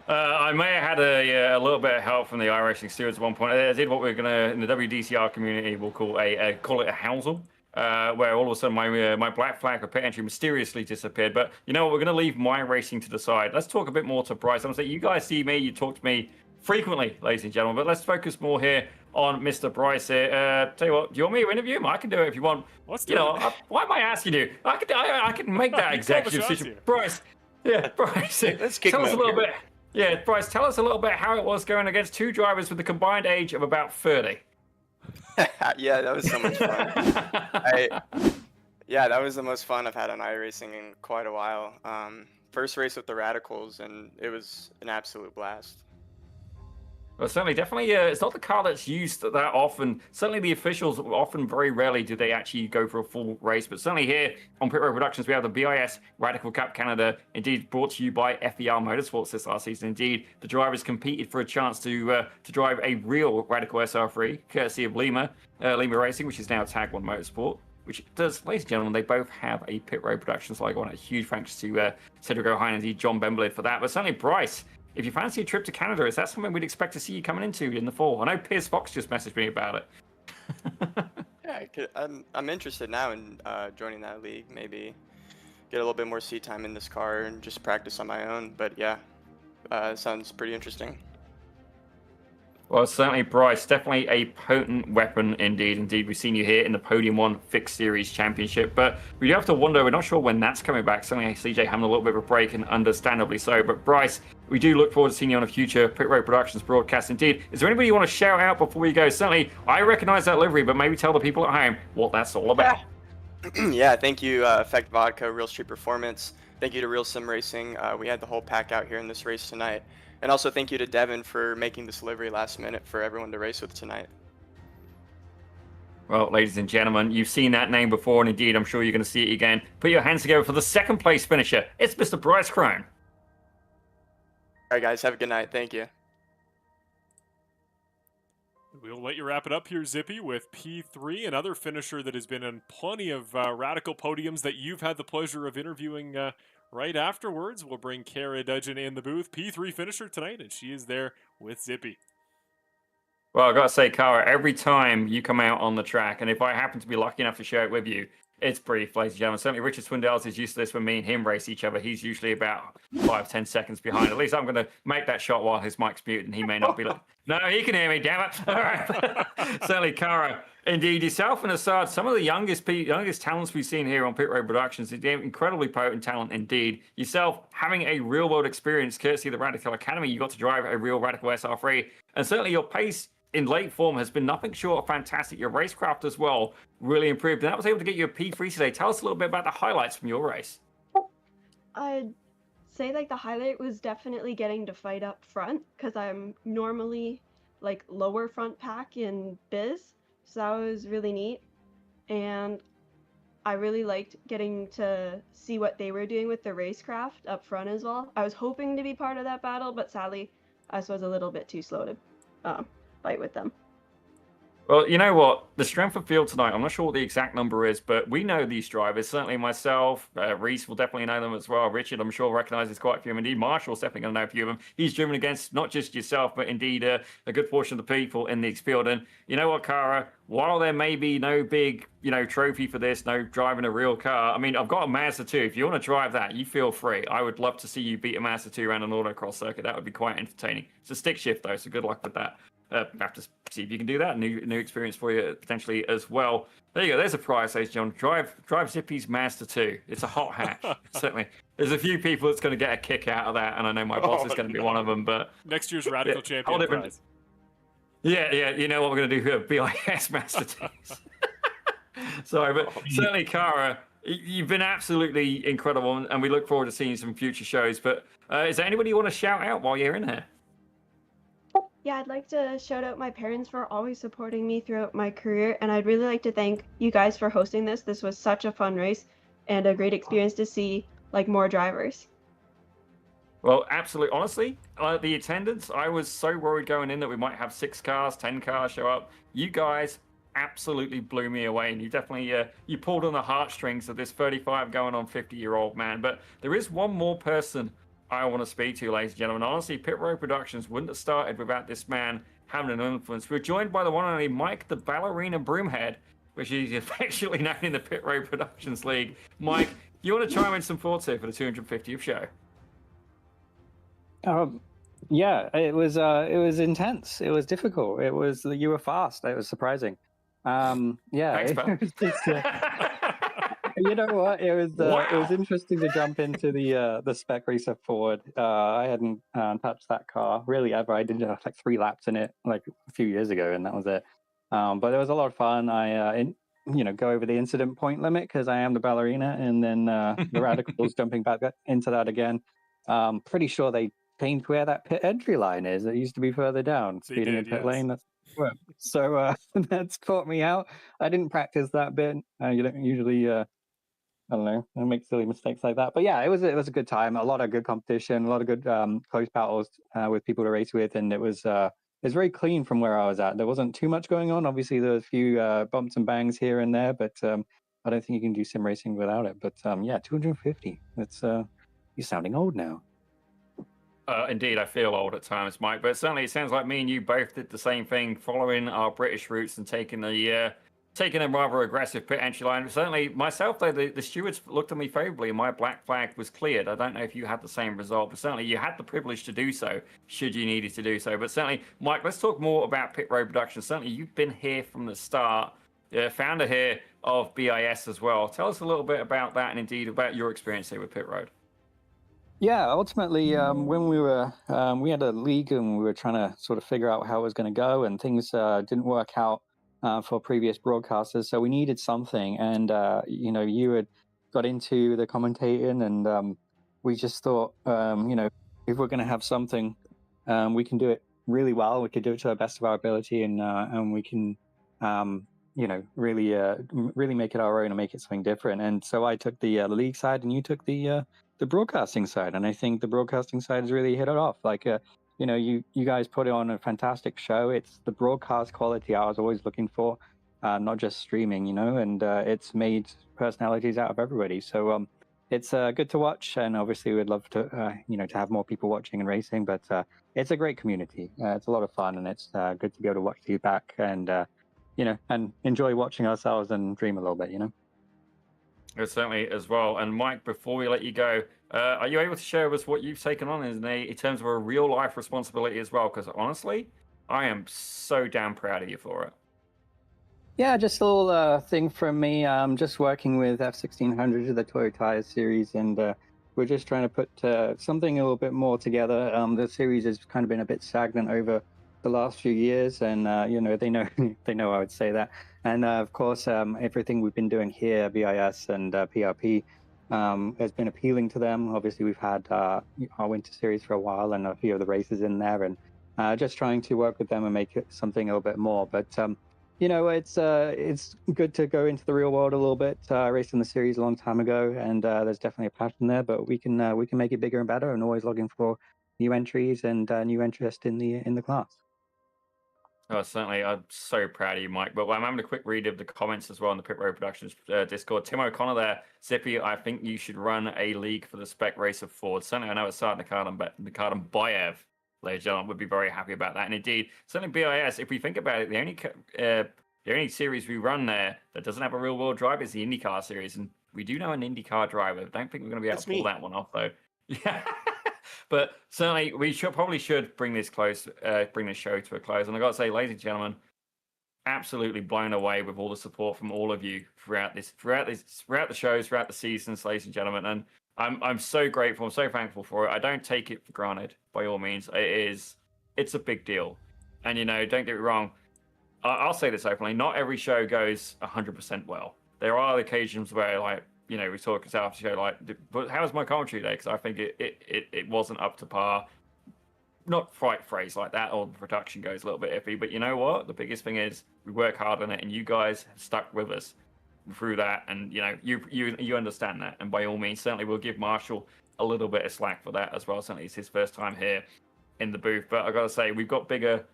I may have had a little bit of help from the iRacing stewards at one point. I did what we're gonna in the WDCR community we'll call it a housel. Where all of a sudden my black flag for pit entry mysteriously disappeared. But you know what? We're going to leave my racing to the side. Let's talk a bit more to Bryce. I'm saying you guys see me, you talk to me frequently, ladies and gentlemen. But let's focus more here on Mr. Bryce here. Tell you what, do you want me to interview him? I can do it if you want. Why am I asking you? I can make that executive decision. Bryce, Bryce. Let's kick tell us a little here. bit. Yeah, Bryce, tell us a little bit how it was going against two drivers with a combined age of about 30. Yeah, that was so much fun. That was the most fun I've had on iRacing in quite a while. First race with the Radicals, and it was an absolute blast. Well, certainly, definitely, it's not the car that's used that often. Certainly, the officials often, very rarely, do they actually go for a full race. But certainly here on Pit Road Productions, we have the BIS Radical Cup Canada, indeed brought to you by FER Motorsports this last season. Indeed, the drivers competed for a chance to drive a real Radical SR3, courtesy of Lima Racing, which is now Tag 1 Motorsport. Which does, ladies and gentlemen, they both have a Pit Road Productions logo on it. Huge thanks to Cedric O'Hine and indeed John Bemblid for that. But certainly, Bryce, if you fancy a trip to Canada, is that something we'd expect to see you coming into in the fall? I know Piers Fox just messaged me about it. Yeah, I'm interested now in joining that league. Maybe get a little bit more seat time in this car and just practice on my own. But yeah, sounds pretty interesting. Well, certainly, Bryce, definitely a potent weapon indeed. Indeed, we've seen you here in the Podium 1 Fixed Series Championship, but we do have to wonder, we're not sure when that's coming back. Certainly, CJ having a little bit of a break, and understandably so. But Bryce, we do look forward to seeing you on a future Pit Road Productions broadcast. Indeed, is there anybody you want to shout out before we go? Certainly, I recognize that livery, but maybe tell the people at home what that's all about. Yeah, thank you, Effect Vodka, Real Street Performance. Thank you to Real Sim Racing. We had the whole pack out here in this race tonight. And also thank you to Devin for making this livery last minute for everyone to race with tonight. Well, ladies and gentlemen, you've seen that name before, and indeed, I'm sure you're going to see it again. Put your hands together for the second place finisher. It's Mr. Bryce Crone. All right, guys, have a good night. Thank you. We'll let you wrap it up here, Zippy, with P3, another finisher that has been in plenty of Radical podiums that you've had the pleasure of interviewing right afterwards. We'll bring Kara Dudgeon in the booth. P3 finisher tonight, and she is there with Zippy. Well, I've got to say, Kara, every time you come out on the track, and if I happen to be lucky enough to share it with you, it's brief, ladies and gentlemen. Certainly, Richard Swindells is used to this when me and him race each other. He's usually about 5-10 seconds behind. At least I'm going to make that shot while his mic's muted, and he may not be like, no, he can hear me, damn it. All right. Certainly, Kara, indeed, yourself and Assad, some of the youngest talents we've seen here on Pit Road Productions. Incredibly potent talent indeed. Yourself having a real-world experience, courtesy of the Radical Academy. You got to drive a real Radical SR3. And certainly your pace in late form has been nothing short of fantastic. Your racecraft as well really improved. And that was able to get you a P3 today. Tell us a little bit about the highlights from your race. I'd say like the highlight was definitely getting to fight up front, because I'm normally like lower front pack in Biz. So that was really neat. And I really liked getting to see what they were doing with the racecraft up front as well. I was hoping to be part of that battle, but sadly I was a little bit too slow to fight with them. Well, you know what? The strength of field tonight, I'm not sure what the exact number is, but we know these drivers. Certainly myself, Reese will definitely know them as well. Richard, I'm sure, recognizes quite a few of them. Indeed, Marshall's definitely going to know a few of them. He's driven against not just yourself, but indeed a good portion of the people in the field. And you know what, Kara? While there may be no big, trophy for this, no driving a real car, I mean, I've got a Mazda 2. If you want to drive that, you feel free. I would love to see you beat a Mazda 2 around an autocross circuit. That would be quite entertaining. It's a stick shift, though, so good luck with that. Have to see if you can do that. New experience for you potentially as well. There you go. There's a prize, ladies and gentlemen. Drive Zippy's Master 2. It's a hot hatch. Certainly. There's a few people that's going to get a kick out of that, and I know my boss is going to be one of them. But next year's Radical Champion prize. Yeah. You know what we're going to do here? BIS Master 2s. Sorry, but certainly, Kara, you've been absolutely incredible, and we look forward to seeing some future shows. But is there anybody you want to shout out while you're in here? Yeah, I'd like to shout out my parents for always supporting me throughout my career, and I'd really like to thank you guys for hosting this. This was such a fun race and a great experience to see more drivers. Well, absolutely. Honestly, the attendance, I was so worried going in that we might have 6 cars, 10 cars show up. You guys absolutely blew me away, and you definitely you pulled on the heartstrings of this 35 going on 50-year-old man. But there is one more person I want to speak to, ladies and gentlemen. Honestly, Pit Road Productions wouldn't have started without this man having an influence. We're joined by the one and only Mike, the Ballerina Broomhead, which is affectionately known in the Pit Road Productions League. Mike, you want to chime in some thoughts here for the 250th show? Yeah, it was intense. It was difficult. You were fast. It was surprising. Yeah, Thanks, it was just, you know what? It was interesting to jump into the Spec Racer Ford. I hadn't touched that car really ever. I did like 3 laps in it like a few years ago, and that was it. But it was a lot of fun. I go over the incident point limit because I am the ballerina, and then the radicals jumping back into that again. Pretty sure they changed where that pit entry line is. It used to be further down, speeding in pit lane. So that's caught me out. I didn't practice that bit. You don't usually. I don't know. I make silly mistakes like that. But yeah, it was a good time. A lot of good competition, a lot of good close battles with people to race with, and it was very clean from where I was at. There wasn't too much going on. Obviously, there was a few bumps and bangs here and there, but I don't think you can do sim racing without it. But yeah, 250. It's you're sounding old now. Indeed, I feel old at times, Mike. But certainly, it sounds like me and you both did the same thing, following our British roots and taking a rather aggressive pit entry line. Certainly, myself, though, the stewards looked at me favorably, and my black flag was cleared. I don't know if you had the same result, but certainly you had the privilege to do so, should you needed to do so. But certainly, Mike, let's talk more about Pit Road Productions. Certainly, you've been here from the start, founder here of BIS as well. Tell us a little bit about that, and indeed about your experience here with Pit Road. Yeah, ultimately, when we had a league and we were trying to sort of figure out how it was going to go, and things didn't work out for previous broadcasters, so we needed something. And you had got into the commentating, and we just thought, if we're going to have something, we can do it really well. We could do it to the best of our ability, and we can, really make it our own and make it something different. And so I took the league side, and you took the broadcasting side, and I think the broadcasting side has really hit it off. Like, you guys put on a fantastic show. It's the broadcast quality I was always looking for, not just streaming, and it's made personalities out of everybody. So it's good to watch, and obviously we'd love to, to have more people watching and racing. But it's a great community. It's a lot of fun, and it's good to be able to watch you back and and enjoy watching ourselves and dream a little bit. Certainly as well. And Mike, before we let you go, are you able to share with us what you've taken on in terms of a real life responsibility as well? Because honestly, I am so damn proud of you for it. Yeah, just a little thing from me. I'm just working with F1600 of the Toyo Tires series, and we're just trying to put something a little bit more together. The series has kind of been a bit stagnant over the last few years, and they know I would say that. And of course, everything we've been doing here, BIS and PRP, has been appealing to them. Obviously, we've had our winter series for a while, and a few of the races in there, and just trying to work with them and make it something a little bit more. But it's good to go into the real world a little bit. Racing the series a long time ago, and there's definitely a passion there. But we can make it bigger and better, and always looking for new entries and new interest in the class. Oh, certainly. I'm so proud of you, Mike. But I'm having a quick read of the comments as well on the Pit Road Productions Discord. Tim O'Connor there, Zippy, I think you should run a league for the Spec Racer Ford. Certainly, I know it's starting the card on Bayev, ladies and gentlemen, would be very happy about that. And indeed, certainly BIS, if we think about it, the only series we run there that doesn't have a real world drive is the IndyCar series. And we do know an IndyCar driver. I don't think we're going to be able to pull that one off, though. Yeah. But certainly, we probably should bring this show to a close. And I got to say, ladies and gentlemen, absolutely blown away with all the support from all of you throughout the shows, throughout the seasons, ladies and gentlemen. And I'm so grateful. I'm so thankful for it. I don't take it for granted, by all means. It's a big deal. And don't get me wrong. I'll say this openly: not every show goes 100% well. There are occasions where, we talk after the show, but how was my commentary today? Because I think it wasn't up to par. Not quite phrased like that, or the production goes a little bit iffy. But you know what? The biggest thing is we work hard on it, and you guys have stuck with us through that, and you understand that. And by all means, certainly we'll give Marshall a little bit of slack for that as well. Certainly it's his first time here in the booth, but I got to say we've got bigger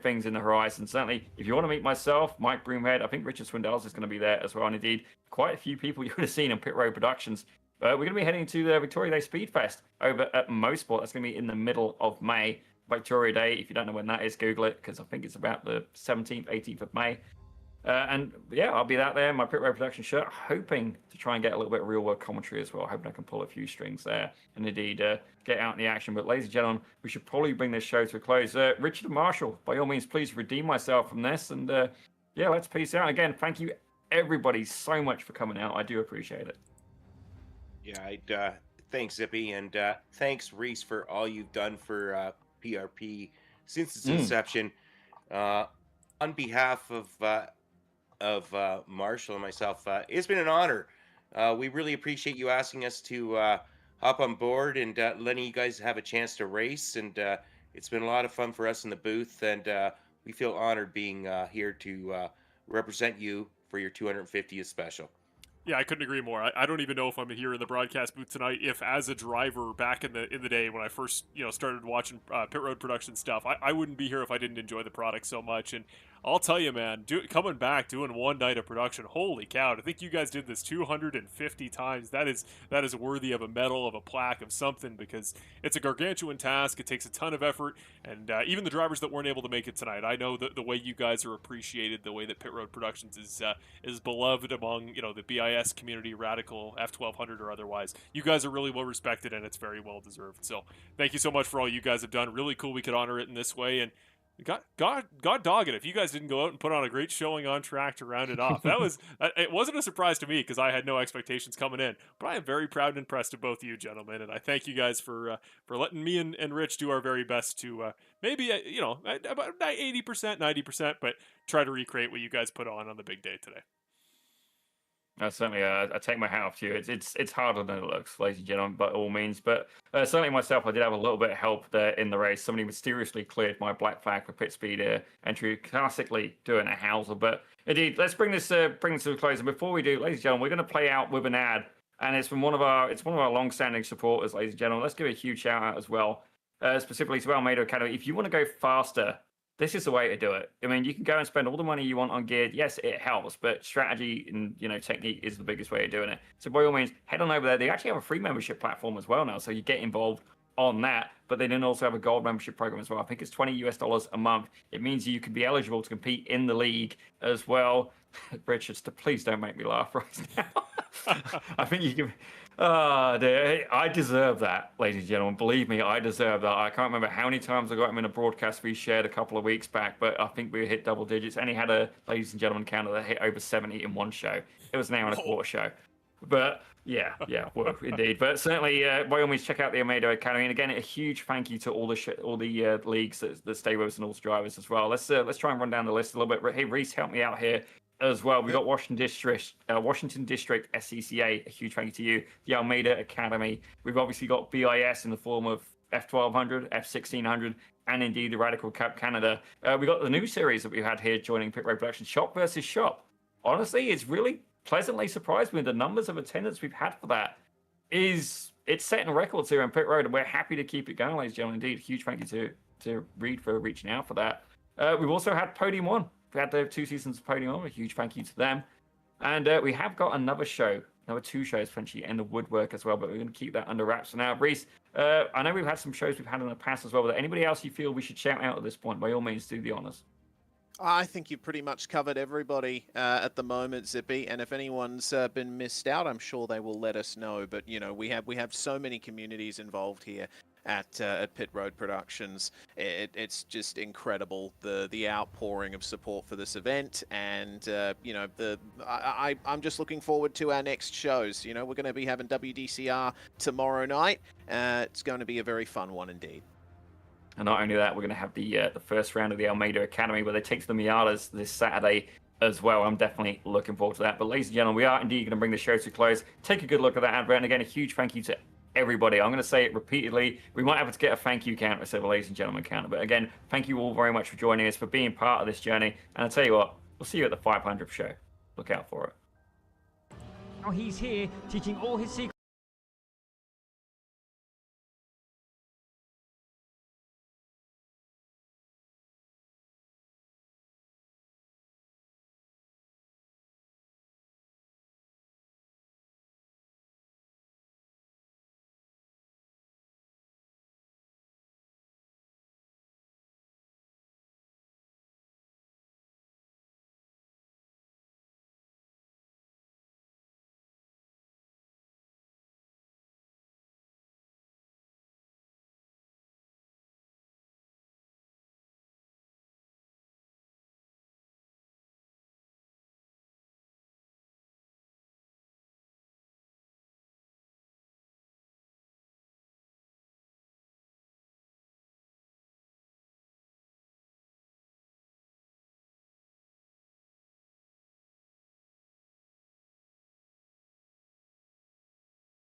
things in the horizon. Certainly, if you want to meet myself, Mike Broomhead, I think Richard Swindells is going to be there as well, and indeed quite a few people you would have seen on Pit Road Productions. We're going to be heading to the Victoria Day Speed Fest over at Motorsport. That's going to be in the middle of May. Victoria Day, if you don't know when that is, Google it, because I think it's about the 17th, 18th of May. And yeah, I'll be out there in my Pit Road Production shirt, hoping to try and get a little bit of real world commentary as well. Hoping I can pull a few strings there and indeed get out in the action. But ladies and gentlemen, we should probably bring this show to a close. Richard and Marshall, by all means, please redeem myself from this. And yeah, let's peace out. Again, thank you everybody so much for coming out. I do appreciate it. Yeah, thanks, Zippy, and thanks, Reese, for all you've done for PRP since its inception. On behalf of Marshall and myself, it's been an honor. We really appreciate you asking us to hop on board and letting you guys have a chance to race. And it's been a lot of fun for us in the booth, and we feel honored being here to represent you for your 250th special. Yeah, I couldn't agree more. I don't even know if I'm here in the broadcast booth tonight. If as a driver back in the day when I first started watching Pit Road Production stuff, I wouldn't be here if I didn't enjoy the product so much. And I'll tell you, man, coming back doing one night of production, holy cow! I think you guys did this 250 times. That is worthy of a medal, of a plaque, of something, because it's a gargantuan task. It takes a ton of effort, and even the drivers that weren't able to make it tonight, I know the way you guys are appreciated, the way that Pit Road Productions is beloved among the BIS community, Radical, F1200 or otherwise. You guys are really well respected, and it's very well deserved. So thank you so much for all you guys have done. Really cool we could honor it in this way, and God dog it if you guys didn't go out and put on a great showing on track to round it off. That was it wasn't a surprise to me because I had no expectations coming in, but I am very proud and impressed of both of you gentlemen, and I thank you guys for letting me and Rich do our very best to maybe about 80%, 90%, but try to recreate what you guys put on the big day today. Certainly, I take my hat off to you. It's harder than it looks, ladies and gentlemen, by all means. But certainly myself, I did have a little bit of help there in the race. Somebody mysteriously cleared my black flag for pit speed entry, classically doing a Hauser. But indeed, let's bring this to a close. And before we do, ladies and gentlemen, we're going to play out with an ad, and it's from one of our long-standing supporters, ladies and gentlemen. Let's give a huge shout out as well, specifically to Almeida Academy. If you want to go faster, this is the way to do it. I mean, you can go and spend all the money you want on gear. Yes, it helps, but strategy and technique is the biggest way of doing it. So by all means, head on over there. They actually have a free membership platform as well now, so you get involved on that. But they then also have a gold membership program as well. I think it's $20 a month. It means you can be eligible to compete in the league as well. Richard, please don't make me laugh right now. I think you can. I deserve that, ladies and gentlemen. Believe me, I deserve that. I can't remember how many times I got him in a broadcast we shared a couple of weeks back, but I think we hit double digits. And he had a, ladies and gentlemen, counter that hit over 70 in one show. It was an hour and a quarter show. But yeah, well, indeed. But certainly, by all means, check out the Almeida Academy. And again, a huge thank you to all the leagues that stay with us and all the drivers as well. Let's try and run down the list a little bit. Hey, Reese, help me out here as well. We've got Washington District SCCA, a huge thank you to you. The Almeida Academy. We've obviously got BIS in the form of F1200, F1600, and indeed the Radical Cup Canada. We've got the new series that we've had here joining Pit Road Productions, Shop versus Shop. Honestly, it's really pleasantly surprised me the numbers of attendance we've had for that. It's setting records here in Pit Road, and we're happy to keep it going, ladies and gentlemen. Indeed, huge thank you to Reed for reaching out for that. We've also had Podium 1. We had the 2 seasons of Podium 1. A huge thank you to them. And we have got another show, another 2 shows potentially in the woodwork as well, but we're going to keep that under wraps for now. Reese, I know we've had some shows we've had in the past as well, but anybody else you feel we should shout out at this point, by all means, do the honors. I think you've pretty much covered everybody at the moment, Zippy. And if anyone's been missed out, I'm sure they will let us know. But you know, we have so many communities involved here at Pit Road Productions. It's just incredible the outpouring of support for this event, and you know, I'm just looking forward to our next shows. You know, we're going to be having WDCR tomorrow night. It's going to be a very fun one indeed. And not only that, we're going to have the first round of the Almeida Academy where they take to the Miatas this Saturday as well. I'm definitely looking forward to that. But ladies and gentlemen, we are indeed going to bring the show to a close. Take a good look at that advert. And again, a huge thank you to everybody. I'm going to say it repeatedly. We might have to get a thank you counter, so ladies and gentlemen counter. But again, thank you all very much for joining us, for being part of this journey. And I'll tell you what, we'll see you at the 500th show. Look out for it. Now he's here teaching all his secrets.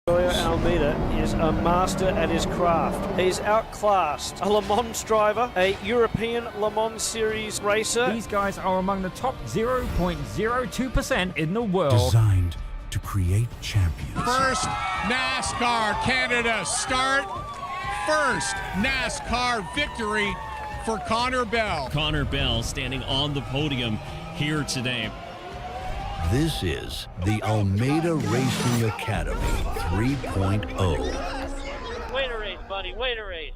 Almeida is a master at his craft. He's outclassed a Le Mans driver, a European Le Mans Series racer. These guys are among the top 0.02% in the world. Designed to create champions. First NASCAR Canada start. First NASCAR victory for Connor Bell. Connor Bell standing on the podium here today. This is the Almeida Racing Academy 3.0. Wait a race, buddy, wait a race.